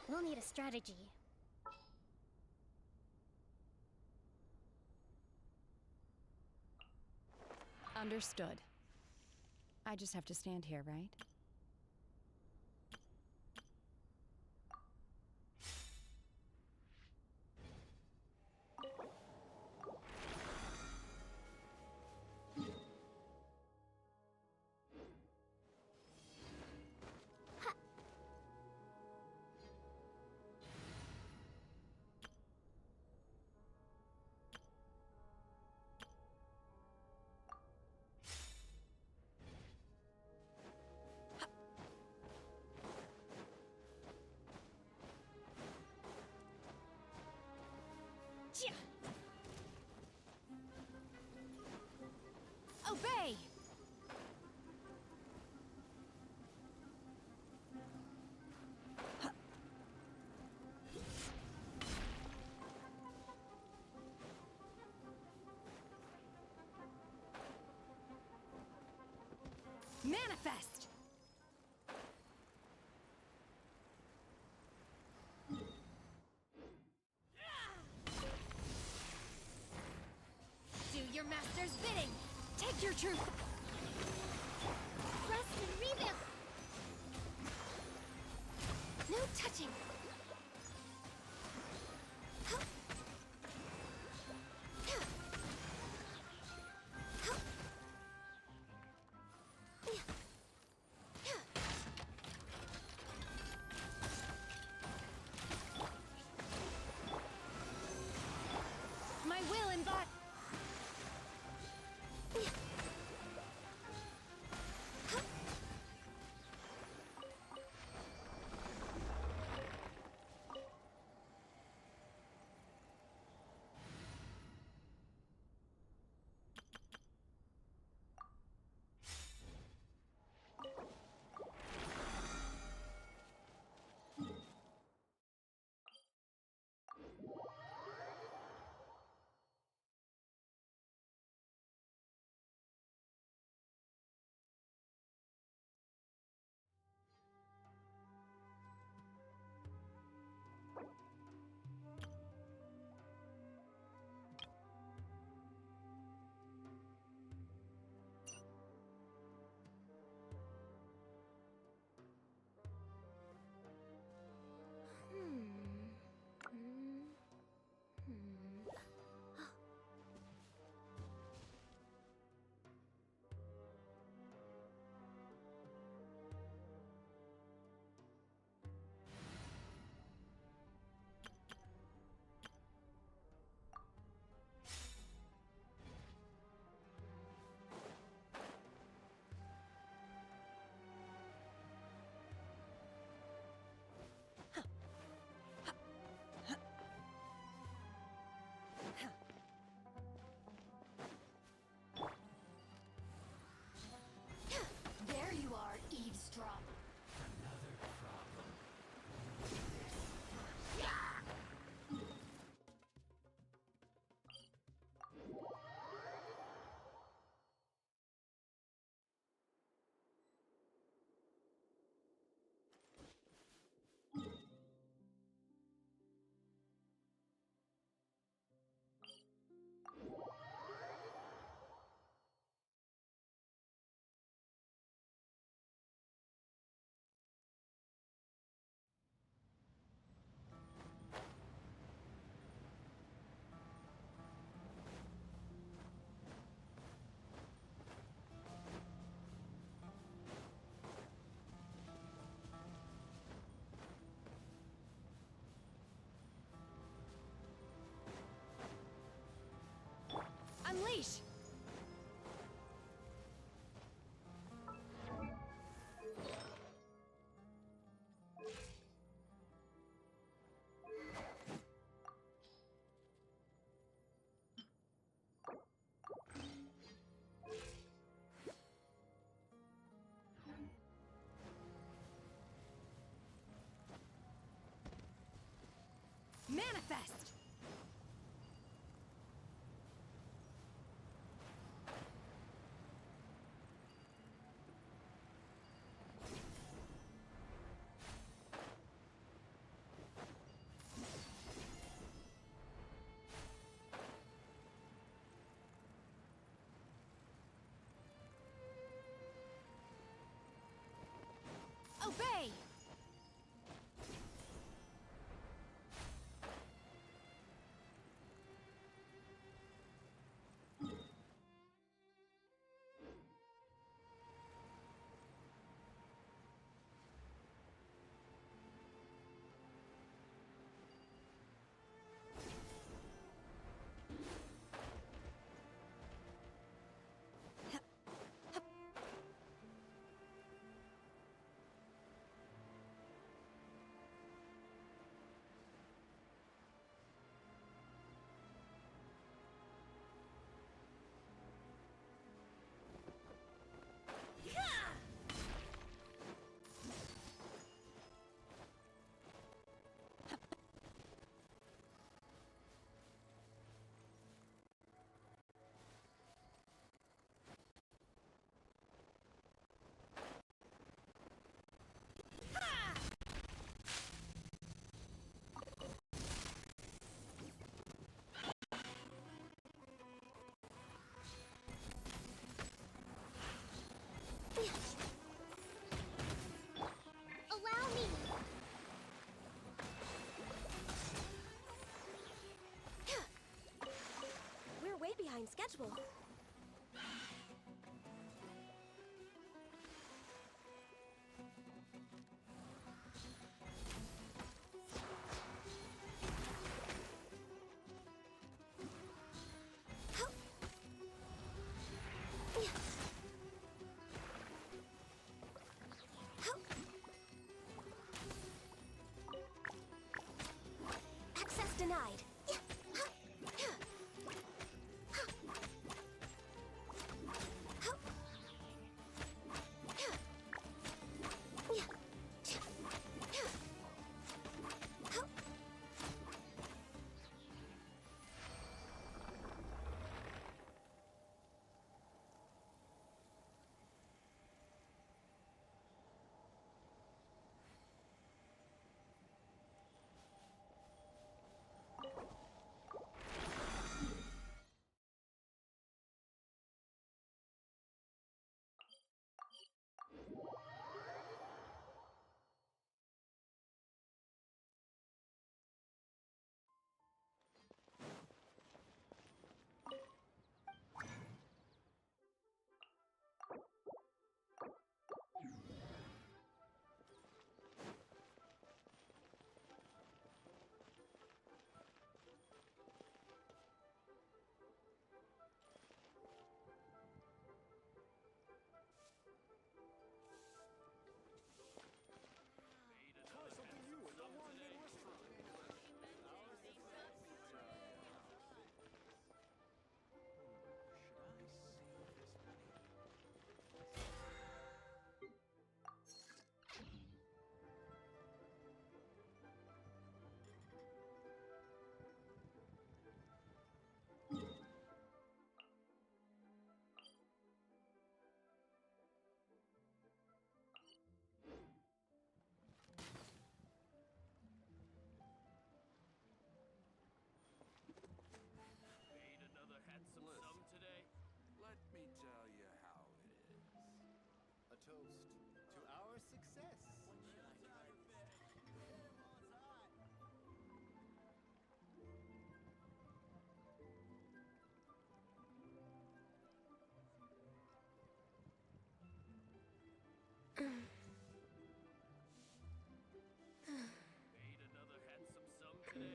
We'll need a strategy. Understood. I just have to stand here, right? Obey! Manifest! Do your master's bidding! Take your truth! Rest and revamp! No touching! My will embody. Obey! Allow me. We're way behind schedule. Access denied. Let me tell you how it is. A toast to our success. Made another handsome sum today.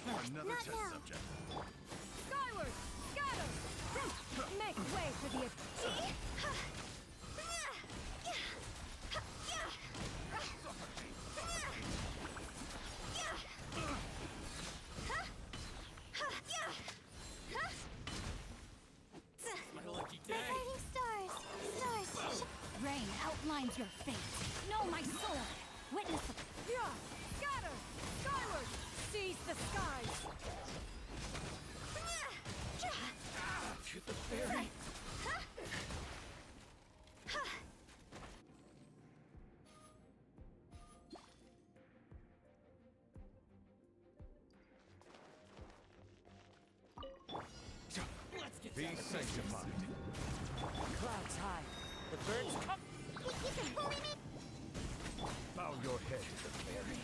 burst. Another Not test now. subject. Skyward! Scatter! Make way for the... My lucky day. Guiding stars. Stars. Rain outlines your fate. Know my sword. Witness the... Yeah! Scatter! Skyward! Seize the skies! Shoot the fairy. Let's get Be sanctified. Clouds high. The birds come. You can bully me. Bow your head to the fairy.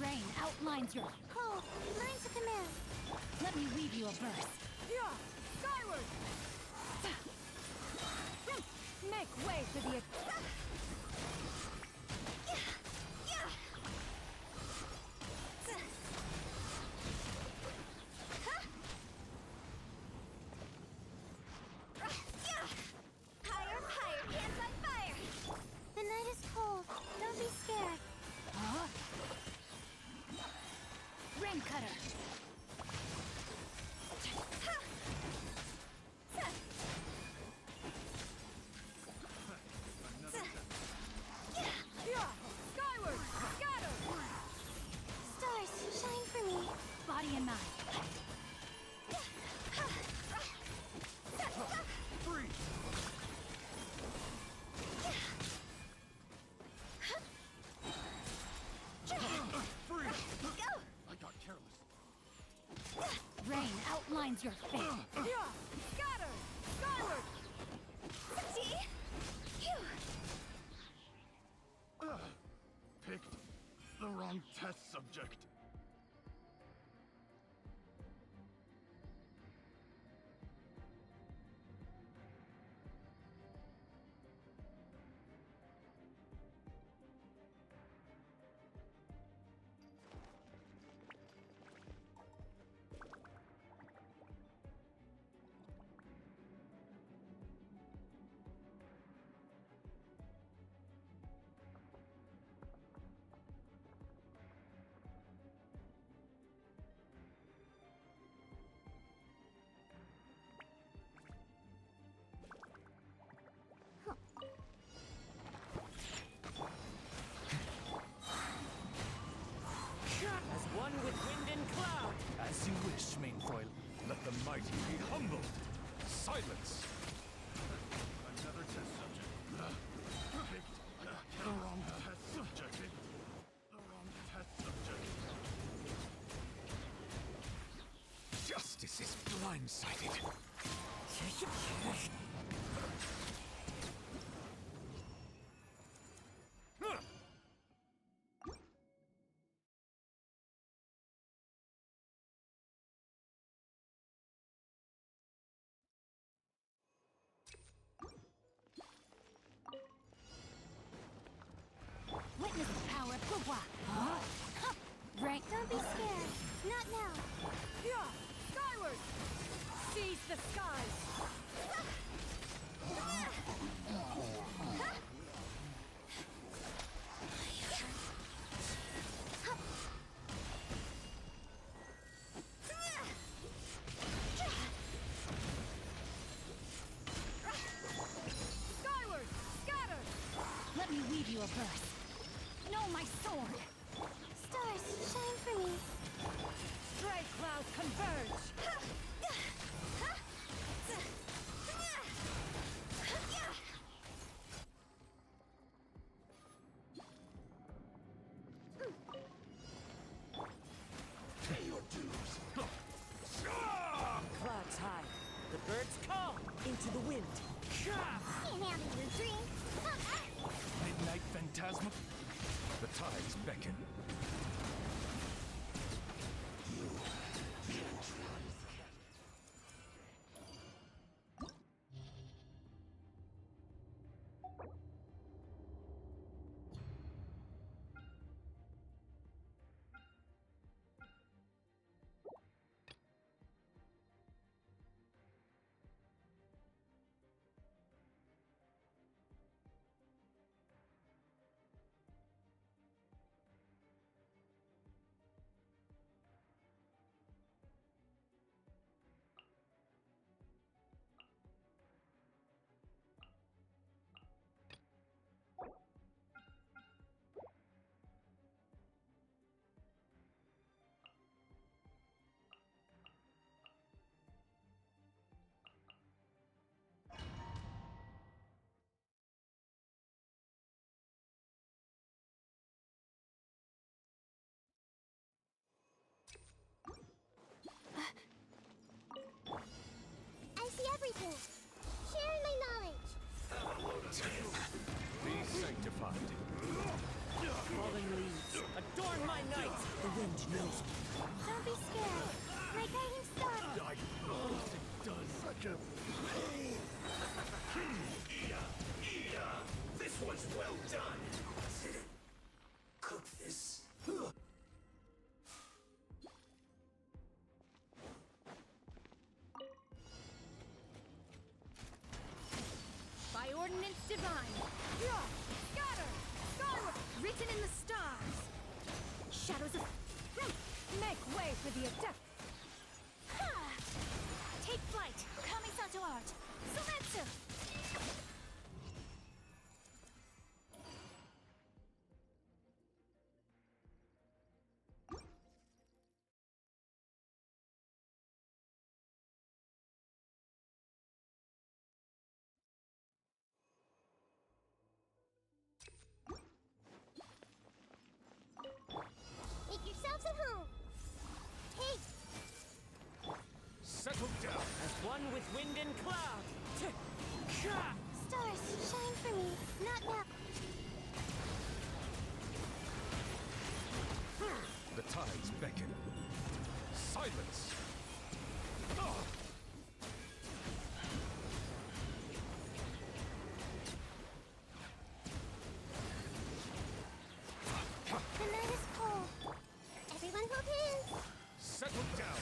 Rain outlines your... Cold. Learn to command. Let me weave you a verse. Yeah! Skyward! Make way for the... Higher, higher, hands on fire. The night is cold. Don't be scared. Huh? Rain cutter. Yeah! Skyward! Scatter! Stars, shine for me. Body and mind. I got careless. Rain outlines your fate. Yeah! Scatter! Skyward! See? Phew. Picked the wrong test subject. As one with wind and cloud. As you wish, Mainfoil. Let the mighty be humbled. Silence! Another test subject. Picked the wrong test subject. The wrong test subject. Justice is blindsided. Witness the power of Gugwa. Huh? Rain... Don't be scared. Not now. Yeah! Skyward! Seize the skies! Skyward! Scatter! Let me weave you a verse. Know my sword. Stars, shine for me. Stray clouds converge! Pay your dues. Clouds high. The birds call. Into the wind. Can't have your drink. Night Phantasma? The tides beckon. I see everything. Sharing my knowledge. Be sanctified. Falling leaves, adorn my night! The wind knows me. Don't be scared. My guiding star. I have done such a pain. This one's well done. Cook this. By ordinance divine. Yeah. Scatter! Skyward! Written in the stars. Shadows of... Make way for the adept. Take flight. Kamisato art. Sumetsu! Make yourselves at home. Take. Settle down. As one with wind and cloud. Stars, shine for me. Not now. The tides beckon. Silence. The night is cold. Everyone hold hands. Settle down.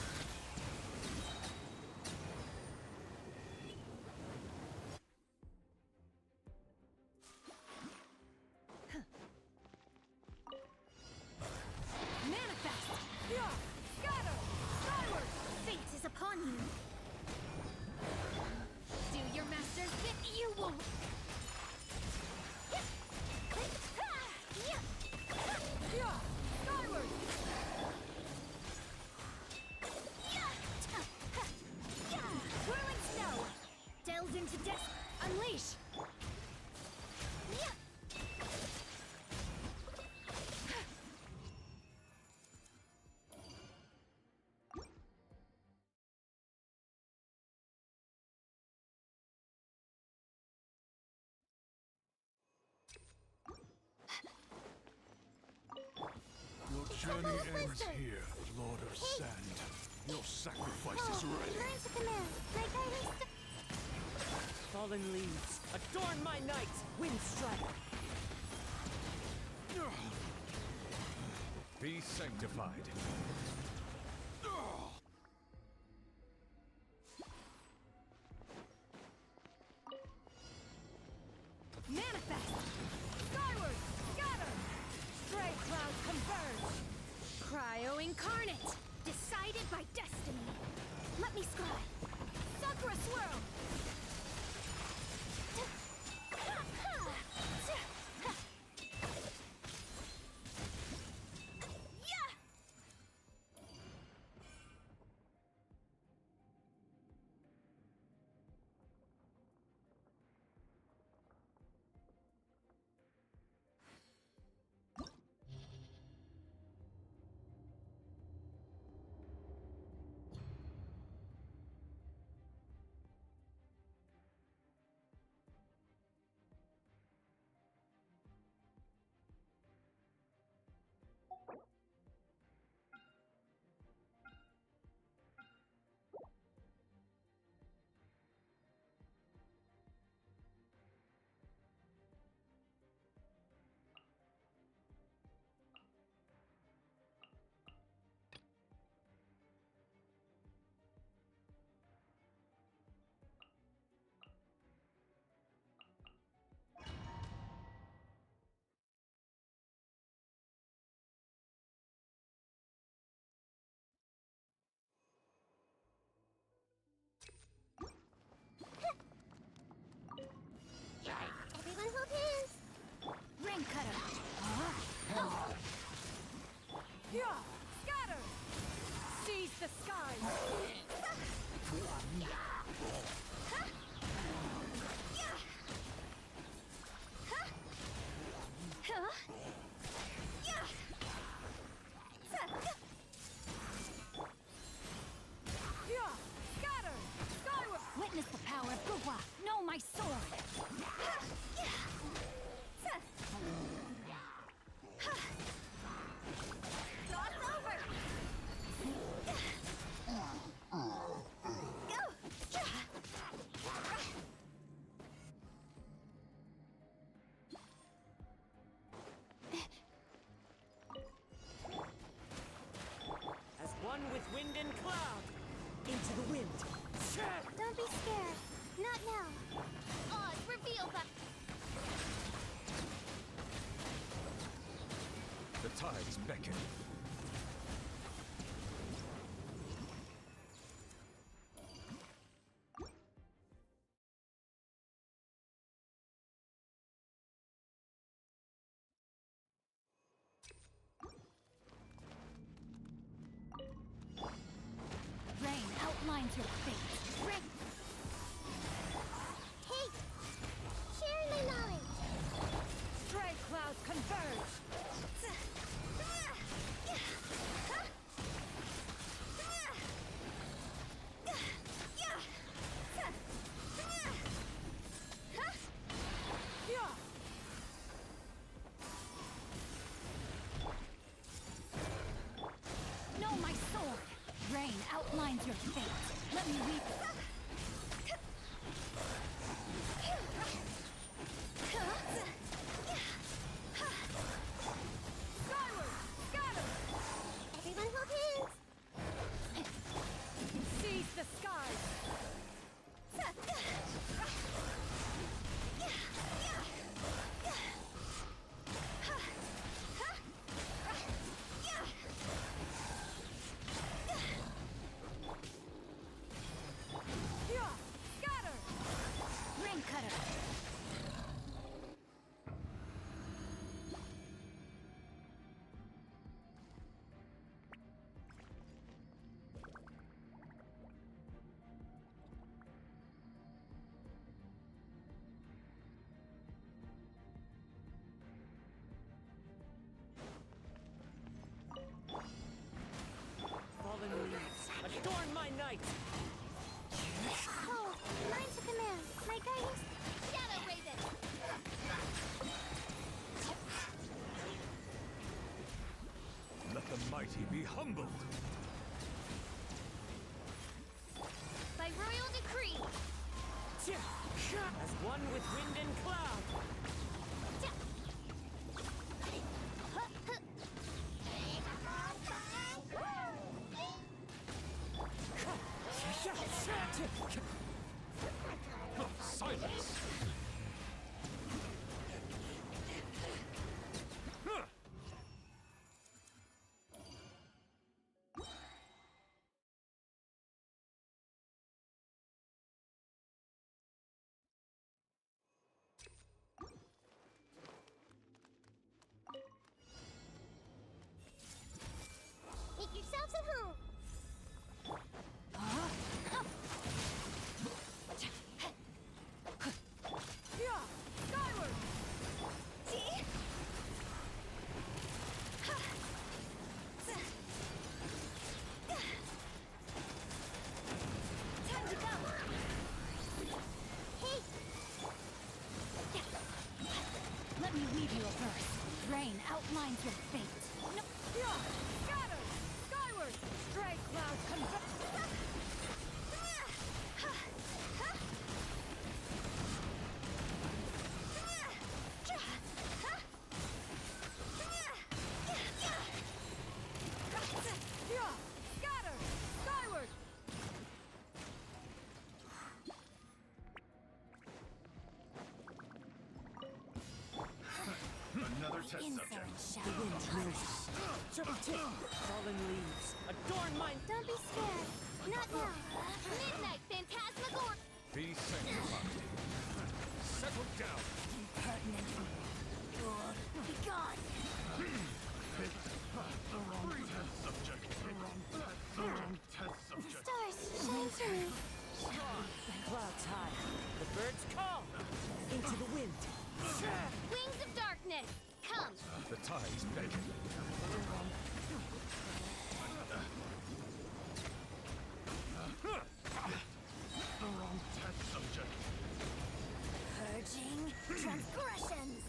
Manifest! Yeah. Scatter! Skyward! Fate is upon you. Do your master's bit, you won't! Yeah. Skyward! Whirling snow! Delve into death! Unleash! Your journey ends here, Lord of Sand. Your sacrifice is ready. Learn to command. My guiding star. Falling leaves, adorn my night! Wind strike! Be sanctified. Manifest! Skyward! Scatter! Stray clouds converge! Cryo incarnate! Decided by destiny. Let me scry. Sakura swirl! one with wind and cloud. Into the wind. Don't be scared. Not now. Oz, reveal that. The tides beckon. Rain outlines your fate. Rain. Hey! Share my knowledge! Stray clouds converge! Know my sword. Rain outlines your fate. Let me read it. Skyward! Scatter! Everyone hold hands! Seize the skies! Scatter! Ring cutter. Fallen leaves, adorn my night. Oh, mine's the command. My guidance. Shadow Raven. Let the mighty be humbled. By royal decree. As one with wind and cloud. Silence! Make yourselves at home! Skyward! See? Time to go. Hey! Let me weave you a verse. Rain outlines your fate. No. Scatter! Skyward! Stray clouds converge! Scatter! Skyward! Another test Insolent subject. shadow. Wind knows. Fallen leaves, adorn my... Don't be scared. Not now. Midnight Phantasmagor. Be sanctified. Settle down. Impertinent. Be gone. Test subject. Test subject. Stars, shine through me. Clouds high. The birds call. Into the wind. Wings of darkness. Come. The tides beckon. Test subject. Purging transgressions.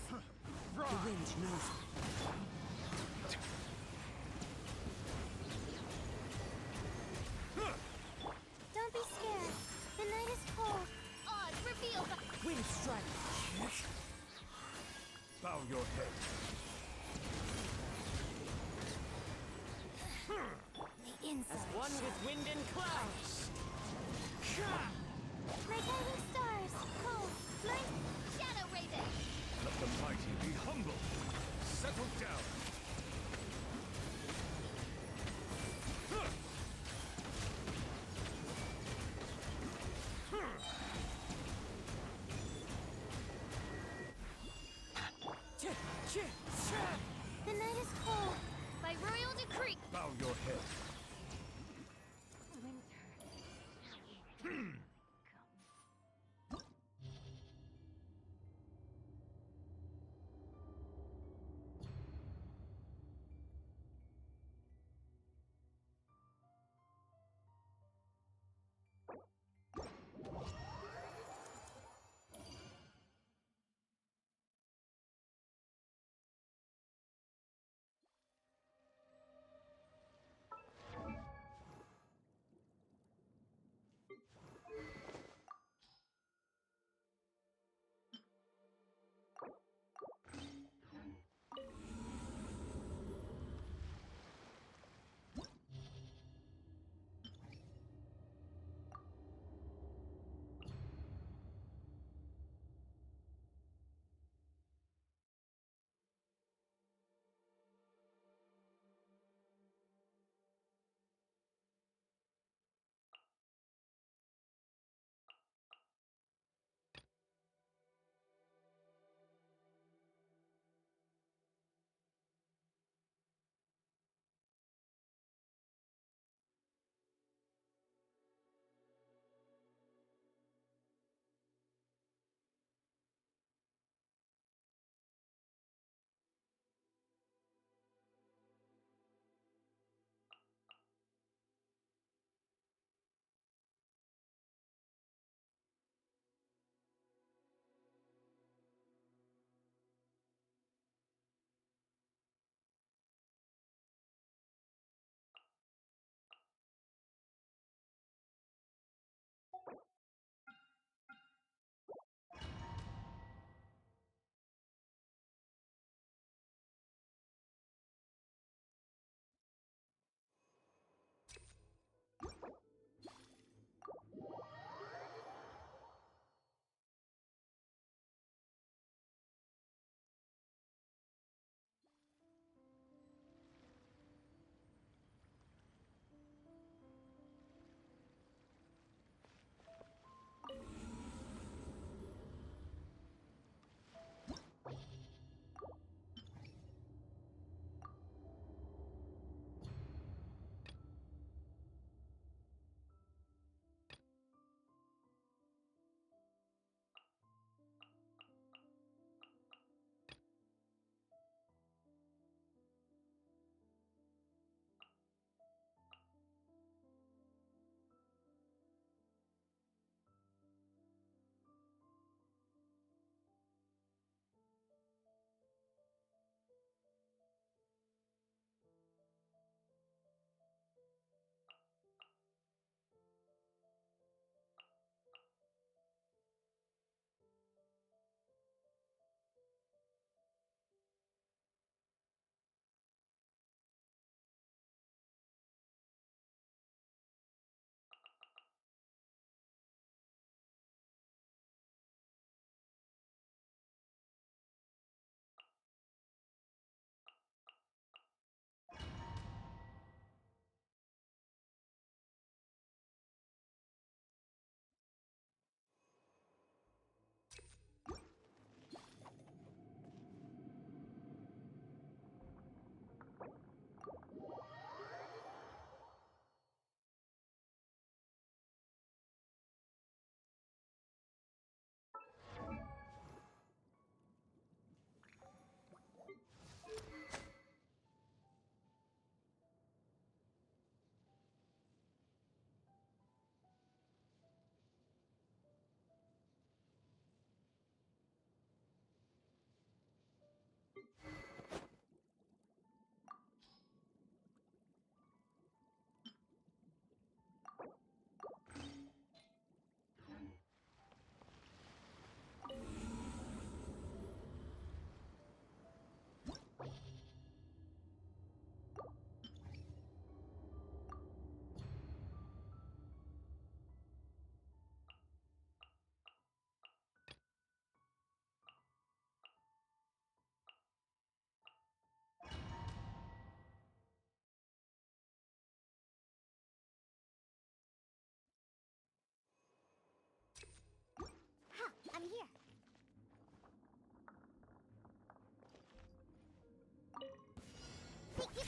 The wind knows. Don't be scared. The night is cold. Oz, reveal the... Wind strike. Bow your head. one with wind and clouds. My guiding stars, cold, light, shadow raven. Let the mighty be humble. Settle down. The night is cold. By royal decree. Bow your head.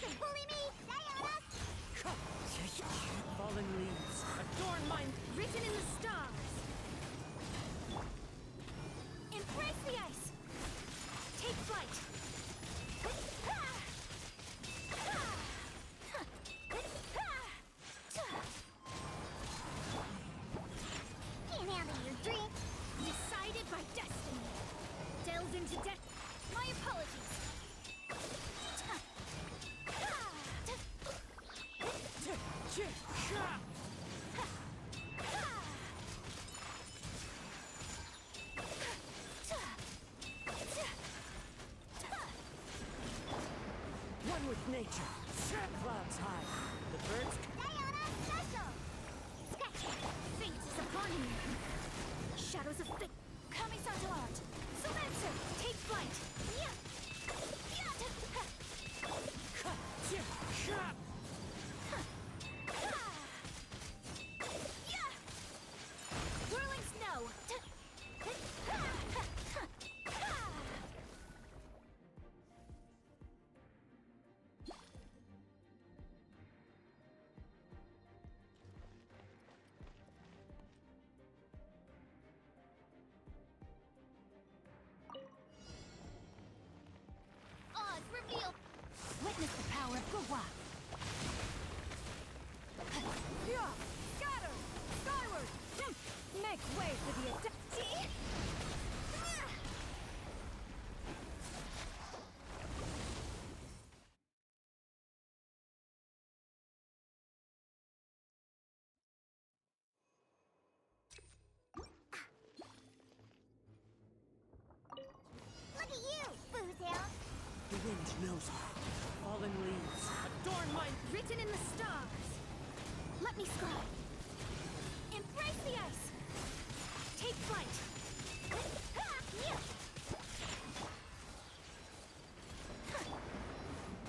can bully me! Fallen leaves, adorn my Written in the stars. Embrace the ice! Take flight. Can't handle your drink! Decided by destiny. Delves into death. My apologies. one with nature. Clouds high. The birds. Diana Special! Scratch. Fate is upon you. Shadows of fate. Kamisato art. Sumetsu! Take flight. Whirling snow! Oz, reveal! Witness the power of Gua. Scatter! Skyward! Make way for the attack! Look at you, Boozehound! The wind knows me. Fallen leaves, adorn my Written in the stars. Let me scribe. Embrace the ice! Take flight.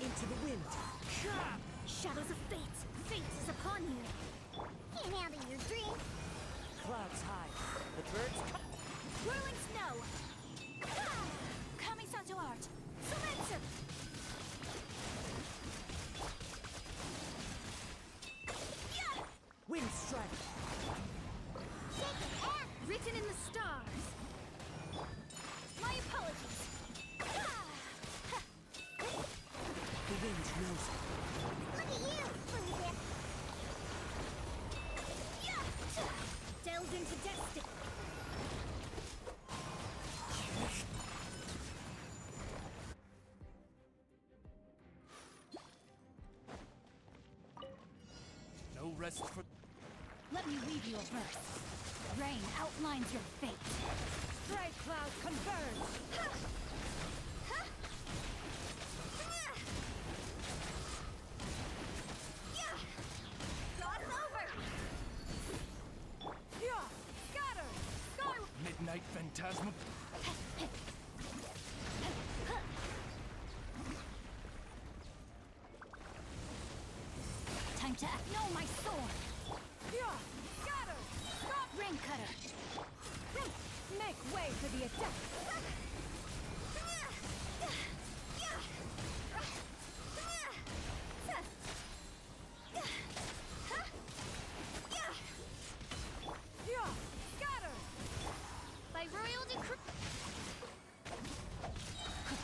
into the wind. Shadows of fate. Fate is upon you. Can't handle your drink! Clouds high. The birds. Whirling snow! Kamisato art. Sumetsu! Wind strike. Written in the stars. My apologies. The wind knows me. Look at you, Boozehound! Delved into destiny. No rest for... Let me weave you a verse. Rain outlines your fate. Stray clouds converge! Cross over! Scatter! Skyward! Midnight Phantasma... Time to act. No, my sword. Scatter! Rain cutter. Make way for the attack! Scatter! By royal decree.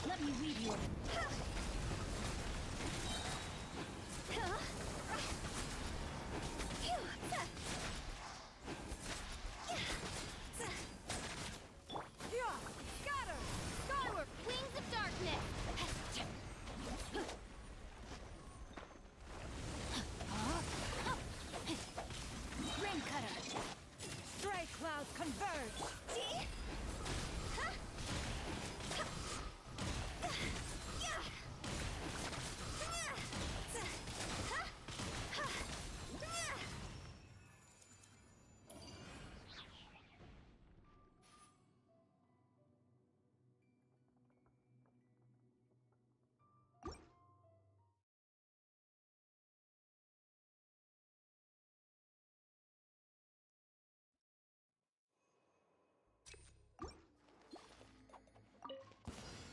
Let me weave you. Scatter! Skyward! Wings of darkness.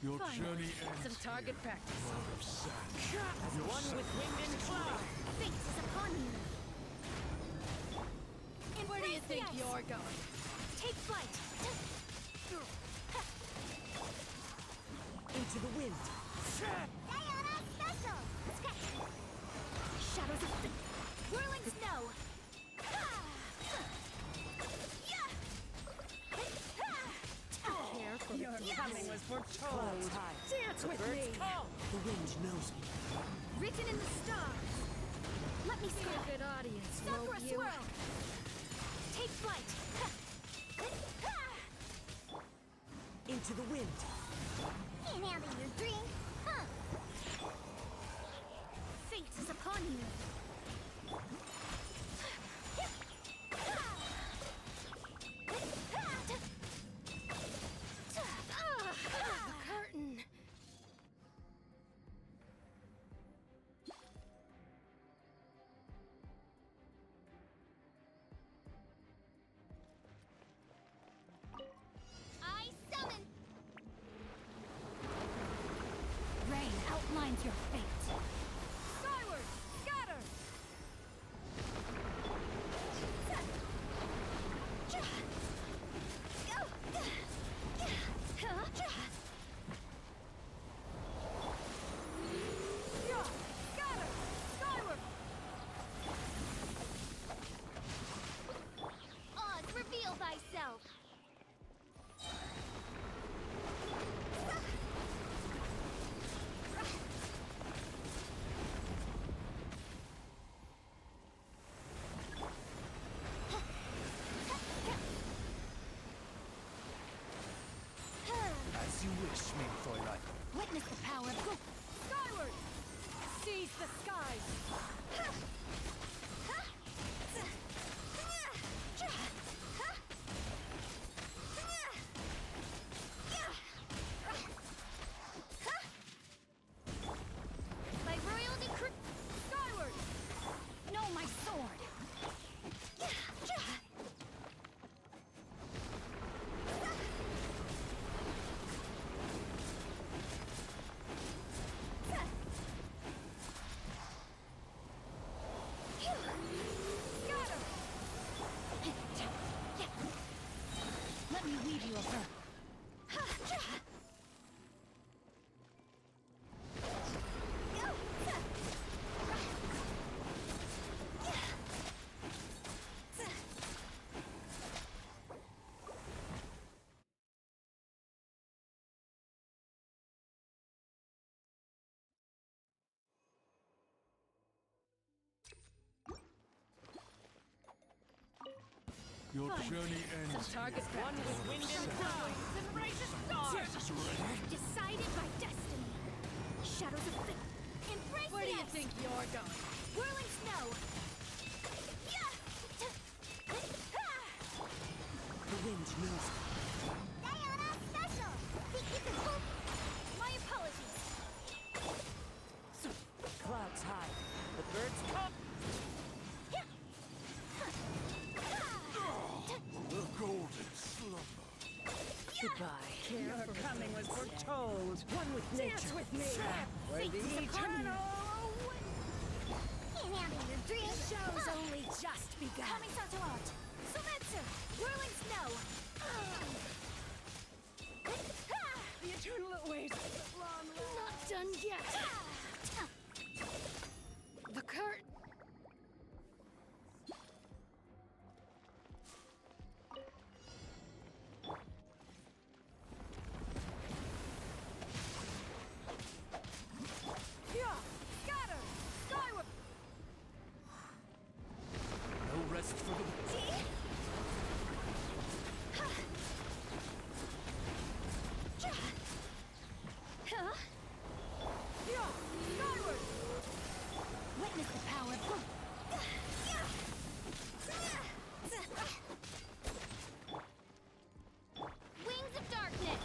Your Finally, journey ends some target here, practice. Lord of Sand. As Your one with wind and cloud. Fate is upon you. Where do you think Embrace the ice. you're going? Take flight. Into the wind. Diana Special! Shadows of whirling snow. Your coming was foretold. Clouds high. Dance The with birds me. call. The wind knows me. Written in the stars. Let me Be see a good audience, Stop for a won't you? swirl. Take flight. Into the wind. Can't handle your drink, huh? Fate is upon you. The curtain. I summon. Rain outlines your fate. Skyward! Scatter! Yeah! Scatter! Skyward! Oz, reveal thyself. As you wish, Fräulein. Witness the power of good. Skyward! Seize the skies! By royal decree. Skyward! No, my sword. Scatter! Let me weave you a verb. Your journey ends Some target here, practice. Lord of Wind and Sand. cloud. Embrace the stars. Is ready? Decided by destiny. Shadows of fate. Embrace Where do the you ice. think you're going? Whirling snow. The wind knows me. Diana Special. Think you can hold? My apologies. Clouds high. The birds call. The golden slumber. Goodbye. Your coming was foretold. One with nature. Dance with me. Fate Where the is upon you. eternal. Can't handle your drink. Show's only just begun. Coming Sato out. Sumetsu. Whirling snow. The eternal awaits. Long Not done yet. The curtain. Yeah! Scatter! Skyward! No rest for the... Yeah! Skyward! Witness the power of good. Wings of darkness.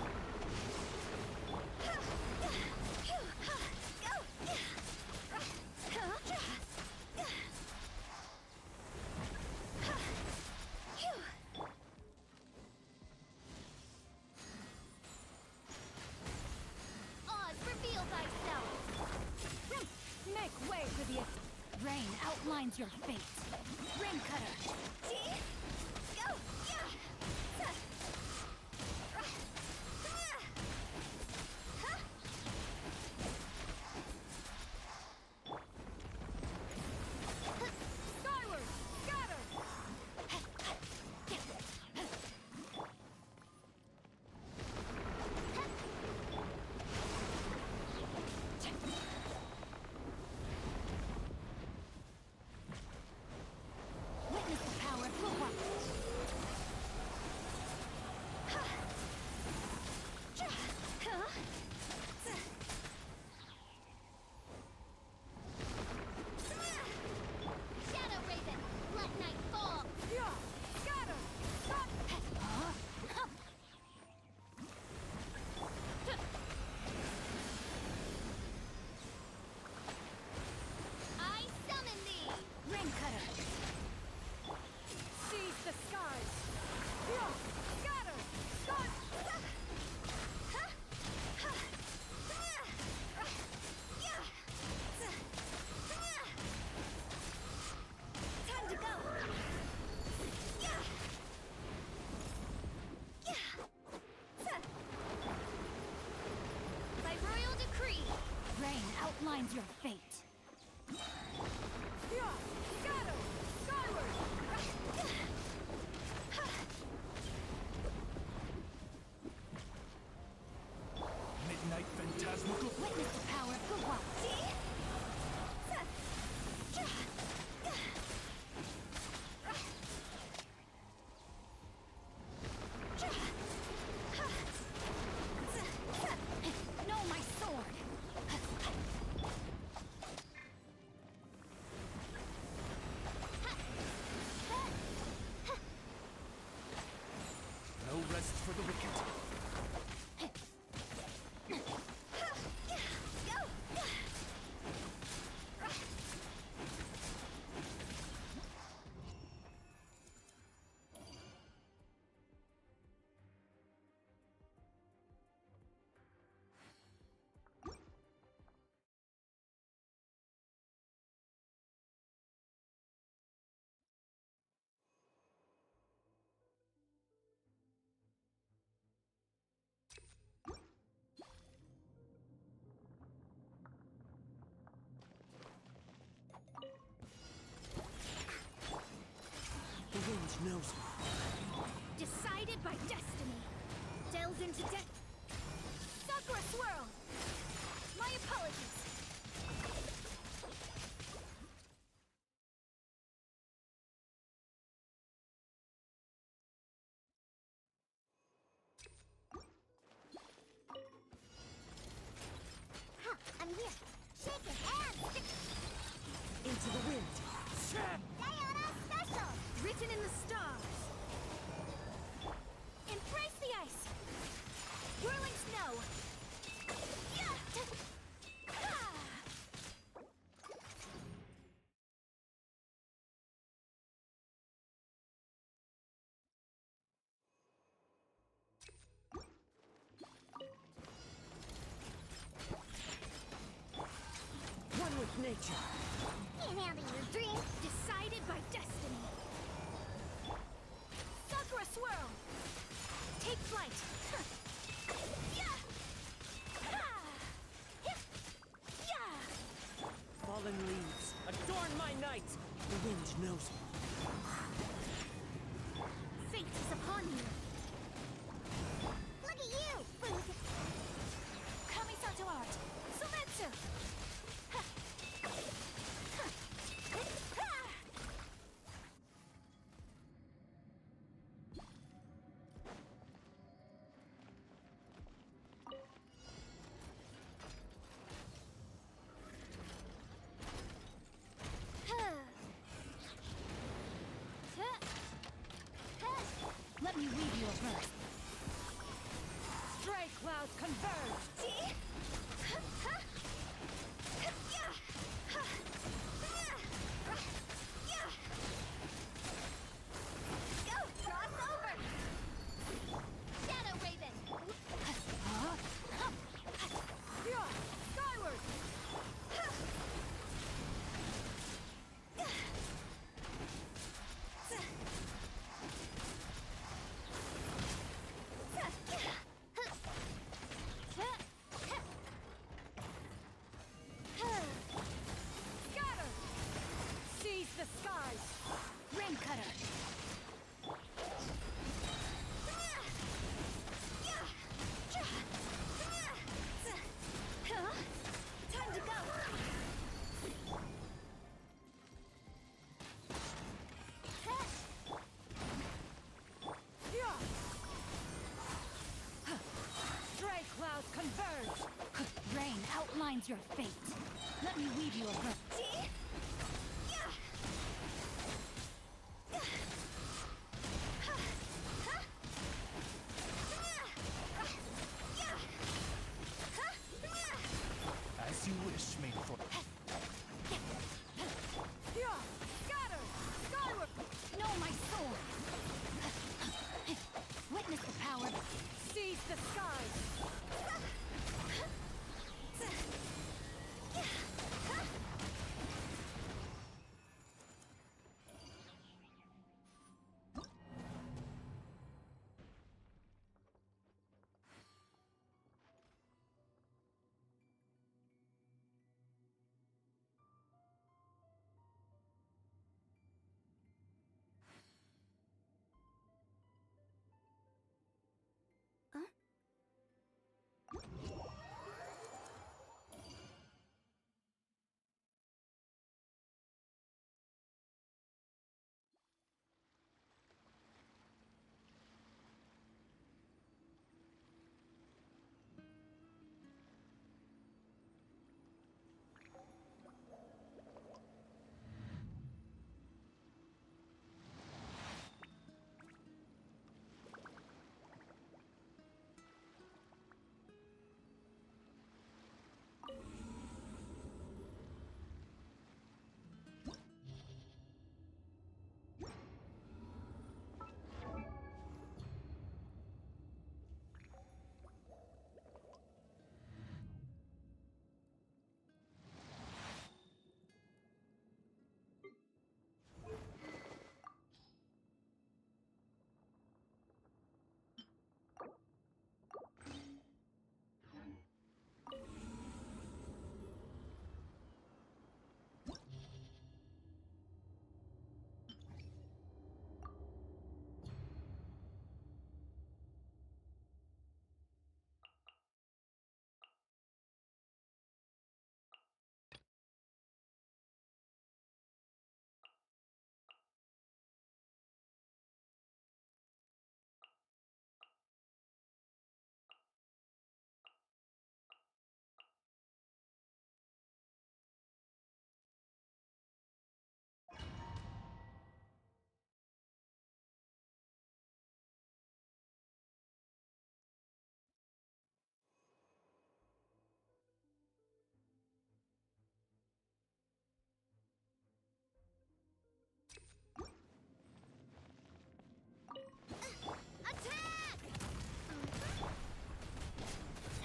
your fate. Ring cutter. Go! Skyward! Scatter! Witness the power of Fuwa. Shadow Raven, let night fall! Scatter! I summon thee! Ring cutter. Seize the skies! Scatter! Time to go! By royal decree, Rain outlines your fate. Scatter! Skyward! Midnight phantasmical. Witness the power of Fuwa. Know my sword. No rest for the wicked. The wind knows me. decided by destiny. Delved into death. Sakura swirl! My apologies. I'm here. Shake it and stick. Into the wind. Diana special. Written in the stars. Embrace the ice. Whirling snow. Yeah. Ah. One with nature. Can't handle your dream. Decided by destiny. Sakura swirl. Take flight. Yeah. Ah. Yeah. Fallen leaves. Adorn my night. The wind knows me. Fate is upon you. Look at you, Food. Kamisato art. Sumetsu. Let me weave you a verse. Stray clouds converge! Go, cross over. Shadow Raven. Skyward! skies! Rain cutter! Time to go! Stray clouds converge! Rain outlines your fate. Let me weave you a verse. As you wish, main for. Scatter! Skyward! Know my sword! Witness the power. Seize the skies!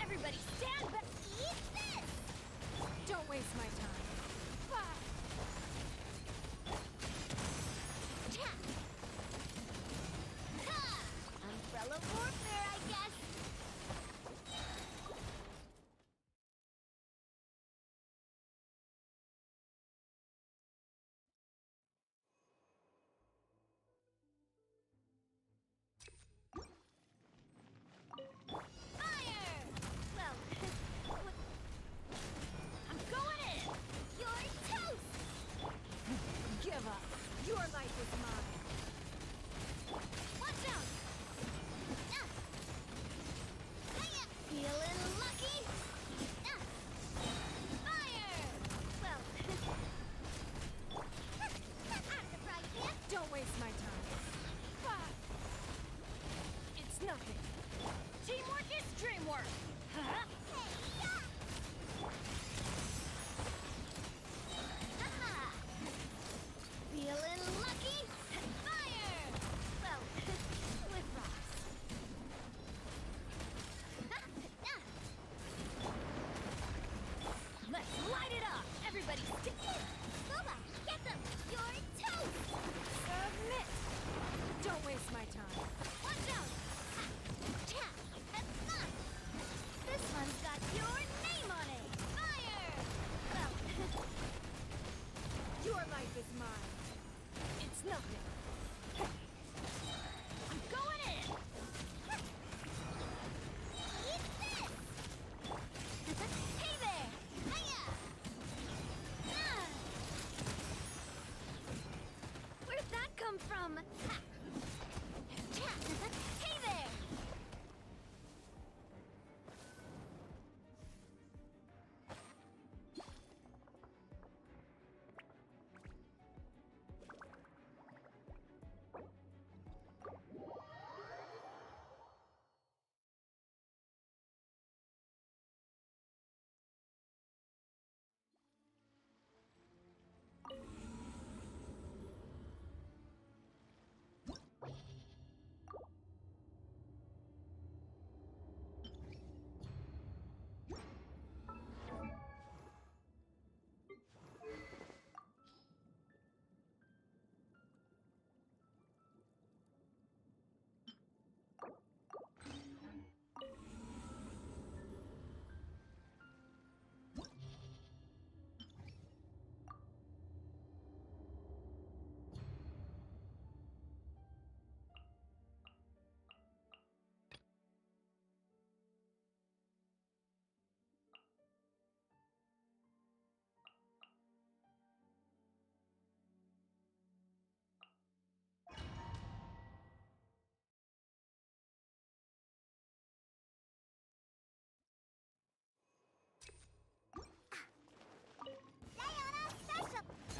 Everybody stand back! Eat this! Don't waste my time. Umbrella warfare, I guess. Fire! Well, I'm going in! you're toast! Give up! Your life is mine! Watch out! Feeling lucky? Fire! Well, I'm surprised, man. Don't waste my time. It's nothing. Teamwork is dreamwork! Feeling lucky? open. I'm going in. Eat this! Hey there! Hiya! Where'd that come from? Ha. Hey there!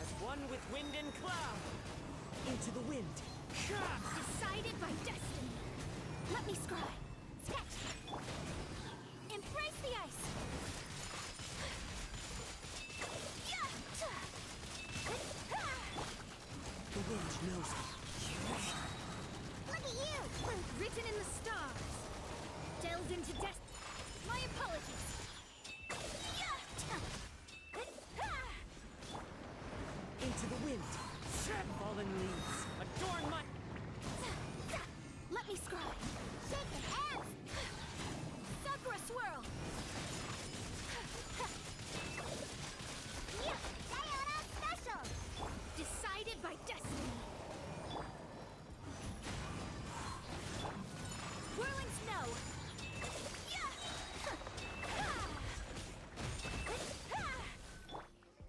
As one with wind and cloud. Into the wind. Decided by destiny. Let me scribe. Sketch. Embrace the ice. The wind knows me. Look at you! Written in the stars. Delved into destiny. My apologies. Into the wind. Fallen leaves. Adorn my... Let me scribe. Shake your hands! Sakura swirl. Sayonara special! Decided by destiny. Whirling snow.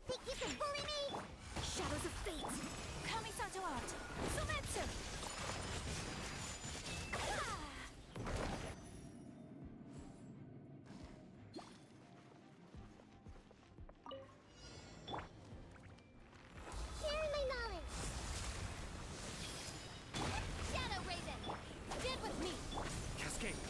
Think you can bully me? Shadows of fate. Kamisato art. Sometsu. Share my knowledge! Shadow Raven. Get with me. Cascade.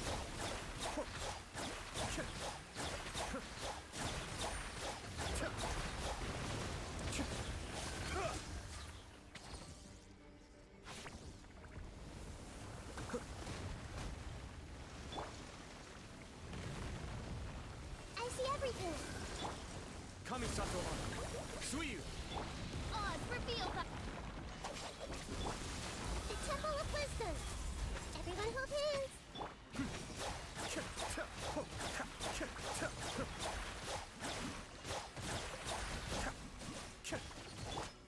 I see everything! Kamisato on. Suiyu. Odds revealed by... The Temple of Wisdom! Everyone hold hands!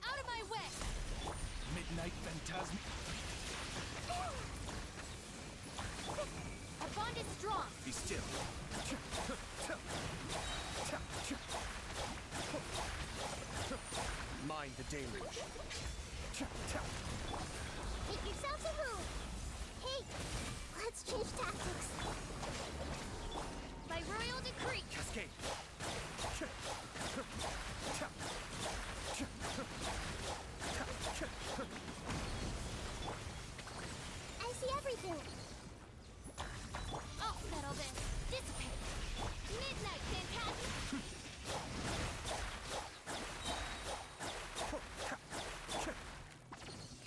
Out of my way. Midnight Phantasm. Our bond is strong. Be still. Mind the deluge. Make yourselves at home! Hey! Let's change tactics! By royal decree. Cascade. I see everything! I'll settle this. Dissipate. Midnight Phantasm.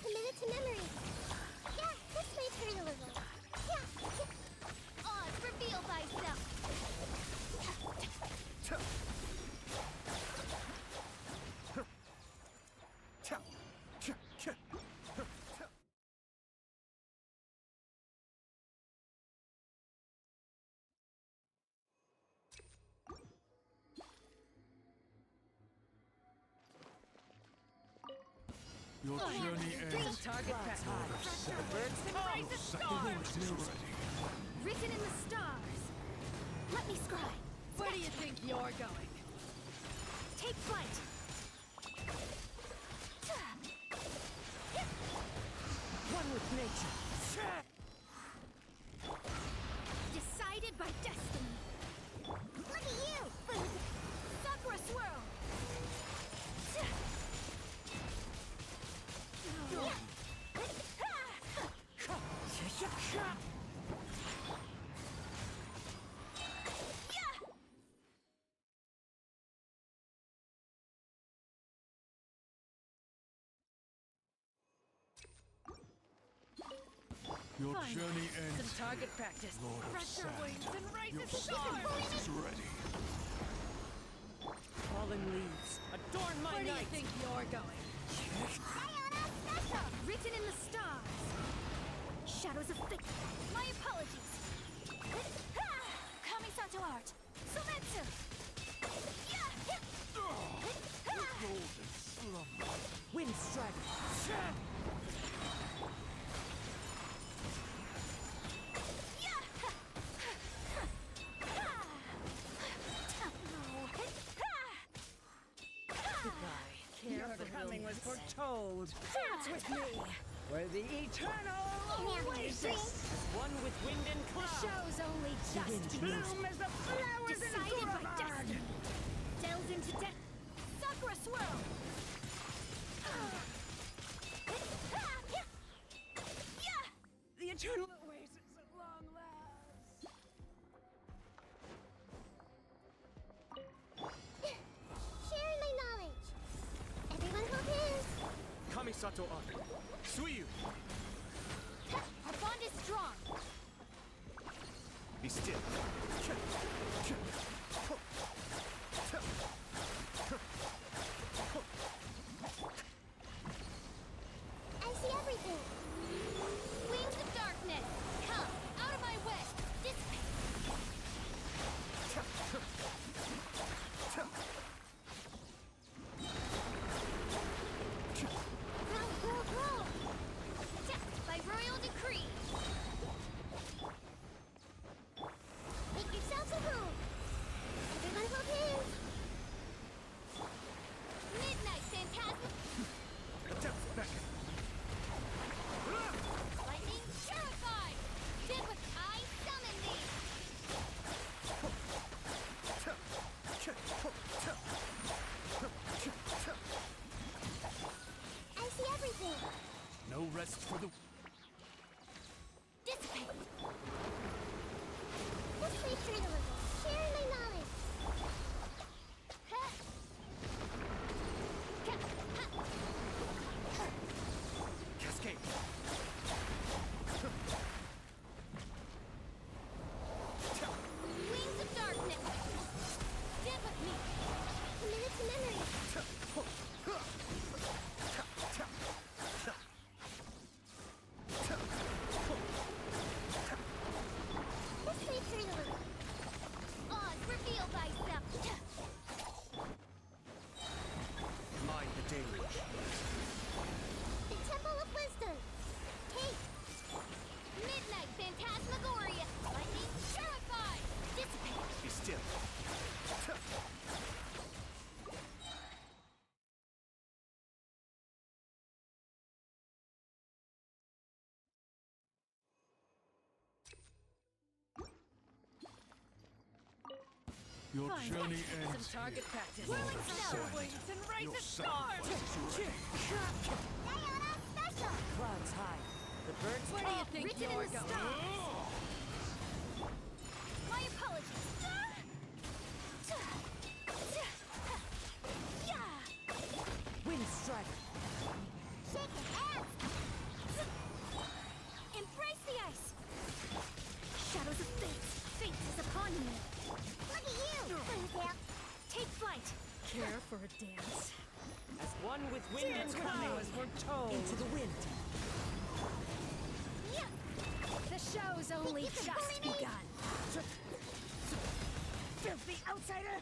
Committed to memory! Yeah, this may hurt a little. Yeah! Odds reveal thyself. Your journey ends. Target practice. The birds Your rise sacrifice is ready. Written in the stars. Let me scry. Where do you think you're going? Take flight. One with nature. Decided by destiny. Look at you! Sakura swirl. Your journey ends. Some target practice. Lord of Stretch your Sand. wings and raise Your a sword. sacrifice is ready. Fallen leaves. Adorn my Where do you night. think you're going? Written in the stars. Shadows of fate. My apologies. Kamisato art. Sometsu. Golden slumber. Wind strider. Your coming was foretold. Dance with me. Where the eternal oasis is one with wind and The cloud. show's only just begun. Bloom as the flowers in Decided by Boulevard. destiny. Delved into death. Sakura swirl. The eternal oasis at long last. Sharing my knowledge. Everyone hold hands. Kamisato on. Suiyu! Our bond is strong. Be still. I see everything. Wings of darkness. Come, out of my way. Dissipate. Grow. By royal decree. Make yourselves at home. Everyone hold hands. Midnight phantasm. Depth beckon. Lightning purified. Did what I summon thee. I see everything. No rest for the... Dissipate. Let's play straight a little. Sharing my knowledge. Cascade. Wings of darkness. Did with me. Commit to memory. Let's play straight a little. Oz, reveal thyself. Mind the deluge. The Temple of Wisdom. Take. Midnight phantasmagoria. Lightning purified. Dissipate. Be still. Your journey Some ends target here. practice. Lord of Spread Sand. your wings and raise Your a storm. sacrifice is ready. Diana Special. Clouds high. The birds Where do you think Written you're in the going? stars. My apologies. Wind strider. Shake your hands. Embrace the ice. Shadows of fate. Fate is upon me. Look at you. Ponytail. Take flight. Care for a dance? As one with wind and cloud was foretold. Into the wind. The show's only you can just bully me? begun. Filthy outsider.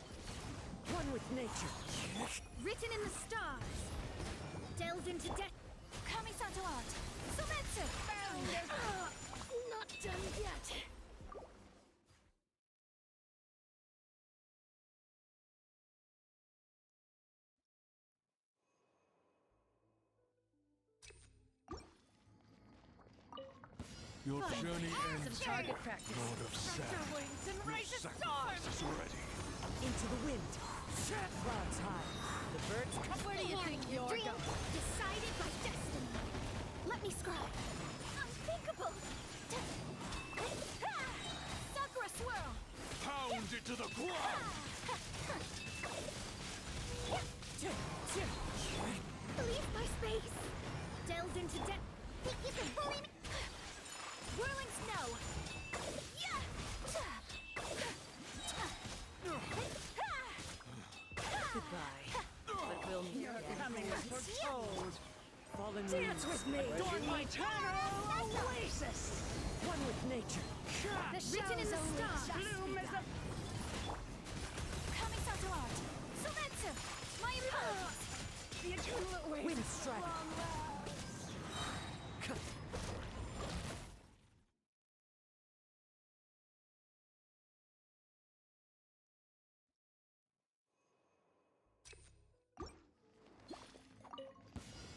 One with nature. Written in the stars. Delved into death. Your journey Some ends target here, practice. Lord of Stretch Sand. your wings and Your raise a storm! sacrifice is ready. Into the wind. Clouds high. The birds come. Where do you think you're going? Decided by destiny. Let me scribe. Unthinkable. Sakura swirl. Pound it to the ground! Leave my space. Delves into depth. Think you can bully me? Whirling snow. Goodbye. But we'll meet Your again. coming was foretold. Fallen Dance with me! Adorn my eternal oasis. One with nature. The Written in the show's only stars. just Bloom is begun. Coming out art. Sometsu. My apologies. The eternal oasis. Wind strider.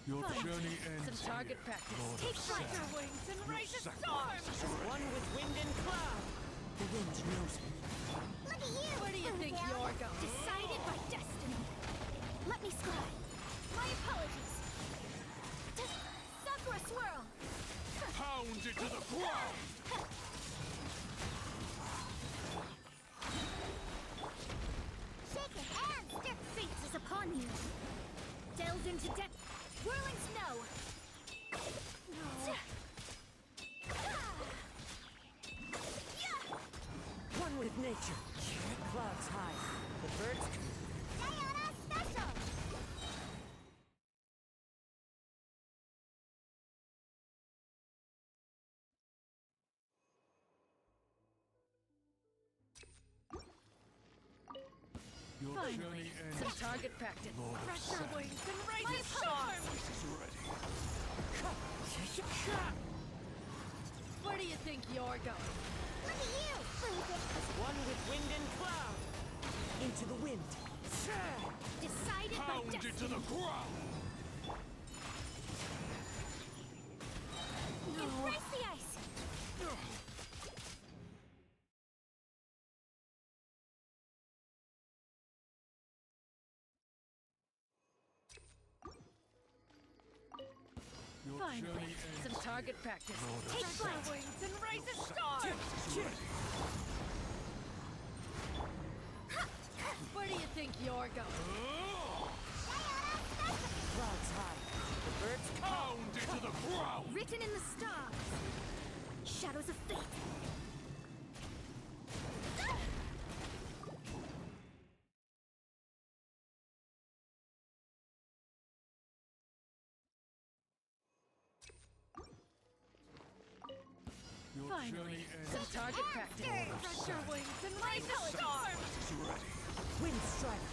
Your journey ends Some target here, practice. Lord Take of flight. Sand. Your wings and Your raise a storm! sacrifice is ready. One with wind and cloud. The wind knows me. Look at you! Where do you think Boomtown. you're going? Decided by destiny. Let me scribe. My apologies. Sakura swirl. Pound it to the ground! Shake your hands. Their fate is upon you. Delved into depth. Whirling snow. One with nature. Clouds high. The birds Diana Special! Your Finally, journey ends some here, target practice. Lord of Stretch your Sand. wings and raise My a storm! This is ready. Where do you think you're going? Look at you! One with wind and cloud. Into the wind. Decided by Pound it destiny. to the ground! Embrace the ice. Your Finally, journey ends some target here, practice. Lord of Take Sand. flight. Wings and raise a storm! This is ready. Where do you think you're going? Clouds high. The birds Pound it to the ground! Written in the stars. Shadows of fate. Your Finally, journey ends some target practice. Stretch your wings and raise a storm! This is ready. wind strider.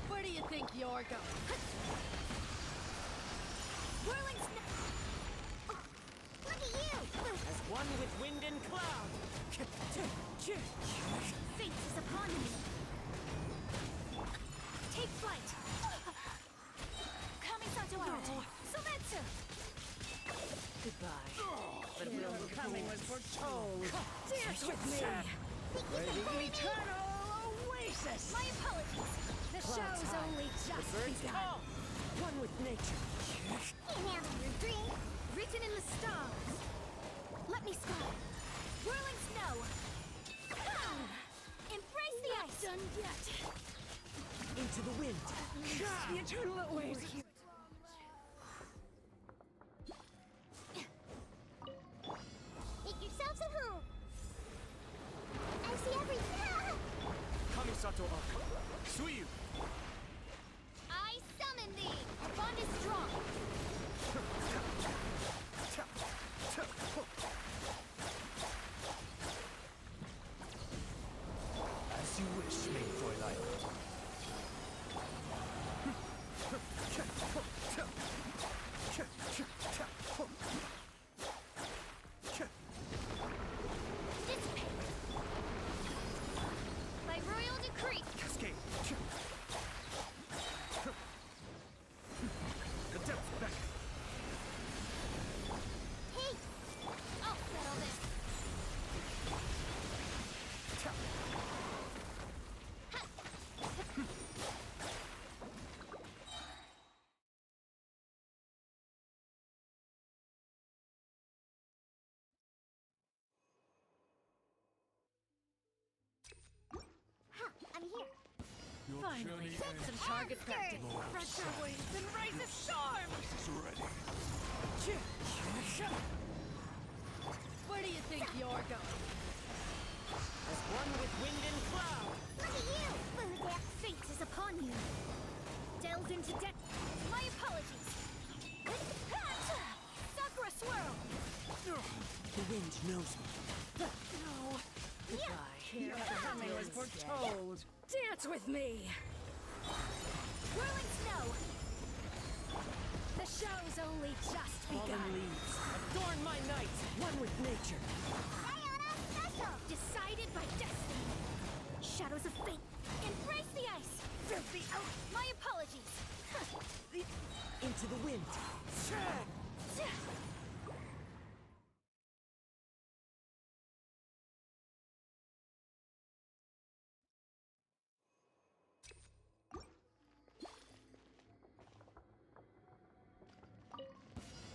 Where do you think you're going? Whirling snow. Look at you! As one with wind and cloud. Fate is upon me. Take flight. Coming out art. Sometsu. Goodbye. But Your we'll coming was foretold. Dance with me! Where the eternal oasis. My apologies. The Clouds show's high. only The just birds begun. call. One with nature. Can't handle your drink! Written in the stars. Let me scribe. Whirling snow. Embrace the ice. Done yet. Into the wind. The eternal oasis. Make yourselves at home! I see everything! Kamisato Aka. Suyu. I summon thee. Our bond is strong. As you wish, main Fräulein. Finally, some target practice. Spread your wings and raise a storm! Is ready. Where do you think you're going? As one with wind and cloud. Look at you! Their fate is upon you. Delve into depth. My apologies. Sakura swirl. The wind knows me. No. Goodbye. Your coming was foretold. Dance with me! Whirling snow. The show's only just begun. Fallen leaves, adorn my night, one with nature. Sayona special! Decided by destiny. Shadows of fate. Embrace the ice. Filthy out. My apologies. Into the wind.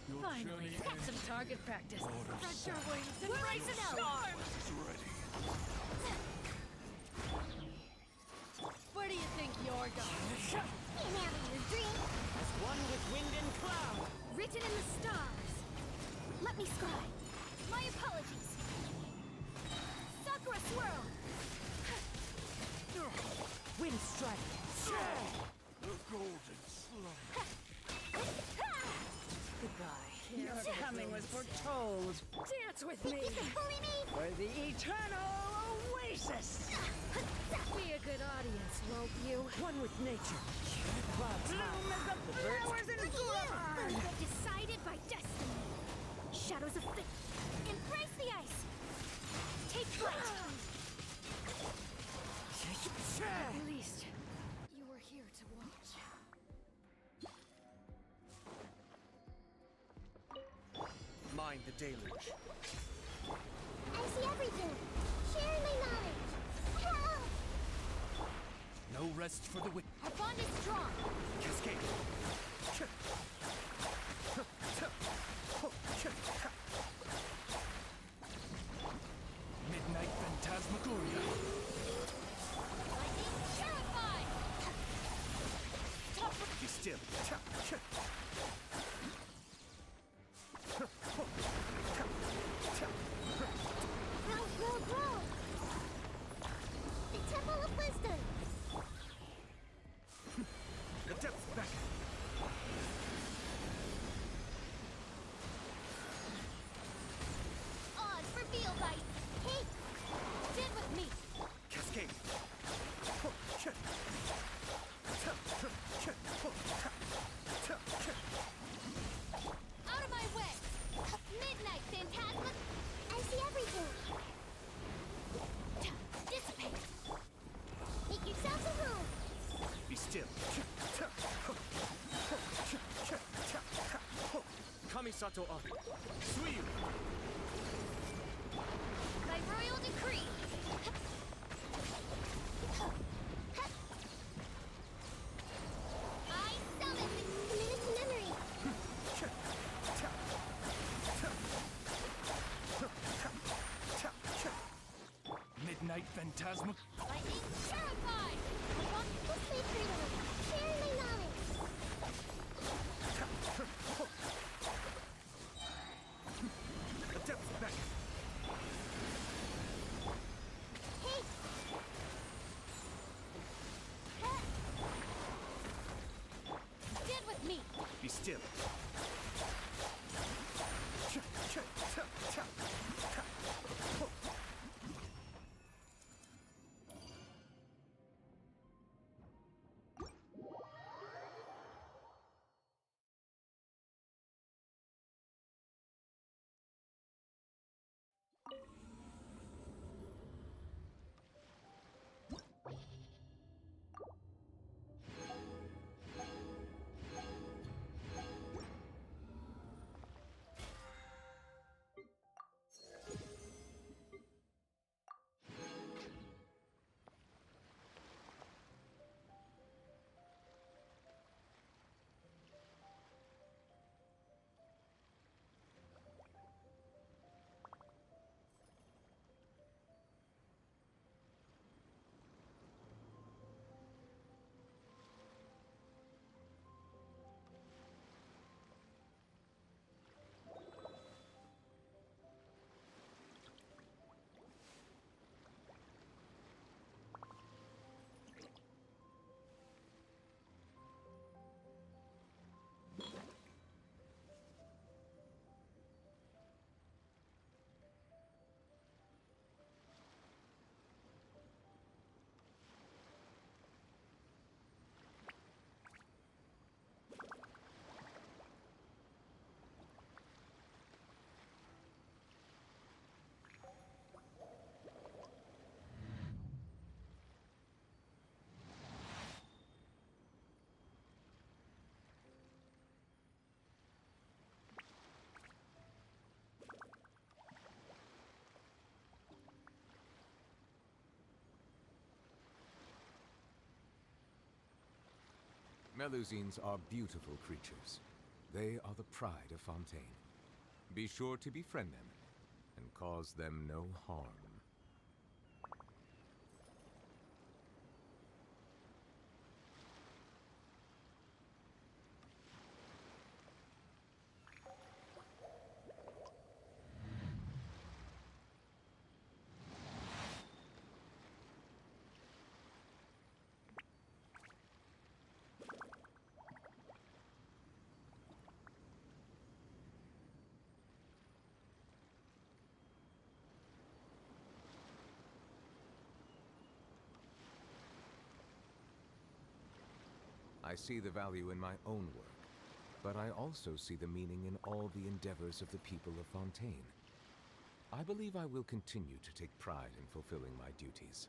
Your Finally, journey ends. some target practice. Lord of Spread your Sand. wings and Whirling raise a snow. storm! Is ready. Where do you think you're going? Can't have your dream! As one with wind and cloud. Written in the stars. Let me scribe. My apologies. Sakura swirl. Wind strike. The golden slumber. Goodbye. Your coming was foretold. Dance with me! Thank you for pulling me! For the eternal oasis! Be a good audience, won't you? One with nature. Clouds Bloom high. as the flowers in bloom! Decided by destiny. Shadows of fate. Embrace the ice. Take flight. At least, you were here to watch. Mind the deluge. I see everything! Sharing my knowledge! Help! No rest for the wicked. Our bond is strong. Cascade. Midnight Phantasmagoria. Lightning terrified. Be still. Grow! The Temple of Wisdom! The depths back. Odds reveal by hate. Stand with me. Cascade. Out of my way. Midnight Phantasma. I see everything! Dissipate. Make yourselves a room! Be still. Kamisato up. Suiyu. By royal decree. I summon the Commit it to memory! Midnight Phantasma. lightning terrified. This way, freedom! Sharing my knowledge! The depths back. Hey! Stand with me. Be still. Melusines are beautiful creatures. They are the pride of Fontaine. Be sure to befriend them and cause them no harm. I see the value in my own work, but I also see the meaning in all the endeavors of the people of Fontaine. I believe I will continue to take pride in fulfilling my duties.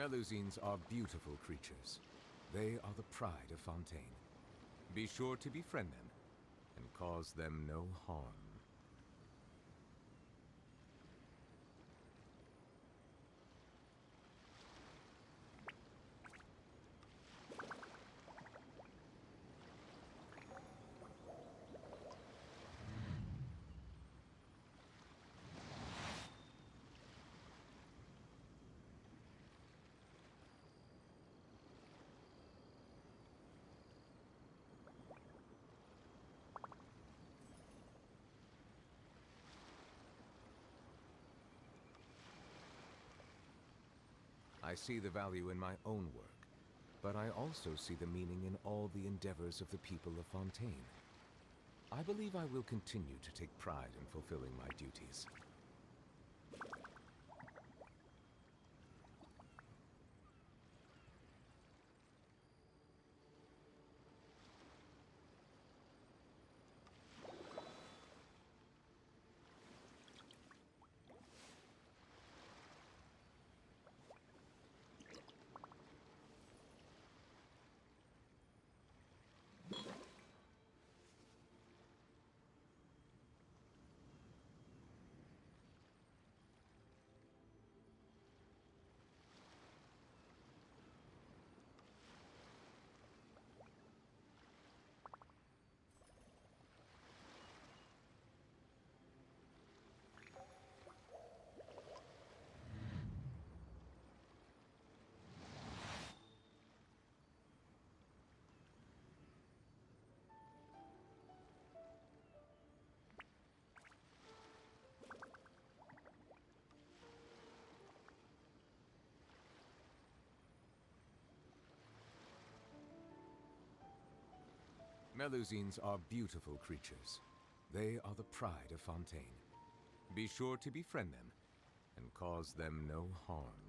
Melusines are beautiful creatures. They are the pride of Fontaine. Be sure to befriend them and cause them no harm. I see the value in my own work, but I also see the meaning in all the endeavors of the people of Fontaine. I believe I will continue to take pride in fulfilling my duties. Melusines are beautiful creatures. They are the pride of Fontaine. Be sure to befriend them and cause them no harm.